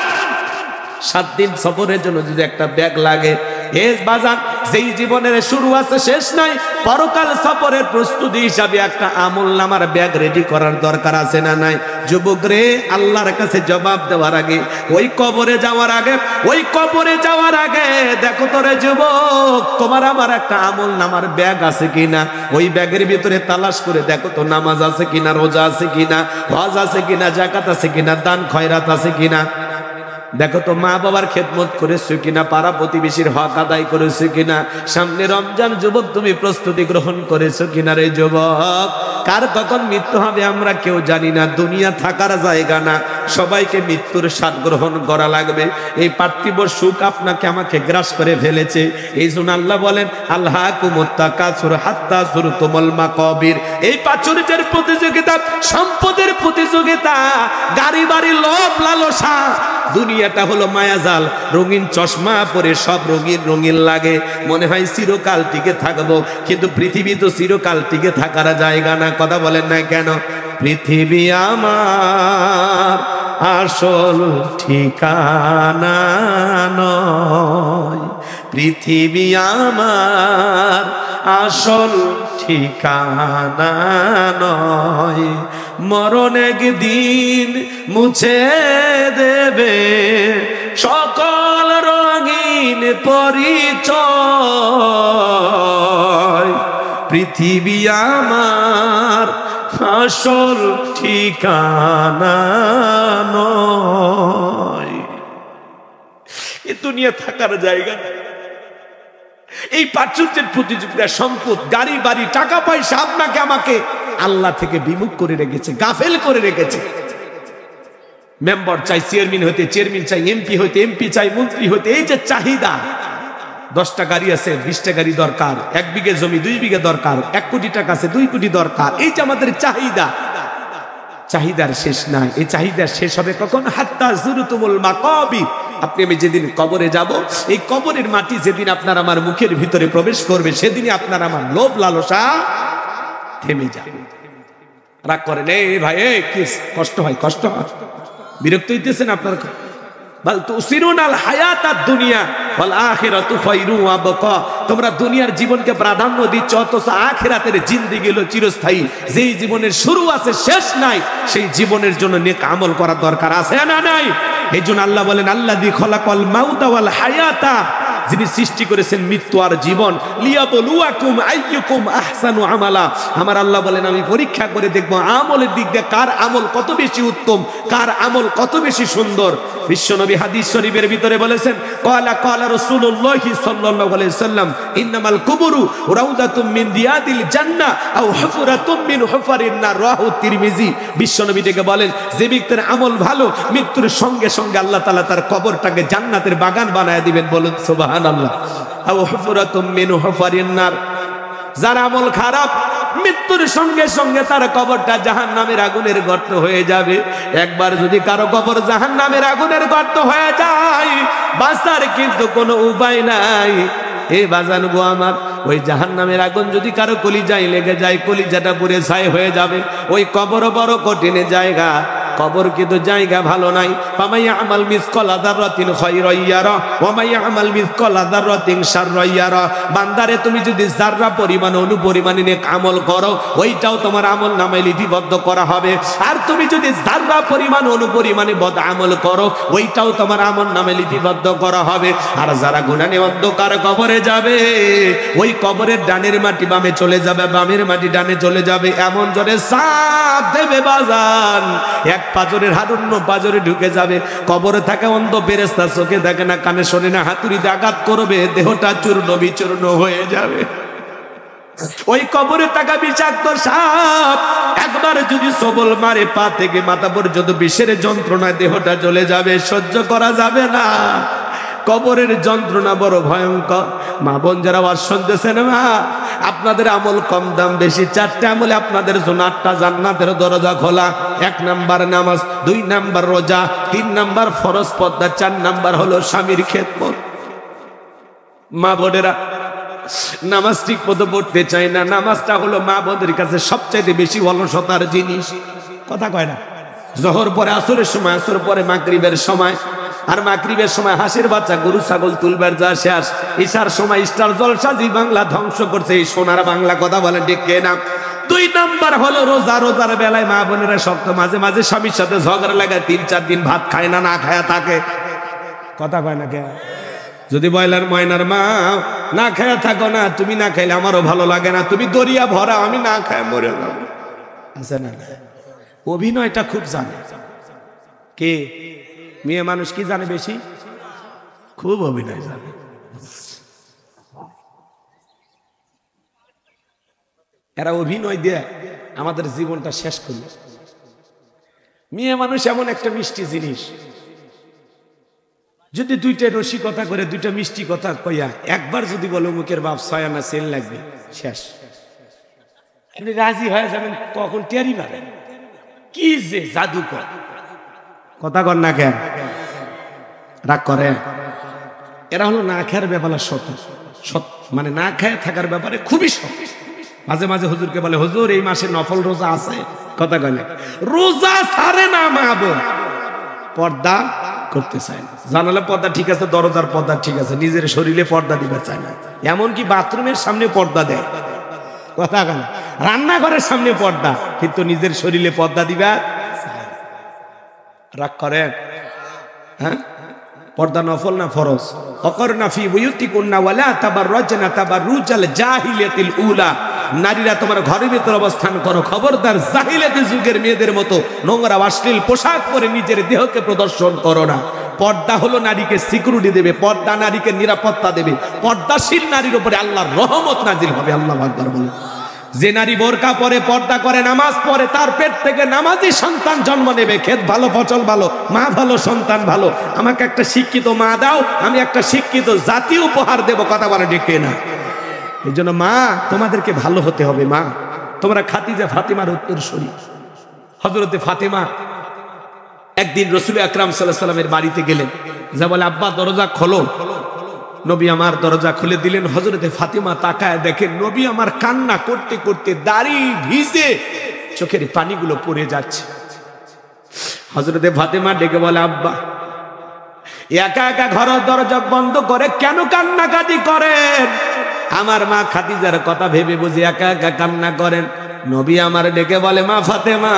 7 দিন সফরের জন্য যদি একটা ব্যাগ লাগে, বাজান যেই জীবনের শুরু আছে শেষ নাই, পরকাল সফরের প্রস্তুতি হিসাবে একটা আমলনামার ব্যাগ রেডি করার দরকার আছে না নাই? যুবক রে, আল্লাহর কাছে জবাব দেওয়ার আগে, ওই কবরে যাওয়ার আগে দেখো তো রে যুবক, তোমার আমার একটা আমলনামার ব্যাগ আছে কিনা। ওই ব্যাগের ভিতরে তালাশ করে দেখো তো নামাজ আছে কিনা, রোজা আছে কিনা, হজ আছে কিনা, যাকাত আছে কিনা, দান খয়রাত আছে কিনা। দেখো তো মা বাবার খেদমত করেছো কিনা, পাড়া প্রতিবেশীর হক আদায় করেছো কিনা, সামনে রমজান যুবক তুমি প্রস্তুতি গ্রহণ করেছো কিনা রে যুবক। কার কখন মৃত্যু হবে আমরা কেউ জানি না। দুনিয়া থাকার জায়গা না, সবাইকে মৃত্যুর স্বাদ গ্রহণ করা লাগবে। এই পার্থিব সুখ আপনাকে আমাকে গ্রাস করে ফেলেছে। এই জন্য আল্লাহ বলেন, আল্লাহকুমুত তাকাসুর হাত্তা যুরতুমুল মাকাবির। এই প্রাচুর্যের প্রতিযোগিতা, সম্পদের প্রতিযোগিতা, গাড়ি বাড়ি লোভ লালসা। দুনিয়াটা হলো মায়াজাল, রঙিন চশমা পরে সব রঙিন লাগে, মনে হয় চিরকাল টিকে থাকবো, কিন্তু পৃথিবী তো চিরকাল টিকে থাকার জায়গা না। কথা বলেন না কেন? পৃথিবী আমার আসল ঠিকানা নয়, পৃথিবী আমার আসল ঠিকানা নয়, মরণ একদিন মুছে দেবে সকল রঙিন পরিচয়, পৃথিবী আমার আসল ঠিকানা নয়। এ দুনিয়া থাকার জায়গা না। এই প্রাচুর্যের প্রতিযোগিতা, সম্পদ, গাড়ি বাড়ি, টাকা পয়সা আপনাকে আমাকে আল্লাহ থেকে বিমুখ করে রেখেছে, গাফেল করে রেখেছে। মেম্বার চাই চেয়ারম্যান হতে, চেয়ারম্যান চাই এমপি হতে, এমপি চাই মন্ত্রী হতে। এই যে চাহিদা, 10টা গাড়ি আছে, 20টা গাড়ি দরকার, 1 বিঘে জমি 2 বিঘে দরকার, 1 কোটি টাকা আছে 2 কোটি দরকার। এই যে আমাদের চাহিদা, চাহিদার শেষ নাই। এই চাহিদা শেষ হবে কখন? হাত্তা যুরতুমুল মাকাবির। আপনি আমি যেদিন কবরে যাব, এই কবরের মাটি যেদিন আপনার আমার মুখের ভিতরে প্রবেশ করবে, সেদিনই আপনার আমার লোভ লালসা থেমে যাবে। রাগ করেন, এই ভাই, কি কষ্ট হয়, কষ্ট হয়, বিরক্ত হইতেছেন আপনার? বাল তুসিরুনাল হায়াতাদ দুনিয়া ওয়াল আখিরাতু খায়রু ওয়া আবকা। তোমরা দুনিয়ার জীবনকে প্রাধান্য দিচ্ছ, অথচ আখিরাতের জিন্দেগি হলো চিরস্থায়ী। যেই জীবনের শুরু আছে শেষ নাই, সেই জীবনের জন্য নেক আমল করার দরকার আছে না নাই? এইজন্য আল্লাহ বলেন আল্লাযী খালাকাল মাউতা ওয়াল হায়াতা, যিনি সৃষ্টি করেছেন মৃত্যু আর জীবন, লিয়াবলুয়াকুম আইয়ুকুম আহসানু আমালা। আমার আল্লাহ বলেন আমি পরীক্ষা করে দেখব আমলের দিক দিয়ে কার আমল কত বেশি উত্তম, কার আমল কত বেশি সুন্দর। বিশ্বনবী হাদিস শরীফের ভিতরে বলেছেন ক্বালা ক্বালা রাসূলুল্লাহ সাল্লাল্লাহু আলাইহি সাল্লাম ইন্নামাল কুবুরু রাউদাতুম মিন রিয়াদিল জান্নাহ আও হুফরাতুম মিন হুফারিন নার, রাহু তিরমিজি। বিশ্বনবী ডেকে বলেন যে ব্যক্তির আমল ভালো, মৃত্যুর সঙ্গে সঙ্গে আল্লাহ তাআলা তার কবরটাকে জান্নাতের বাগান বানায় দিবেন। বলুন সুবহানাল্লাহ। আও হুফরাতুম মিন হুফারিন নার, যার আমল খারাপ, মৃত্যুর সঙ্গে সঙ্গে তার কবরটা জাহান্নামের আগুনের গর্ত হয়ে যাবে। একবার যদি কারো কবর জাহান্নামের আগুনের গর্ত হয়ে যায়, বাঁচার কিন্তু কোনো উপায় নাই। এ বাজান গো আমার, ওই জাহান্নামের আগুন যদি কারো কলিজায় লেগে যায়, কলিজাটা পুড়ে ছাই হয়ে যাবে। ওই কবর বড় কঠিন জায়গা, কবর কিন্তু জায়গা ভালো নাই। ফামাইয়া আমাল মিসকালা যাররাতিন খায়রান ইয়ারা ওয়া মাইয়া আমাল মিসকালা যাররাতিন শাররান ইয়ারা। বান্দারে তুমি যদি যাররা পরিমাণ অনুপরিমাণে নেক আমল করো, ওইটাও তোমার আমল নামায় লিপিবদ্ধ করা হবে। আর তুমি যদি যাররা পরিমাণ অনুপরিমাণে বদ আমল করো, ওইটাও তোমার আমল নামে লিপিবদ্ধ করা হবে। আর যারা গুনাহে অন্ধকার কবরে যাবে, ওই কবরের ডানের মাটি বামে চলে যাবে, বামের মাটি ডানে চলে যাবে। এমন জোরে সাপ দেবে বাজান, এক পাজরের হাত অন্য পাজরে ঢুকে যাবে। কবরে থাকা অন্ধ ফেরেশতা চোখে দেখে না, কানে শোনে না, হাতুড়িতে আঘাত করবে, দেহটা চূর্ণ বিচূর্ণ হয়ে যাবে। ওই কবরে থাকা বিষাক্ত সাপ একবার যদি সবল মারে, পা থেকে মাথা পর্যন্ত বিষের যন্ত্রণায় দেহটা চলে যাবে, সহ্য করা যাবে না। কবরের যন্ত্রণা বড় ভয়ঙ্কর। মা বোন যারা ওয়াজ শুনতেছেন, মা আপনাদের আমল কম দাম বেশি, 4টে আমলে আপনাদের জন্য 8টা জান্নাতের দরজা খোলা। 1 নাম্বার নামাজ, 2 নাম্বার রোজা, 3 নাম্বার ফরজ পর্দা, 4 নাম্বার হলো স্বামীর খেদমত। মা বোনেরা নামাজ ঠিক মতো পড়তে চায় না। নামাজটা হলো মা বোনদের কাছে সবচাইতে বেশি অলসতার জিনিস। কথা কয় না? জোহর পরে আসরের সময়, আসর পরে মাগরিবের সময়, আর মাগরিবের সময় হাঁসের বাচ্চা গরু ছাগল তুলবার যা শেষ। ঈশার সময় স্টার জলসা জি বাংলা ধ্বংস করছে এই সোনার বাংলা। কথা বলেন ঠিক কিনা? 2 নাম্বার হলো রোজা। রোজার বেলায় মা বোনেরা শক্ত, মাঝে মাঝে স্বামীর সাথে ঝগড়া লাগায়, 3-4 দিন ভাত খায় না, না খায়া থাকে। কথা কয় না কে? যদি বয়লার ময়নার মা না খায়া থাকো না, তুমি না খাইলে আমারও ভালো লাগে না, তুমি দরিয়া ভরা, আমি না খায় মরে যাব। আছে না? অভিনয়টা খুব জানে কে? মেয়ে মানুষ কি জানে বেশি? খুব অভিনয় জানে। এরা অভিনয় দিয়ে আমাদের জীবনটা শেষ করল। মেয়ে মানুষ এমন একটা মিষ্টি জিনিস, যদি 2টা রসিকতা করে, 2টা মিষ্টি কথা কইয়া একবার যদি বলো মুখের বাপ 6 আনা সেল লাগবে, শেষ। আপনি রাজি হয়ে যাবেন, কখন টেরি পাবেন। কি যে জাদুকর! কথা কর না কেন? রাগ করে? এরা হলো না খায়ার ব্যাপারে সৎ, মানে না খায় থাকার ব্যাপারে খুবই সৎ। মাঝে মাঝে হুজুরকে বলে, হুজুর এই মাসে নফল রোজা আছে। কথা কয়? রোজা ছাড়ে না মা বোন, পর্দা করতে চায় না। জানালা পর্দা ঠিক আছে, দরজার পর্দা ঠিক আছে, নিজের শরীরে পর্দা দিতে চায় না। এমনকি বাথরুমের সামনে পর্দা দেয়। কথা কয়? রান্নাঘরের সামনে পর্দা, কিন্তু নিজের শরীরে পর্দা দিবা। রাগ করে? হ্যাঁ, পর্দা নফল না ফরজ? অকরনা ফি বুয়ুতিকুন্না ওয়ালা তাবাররাজনা তাবাররুজাল জাহিলিয়াতিল উলা। নারীরা তোমার ঘরের ভিতর অবস্থান করো, খবরদার জাহিলিয়াতি যুগের মেয়েদের মতো নোংরা অশ্লীল পোশাক পরে নিজের দেহকে প্রদর্শন করো না। পর্দা হলো নারীকে সিকিউরিটি দেবে, পর্দা নারীকে নিরাপত্তা দেবে। পর্দাশীল নারীর উপরে আল্লাহর রহমত নাজিল হবে। আল্লাহু আকবার বলে। যে নারী বোরকা পরে, পর্দা করে, নামাজ পড়ে, তার পেট থেকে নামাজি সন্তান জন্ম নেবে। ক্ষেত ভালো, ফসল ভালো, মা ভালো, সন্তান ভালো। আমাকে একটা শিক্ষিত মা দাও, আমি একটা শিক্ষিত জাতি উপহার দেব। কথা বলে ঠিক না? এই জন্য মা তোমাদেরকে ভালো হতে হবে। মা তোমরা খাদিজা ফাতেমার উত্তরসূরি। হযরতে ফাতেমা একদিন রাসূল আকরাম সাল্লাল্লাহু আলাইহি ওয়াসাল্লামের বাড়িতে গেলেন, যা বলে আব্বা দরজা খোলো। নবী আমার দরজা খুলে দিলেন। হযরতে ফাতেমা তাকায় দেখেন নবী আমার কান্না করতে করতে দাড়ি ভিজে চোখের পানিগুলো পড়ে যাচ্ছে। হযরতে ফাতেমা ডেকে বলে, আব্বা একা একা ঘরের দরজা বন্ধ করে কেন কান্নাকাটি করেন? আমার মা খাদিজার কথা ভেবে বুঝি একা একা কান্না করেন। নবী আমার ডেকে বলে, মা ফাতেমা,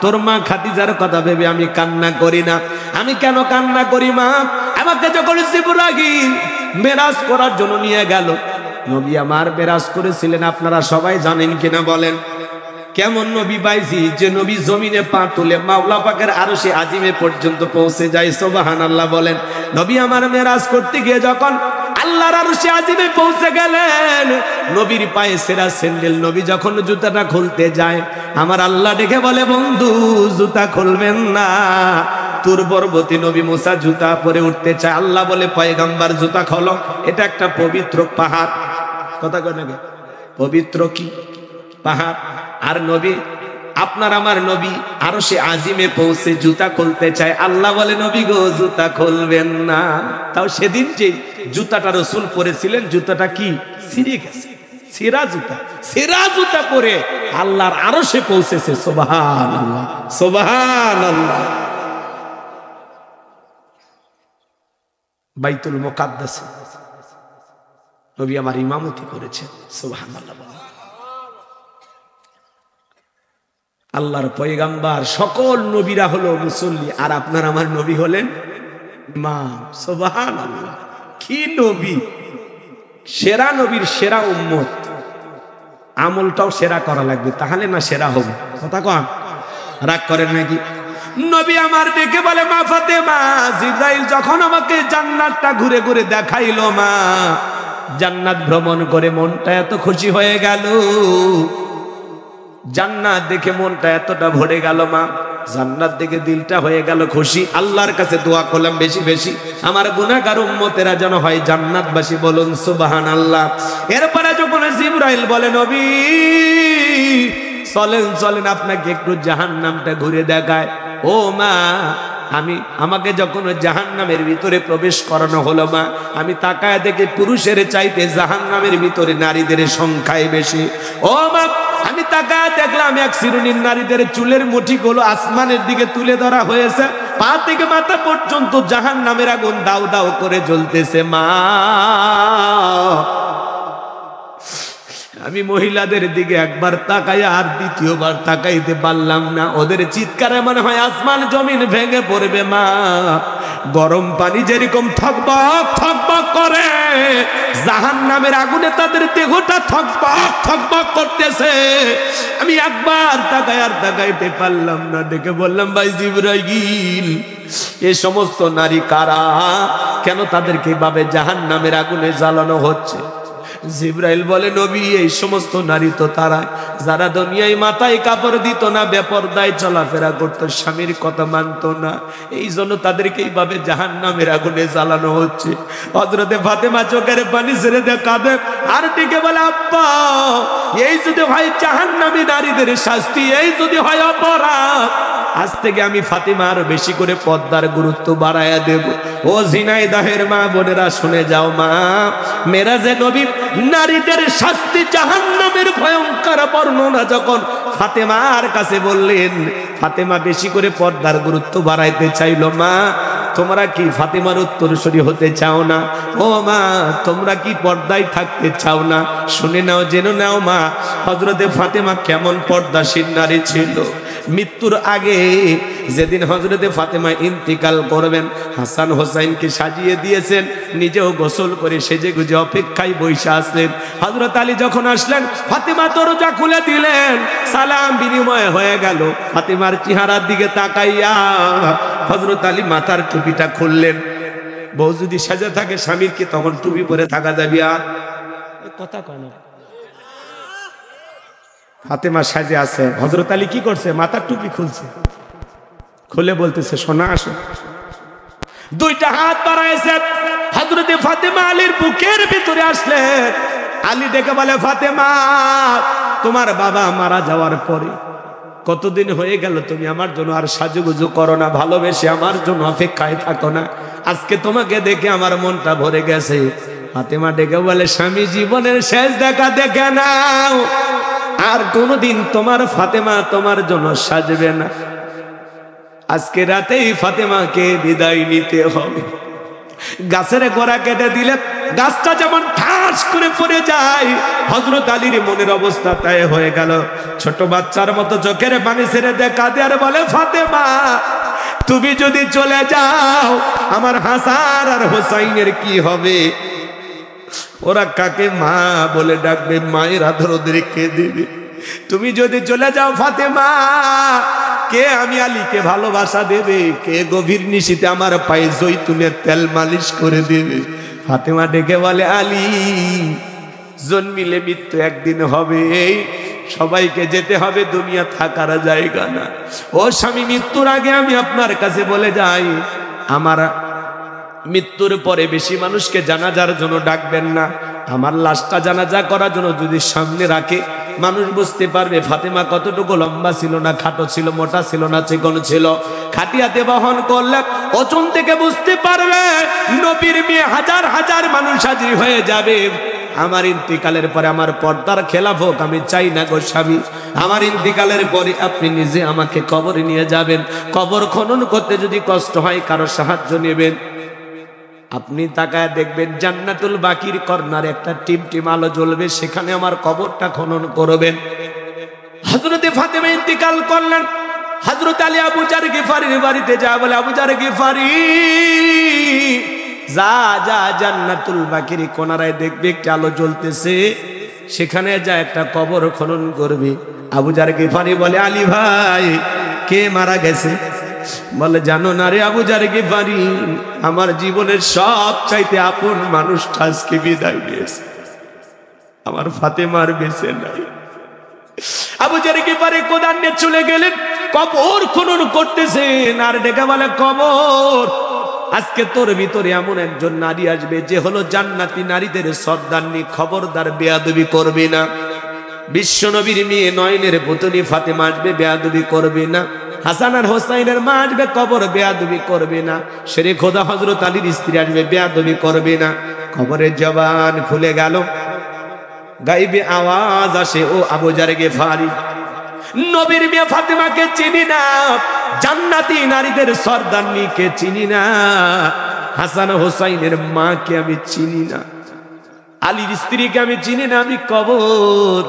তোর মা খাদিজার কথা ভেবে আমি কান্না করি না। আমি কেন কান্না করি মা? আমাকে যখন জিবরাইল মেরাজ করার জন্য নিয়ে গেল, নবী আমার মেরাজ করেছিলেন, আপনারা সবাই জানেন কিনা বলেন? কেমন নবী পাইছি যে নবী জমিনে পা তুলে মাওলা পাকের আরশে আজিমে পর্যন্ত পৌঁছে যায়। সুবহানাল্লাহ বলেন। নবী আমার মেরাজ করতে গিয়ে যখন আল্লাহর আরশে আজিমে পৌঁছে গেলেন, নবীর পায়ে সেরা স্যান্ডেল, নবী যখন জুতাটা খুলতে যায়, আমার আল্লাহ ডেকে বলে, বন্ধু জুতা খুলবেন না। তুর পর্বতে নবী মুসা জুতা পরে উঠতে চায়, আল্লাহ বলে, পয়গম্বর জুতা খোলো, এটা একটা পবিত্র পাহাড়। কথা কয় নাকি? পবিত্র কি পাহাড়। আর নবী, আপনার আমার নবী আরশে আজিমে পৌঁছে জুতা খুলতে চায়, আল্লাহ বলে, নবী গো জুতা খুলবেন না। তাও সেদিন যে জুতাটা রাসূল পরেছিলেন, জুতাটা কি ছিঁড়ে গেছে, ছেঁড়া জুতা পরে আল্লাহর আরশে পৌঁছেছে। সুবহানাল্লাহ, সুবহানাল্লাহ। বাইতুল মুকাদ্দাসে নবী আমার ইমামতি করেছেন। সুবহানাল্লাহ। আল্লাহর পয়গাম্বার, সকল নবীরা হলো মুসল্লি, আর আপনার আমার নবী হলেন ইমাম। সুবহানাল্লাহ। কি নবী! সেরা নবীর সেরা উম্মত। আমলটাও সেরা করা লাগবে, তাহলে না সেরা হবে। কথা কন, রাগ করেন নাকি? নবী আমার ডেকে বলে, মা ফাতেমা, জিবরাইল যখন আমাকে জান্নাতটা ঘুরে ঘুরে দেখাইলো মা, জান্নাত ভ্রমণ করে মনটা এত খুশি হয়ে গেল, জান্নাত দেখে মনটা এতটা ভরে গেল মা, জান্নাত দেখে দিলটা হয়ে গেল খুশি। আল্লাহর কাছে দোয়া করলাম বেশি বেশি আমার গুনাহগার উম্মতেরা যেন হয় জান্নাতবাসী। বলুন সুবহানাল্লাহ। এরপরে যখন জিবরাইল বলে, নবী চলেন চলেন, আপনাকে একটু জাহান্নামটা ঘুরে দেখায়। ও মা, আমাকে যখন জাহান্নামের ভিতরে প্রবেশ করানো হলো মা, আমি তাকায় দেখে পুরুষের চাইতে জাহান্নামের ভিতরে নারীদের সংখ্যায় বেশি। ও মা, আমি তাকায় দেখলাম এক শ্রেণীর নারীদের চুলের মুঠিগুলো আসমানের দিকে তুলে ধরা হয়েছে, পা থেকে মাথা পর্যন্ত জাহান্নামের আগুন দাউ দাউ করে জ্বলতেছে মা। আমি মহিলাদের দিকে একবার তাকাই আর দ্বিতীয়বার তাকাইতে পারলাম না। ওদের চিৎকারে মনে হয় আসমান জমিন ভেঙে পড়বে মা। গরম পানি যেরকম থকবক থকবক করে, জাহান্নামের আগুনে তাদের দেহটা থকবক থকবক করতেছে। আমি একবার তাকাই আর তাকাইতে পারলাম না। ডেকে বললাম, ভাই জিবরাইল, এ সমস্ত নারী কারা? কেন তাদেরকে এইভাবে জাহান্নামের আগুনে জ্বালানো হচ্ছে? জিবরাইল বলে, নবী, এই সমস্ত নারী তো তারা যারা দুনিয়ায় মাথায় কাপড় দিত না, বেপরদায় চলাফেরা করতো, স্বামীর কথা মানত না, এই জন্য তাদেরকে এইভাবে জাহান্নামের আগুনে জ্বালানো হচ্ছে। হযরতে ফাতেমা চোখের পানি ছেড়ে দেয়, কাঁদে, আর দিকে বলে, আব্বা, এই যদি হয় জাহান্নামী নারীদের শাস্তি, এই যদি হয় অপরাধ, আজ থেকে আমি ফাতেমা আরো বেশি করে পর্দার গুরুত্ব বাড়ায়া দেব। ও ঝিনাইদহের মা বোনেরা শুনে যাও মা, মেরাজে নবী নারীদের শাস্তি জাহান্নামের ভয়ঙ্কর বর্ণনা যখন ফাতেমার কাছে বললেন, ফাতেমা বেশি করে পর্দার গুরুত্ব বাড়াইতে চাইলো। মা, তোমরা কি ফাতেমার উত্তরসূরি হতে চাও না? ও মা, তোমরা কি পর্দায় থাকতে চাও না? শুনে নাও, জেনে নাও মা, হযরতে ফাতেমা কেমন পর্দাশীল নারী ছিল। মৃত্যুর আগে যেদিন হযরতে ফাতেমা ইন্তিকাল করবেন, হাসান হোসাইনকে সাজিয়ে দিয়েছেন, নিজেও গোসল করে সেজে গুজে অপেক্ষায় বসে আসলেন। হযরত আলী যখন আসলেন, ফাতেমা দরজা খুলে দিলেন, সালাম বিনিময় হয়ে গেল। ফাতেমার চেহারার দিকে তাকাইয়া হযরত আলী মাথার টুপিটা খুললেন। বউ যদি সাজে থাকে স্বামীর কি তখন টুপি পরে থাকা যাবে? আর কথা কয় না। ফাতেমা সাজে আছে, হযরত আলী কি করছে? মাথার টুপি খুলছে, খুলে বলতেছে, সোনা আসো। দুইটা হাত বাড়াইছে, হযরতে ফাতেমা আলীর বুকের ভিতরে আসলেন। আলী দেখে বলে, ফাতেমা, তোমার বাবা মারা যাওয়ার পরে কতদিন হয়ে গেল তুমি আমার জন্য আর সাজুগুজু করো না, ভালোবেসে আমার জন্য অপেক্ষায় থাকো না। আজকে তোমাকে দেখে আমার মনটা ভরে গেছে। ফাতেমা ডেকে বলে, স্বামী জীবনের শেষ দেখা দেখে নাও, আর কোনদিন তোমার ফাতেমা তোমার জন্য সাজবে না। আজকে রাতেই ফাতেমাকে বিদায় নিতে হবে। গাছের গোড়া কেটে দিলে গাছটা যেমন ঠাস করে পড়ে যায়, হযরত আলীর মনের অবস্থা তাই হয়ে গেল। ছোট বাচ্চার মতো চোখের পানি ছেড়ে দেখা দিয়ে আর বলে, ফাতেমা তুমি যদি চলে যাও আমার হাসান আর হোসাইনের কি হবে? ওরা কাকে মা বলে ডাকবে, মায়ের আদর ওদেরকে দেবে। তুমি যদি চলে যাও ফাতেমা, কে আমি আলীকে ভালোবাসা দেবে? কে গভীর নিশীতে আমার পায়ে জৈতুনের তেল মালিশ করে দেবে? ফাতেমা ডেকে বলে, আলী জন্মিলে মৃত্যু একদিন হবে, সবাইকে যেতে হবে, দুনিয়া থাকার জায়গা না। ও স্বামী, মৃত্যুর আগে আমি আপনার কাছে বলে যাই, আমার মৃত্যুর পরে বেশি মানুষকে জানাজার জন্য ডাকবেন না। আমার লাশটা জানাজা করার জন্য যদি সামনে রাখে, মানুষ বুঝতে পারবে ফাতেমা কতটুকু লম্বা ছিল না খাটো ছিল, মোটা ছিল না চিকন ছিল। খাটিয়াতে বহন করলে ওজন থেকে বুঝতে পারবে নবীর মেয়ে হাজার হাজার মানুষ হাজির হয়ে যাবে। আমার ইন্তিকালের পরে আমার পর্দার খেলাফ হোক, আমি চাই না গো স্বামী। আমার ইন্তিকালের পরে আপনি নিজে আমাকে কবরে নিয়ে যাবেন। কবর খনন করতে যদি কষ্ট হয়, কারো সাহায্য নেবেন। আপনি তাকায় দেখবেন জান্নাতুল বাকির কর্নারে একটা টিমটিম আলো জ্বলবে, সেখানে আমার কবরটা খনন করবেন। হযরতে ফাতেমা ইন্তিকাল করলেন। হযরত আলী আবু জার গিফারির বাড়িতে যা বলে, আবু জার গিফারি যা যা জান্নাতুল বাকির কোনারায় দেখবে একটা আলো জ্বলতেছে, সেখানে যা একটা কবর খনন করবে। আবু জার গিফারি বলে, আলী ভাই কে মারা গেছে? বলে, জানো না রে আবু জার গিফারি, আমার জীবনের সব চাইতে আপন মানুষটা আজকে বিদায় নিয়েছে, আমার ফাতেমার বেঁচে নাই। আবু জার গিফারি কোদান নিয়ে চলে গেলেন, কবর খনন করতেছেন। আর ডেকে বলে, কবর আজকে তোর ভিতরে এমন একজন নারী আসবে যে হলো জান্নাতি নারীদের সর্দারনি, খবরদার বেয়াদবি করবে না। বিশ্ব নবীর মেয়ে নয়নের পুতনি ফাতেমা আসবে, বেয়াদবি করবে না। হাসান আর হোসাইনের মা আসবে, কবর বেয়াদবি করবে না। শেরে খোদা হযরত আলীর স্ত্রী আসবে, বেয়াদবি করবে না। কবরের জবান খুলে গেল, গাইবে আওয়াজ আসে, ও আবু জার গিফারি, নবীর মেয়ে ফাতেমাকে চিনি না, জান্নাতি নারীদের সর্দারনিকে চিনি না, হাসান হোসাইনের মাকে আমি চিনি না, আলীর স্ত্রীকে আমি চিনি না। আমি কবর,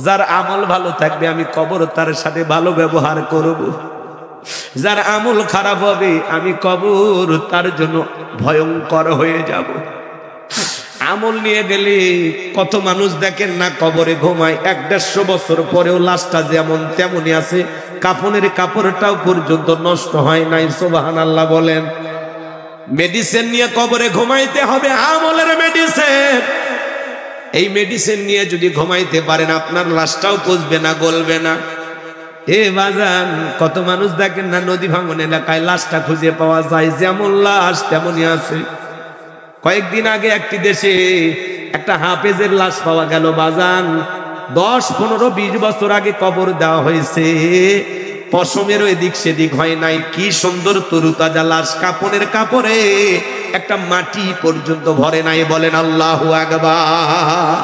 যার আমল ভালো থাকবে আমি কবর তার সাথে ভালো ব্যবহার করব, যার আমল খারাপ হবে আমি কবর তার জন্য ভয়ঙ্কর হয়ে যাব। আমল নিয়ে গেলে কত মানুষ দেখেন না কবরে ঘুমায়, 100-150 বছর পরেও লাশটা যেমন তেমনই আছে, কাফনের কাপড়টাও পর্যন্ত নষ্ট হয় নাই। সুবহানাল্লাহ বলেন। মেডিসিন নিয়ে কবরে ঘুমাইতে হবে, আমলের মেডিসিন। এই মেডিসিন নিয়ে যদি ঘুমাইতে পারেন, আপনার লাশটাও পচবে না, গলবে না। এ বাজান, কত মানুষ দেখেন না নদী ভাঙন এলাকায় লাশটা খুঁজে পাওয়া যায়, যেমন লাশ তেমনই আছে। কয়েকদিন আগে একটি দেশে একটা হাফেজের লাশ পাওয়া গেল বাজান, 10, 15, 20 বছর আগে কবর দেওয়া হয়েছে, পশমেরও এদিক সেদিক হয় নাই, কি সুন্দর তরুতাজা লাশ, কাপড়ের কাপড়ে একটা মাটি পর্যন্ত ভরে নাই। বলেন আল্লাহু আকবার।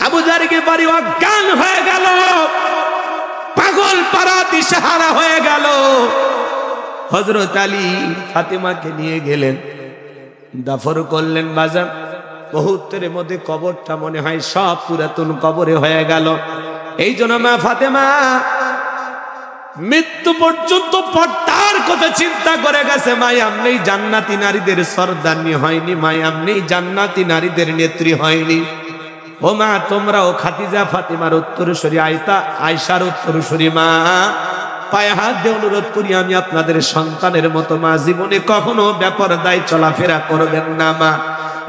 আবু জার গিফারি অজ্ঞান হয়ে গেল, পাগল পারা দিশেহারা হয়ে গেল। হযরত আলী ফাতেমাকে নিয়ে গেলেন, দাফন করলেন বাজার। মুহূর্তের মধ্যে কবরটা মনে হয় সব পুরাতন কবরে হয়ে গেল। এই জন্য মা ফাতেমা মৃত্যু পর্যন্ত পর্দার কথা চিন্তা করে গেছে। মাই আমনি জান্নাতি নারীদের সর্দারনি হয়নি, মাই আমনি জান্নাতি নারীদের নেত্রী হয়নি। ও মা, তোমরাও খাদিজা ফাতেমার উত্তরসূরি, আয়েশার উত্তরসূরি মা, পায়ে হাত দিয়ে অনুরোধ করি, আমি আপনাদের সন্তানের মতো মা, জীবনে কখনো বেপরদায় চলাফেরা করবেন না মা।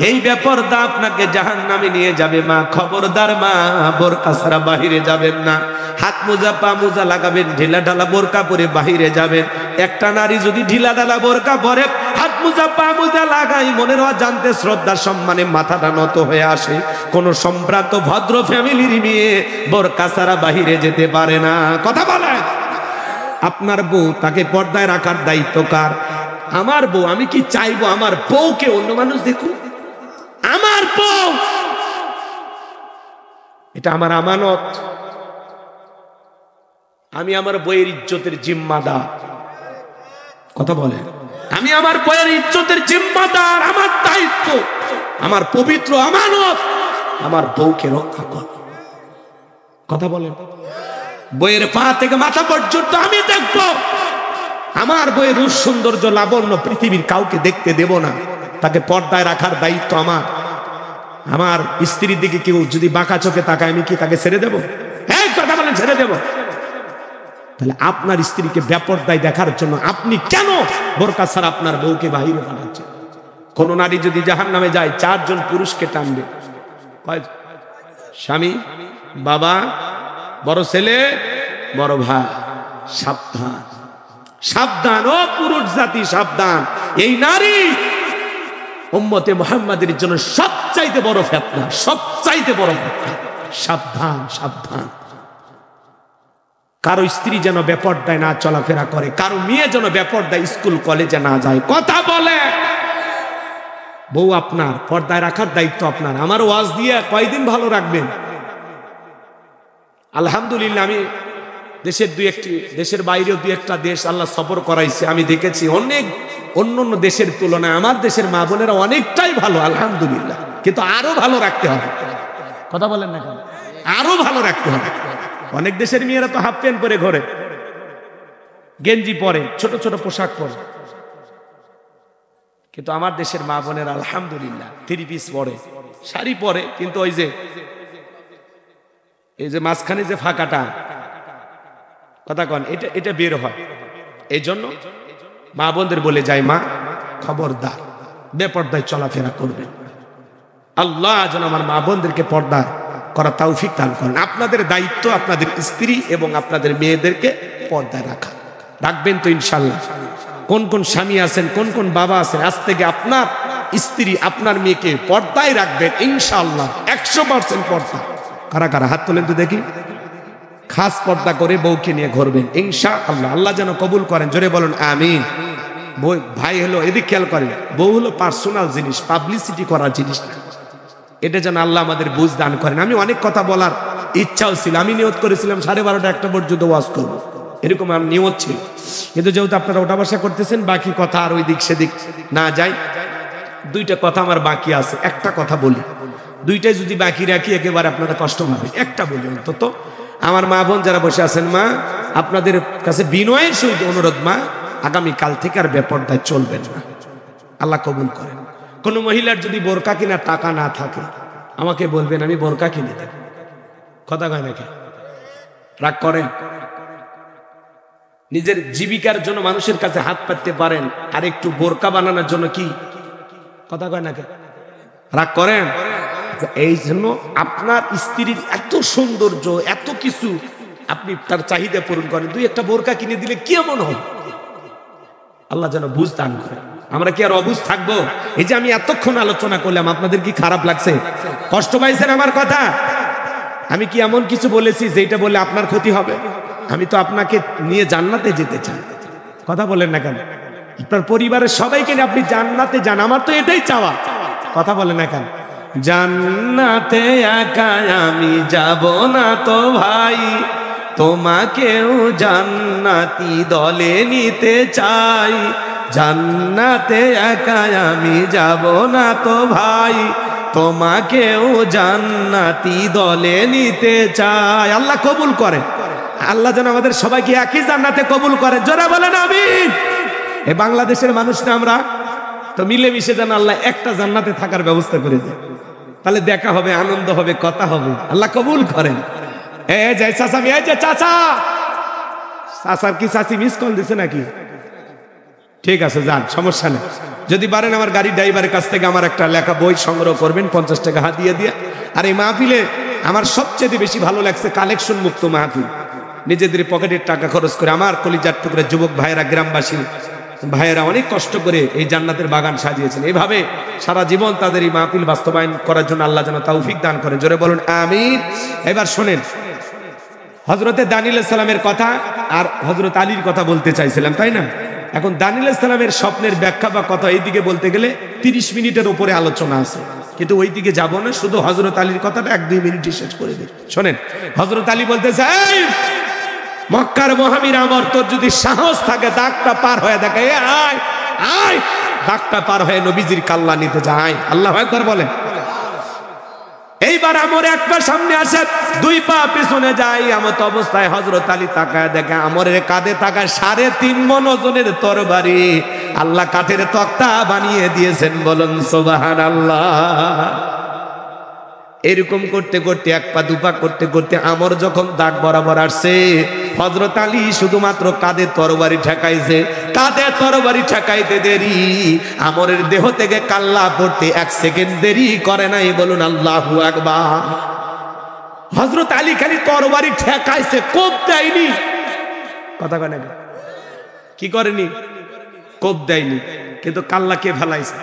এই বেপরদা আপনাকে জাহান্নামে নিয়ে যাবে মা। খবরদার মা, বোরকা ছাড়া বাহিরে যাবেন না। হাত মোজা পা মোজা লাগাবেন, ঢিলা ঢালা বোরকা পরে বাহিরে যাবেন। একটা নারী যদি ঢিলা ঢালা বোরকা পরে, হাত মোজা পা মোজা লাগাই, মনের অজান্তে শ্রদ্ধা সম্মানে মাথাটা নত হয়ে আসে। কোন সম্ভ্রান্ত ভদ্র ফ্যামিলির মেয়ে বোরকা ছাড়া বাহিরে যেতে পারে না। কথা বলেন। আপনার বউ, তাকে পর্দায় রাখার দায়িত্ব কার? আমার বউ। আমি কি চাইবো আমার বউকে অন্য মানুষ দেখুন? আমার বউ, এটা আমার আমানত। আমি আমার বইয়ের ইজ্জতের জিম্মাদার। কথা বলে, আমি আমার বইয়ের ইজ্জতের জিম্মাদার। আমার দায়িত্ব, আমার পবিত্র আমানত আমার বউকে রক্ষা কর। কথা বলেন, বইয়ের পা থেকে মাথা পর্যন্ত আমি দেখব। আমার বইয়ের রূপ সৌন্দর্য লাবণ্য পৃথিবীর কাউকে দেখতে দেব না। তাকে পর্দায় রাখার দায়িত্ব আমার। আমার স্ত্রীর দিকে কেউ যদি বাঁকা চোখে তাকায়, আমি কি তাকে ছেড়ে দেব? এই কথা বলেন, ছেড়ে দেব? তাহলে আপনার স্ত্রীকে বেপরদায় দেখার জন্য আপনি কেন বোরকা ছাড়া আপনার বউকে বাহিরে পাঠাচ্ছেন? কোন নারী যদি জাহান্নামে যায়, 4 জন পুরুষকে টানবে। স্বামী, বাবা, বড় ছেলে, বড় ভাই। সাবধান, সাবধান ও পুরুষ জাতি, সাবধান। এই নারী উম্মতে মুহাম্মাদের জন্য সবচাইতে বড় ফিতনা, সবচাইতে বড় ফিতনা। সাবধান, সাবধান। কারো স্ত্রী যেন বেপরদায় না চলাফেরা করে, কারো মেয়ে যেন বেপরদায় স্কুল কলেজে না যায়। কথা বলে, বউ আপনার, পর্দায় রাখার দায়িত্ব আপনার। আমার ওয়াজ দিয়ে কয়দিন ভালো রাখবেন? আলহামদুলিল্লাহ, আমি দেশের দেশের বাইরেও 2-1টা দেশ আল্লাহ সফর করাইছে। আমি দেখেছি অনেক অন্য দেশের তুলনায় আমার দেশের মা বোনেরা অনেকটাই ভালো, আলহামদুলিল্লাহ। কিন্তু আরো ভালো রাখতে হবে। কথা বলেন না কেন? আরো ভালো রাখতে হবে। অনেক দেশের মেয়েরা তো হাফ প্যান্ট পরে ঘরে, গেঞ্জি পরে, ছোট ছোট পোশাক পরে। কিন্তু আমার দেশের মা বোনেরা আলহামদুলিল্লাহ 3 পিস পরে, শাড়ি পরে, কিন্তু ওই যে এই যে মাঝখানে যে ফাঁকাটা, কথা কন, এটা বের হয়। এই জন্য মা বোনদের বলে যায়, মা খবরদার বেপর্দায় চলাফেরা করবেন। আল্লাহ যেন আমার মা বোনদেরকে পর্দা করা তৌফিক দান করেন। আপনাদের দায়িত্ব আপনাদের স্ত্রী এবং আপনাদের মেয়েদেরকে পর্দায় রাখা। রাখবেন তো ইনশাল্লাহ? কোন কোন স্বামী আছেন, কোন কোন বাবা আছেন, আজ থেকে আপনার স্ত্রী আপনার মেয়েকে পর্দায় রাখবেন ইনশাআল্লাহ। 100% পর্দা। কারা কারা হাত তোলেন তো দেখি। খাস পর্দা করে বউকে নিয়ে ঘুরবেন ইনশাআল্লাহ। আল্লাহ যেন কবুল করেন, জোরে বলুন আমিন। ভাই হলো, এদিক খেয়াল করেন, বউ হলো পার্সোনাল জিনিস, পাবলিসিটি করার জিনিস না। এটা যেন আল্লাহ আমাদের বুঝ দান করেন। আমি অনেক কথা বলার ইচ্ছাও ছিল, আমি নিয়ত করেছিলাম 12:30-1টা পর্যন্ত ওয়াজ করব, এরকম আমার নিয়ত ছিল। কিন্তু যেহেতু আপনারা ওঠা বসা করতেছেন, বাকি কথা আর ওই দিক সেদিক না যায়। 2টা কথা আমার বাকি আছে, একটা কথা বলি। 2টাই যদি বাকি রাখি একেবারে আপনারা কষ্ট পাবেন। একটা বলি অন্তত। আমার মা বোন যারা বসে আছেন, মা আপনাদের কাছে বিনয়ের সহিত অনুরোধ, মা আগামীকাল থেকে আর বেপরদায় চলবেন না। আল্লাহ কবুল করেন। কোন মহিলার যদি বোরকা কিনা টাকা না থাকে, আমাকে বলবেন, আমি বোরকা কিনে দেব। কথা কয় নাকি? রাগ করেন? নিজের জীবিকার জন্য মানুষের কাছে হাত পাততে পারেন, আর একটু বোরকা বানানোর জন্য কি? কথা কয় নাকি? রাগ করেন? এই জন্য আপনার স্ত্রীর এত সৌন্দর্য, এত কিছু, আপনি তার চাহিদা পূরণ করেন। 2-1টা বোরকা কিনে দিলে কি এমন হয়? আল্লাহ যেন বুঝ দান করে। আমরা কি আর অবুঝ থাকবো? এই যে আমি এতক্ষণ আলোচনা করলাম, আপনাদের কি খারাপ লাগছে? কষ্ট পাইছেন আমার কথা? আমি কি এমন কিছু বলেছি যেটা বলে আপনার ক্ষতি হবে? আমি তো আপনাকে নিয়ে জান্নাতে যেতে চাই। কথা বলেন না কেন? আপনার পরিবারের সবাইকে নিয়ে আপনি জান্নাতে যান, আমার তো এটাই চাওয়া। কথা বলেন না কেন? জান্নাতে একা আমি যাব না তো ভাই, তোমাকেও জান্নাতি দলে নিতে চাই। জান্নাতে একা আমি যাব না তো ভাই, তোমাকেও জান্নাতি দলে নিতে চাই। আল্লাহ কবুল করে। আল্লাহ যেন আমাদের সবাইকে একই জান্নাতে কবুল করে। জোরে বলেন আমিন। এই বাংলাদেশের মানুষ না আমরা, তো মিলেমিশে যেন আল্লাহ একটা জান্নাতে থাকার ব্যবস্থা করে দেয়। তাহলে দেখা হবে, আনন্দ হবে, কথা হবে। আল্লাহ কবুল করেন। এই যে চাচা, এই যে চাচা, চাচার কি চাচি মিস কল দিছে নাকি? ঠিক আছে, যান, সমস্যা নেই। যদি পারেন আমার গাড়ি ড্রাইভারের কাছ থেকে আমার একটা লেখা বই সংগ্রহ করবেন, 50 টাকা হাত দিয়ে। আর এই মাহফিলে আমার সবচেয়ে বেশি ভালো লাগছে কালেকশন মুক্ত মাহফিল। নিজেদের পকেটের টাকা খরচ করে আমার কলিজার টুকরা যুবক ভাইয়েরা, গ্রামবাসী ভাইয়েরা অনেক কষ্ট করে এই জান্নাতের বাগান সাজিয়েছেন। এইভাবে সারা জীবন তাদের এই মাহফিল বাস্তবায়ন করার জন্য আল্লাহ যেন তৌফিক দান করেন। জোরে বলুন আমিন। এবার শোনেন, হযরতে দানিয়েল আলাইহিস সালামের কথা আর হযরত আলীর কথা বলতে চাইছিলাম, তাই না? এখন দানিয়েল আলাইহিস সালামের স্বপ্নের ব্যাখ্যা বা কথা এইদিকে বলতে গেলে 30 মিনিটের উপরে আলোচনা আছে, কিন্তু ওই দিকে যাব না। শুধু হযরত আলীর কথাটা 1-2 মিনিটে শেষ করে দিই। শোনেন, হযরত আলী বলতেছে, মক্কার মহাবীর আমর, তোর যদি সাহস থাকে দাগটা পার হয়ে দেখে, আয় আয়, দাগটা পার হয়ে নবীজির কাল্লা নিতে যায়। আল্লাহু আকবার বলেন। এইবার আমর এক পা সামনে আসে, দুই পা পিছনে যায়। এমত অবস্থায় হযরত আলী তাকায় দেখে আমরের কাঁধে থাকা 3.5 মণ ওজনের তরবারি আল্লাহ কাঠের তক্তা বানিয়ে দিয়েছেন। বলুন সুবহানাল্লাহ। এরকম করতে করতে এক পা দুপা করতে করতে আমর যখন দাগ বরাবর আসছে, হযরত আলী শুধুমাত্র কাঁধে তরবারি ঠেকাইছে। কাঁধে তরবারি ঠেকাইতে দেরি, আমরের দেহ থেকে কাল্লা পড়তে 1 সেকেন্ড দেরি করে নাই। বলুন আল্লাহু আকবার। হযরত আলী খালি তরবারি ঠেকাইছে, কোপ দেয়নি। কথা কয় না, কি করেনি? কোপ দেয়নি, কিন্তু কাল্লা কে ফেলাইছে?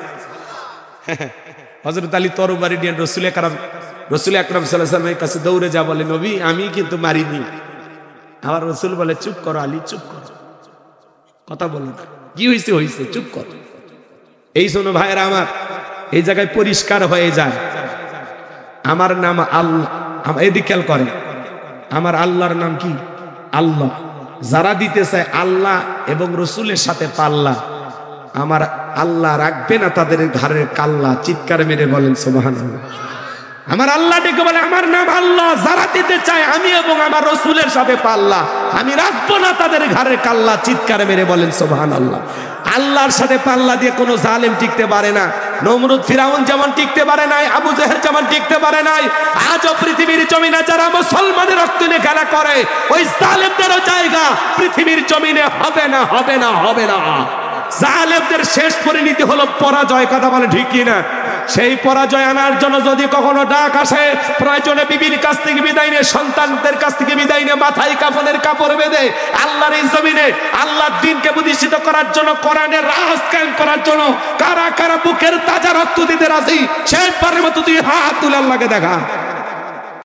হযরত আলী তরবারি নিয়ে রাসূল আকরাম সাল্লাল্লাহু আলাইহি ওয়াসাল্লামের কাছে দৌড়ে যা বলে, নবী আমি কিন্তু মারিনি। আবার রাসূল বলে, চুপ করো আলী, চুপ করো, কথা বলো না, কি হইছে হইছে, চুপ কর। এই শোনো ভাইরা আমার, এই জায়গায় পরিষ্কার হয়ে যায় আমার নাম আল্লাহ। এদিকে খেয়াল করে, আমার আল্লাহর নাম কি? আল্লাহ। যারা দিতে চায় আল্লাহ এবং রসুলের সাথে পাল্লা, আমার আল্লাহ রাখবে না তাদের ঘরের কাল্লা। চিৎকার মেরে বলেন সুবহানাল্লাহ। আমার আল্লাহ ডেকে বলে, আমার নাম আল্লাহ, যারা দিতে চায় আমি এবং আমার রসুলের সাথে পাল্লা, আমি রাখবো না তাদের ঘরের কাল্লা। চিৎকার মেরে বলেন সুবহানাল্লাহ। আল্লাহর সাথে পাল্লা দিয়ে কোনো জালেম টিকতে পারে না। নমরুদ ফিরাউন যেমন টিকতে পারে নাই, আবু জেহেল যেমন টিকতে পারে নাই, আজও পৃথিবীর জমিনে যারা মুসলমানের রক্ত নিয়ে খেলা করে, ওই জালেমদেরও জায়গা পৃথিবীর জমিনে হবে না, হবে না, হবে না। জালেমদের শেষ পরিণতি হলো পরাজয়। কথা বলে ঠিক কি না? সেই পরাজয় আনার জন্য যদি কখনো ডাক আসে, প্রয়োজনে বিবির কাছ থেকে বিদায় নিয়ে, সন্তানদের কাছ থেকে বিদায় নিয়ে, মাথায় কাফনের কাপড় বেঁধে আল্লাহর এই জমিনে আল্লাহর দ্বীনকে প্রতিষ্ঠিত করার জন্য, কোরআনের রাজ কায়েম করার জন্য কারা কারা বুকের তাজা রক্ত দিতে রাজি, শেষবারের মতো তুই হাত তুলে আল্লাহকে দেখা।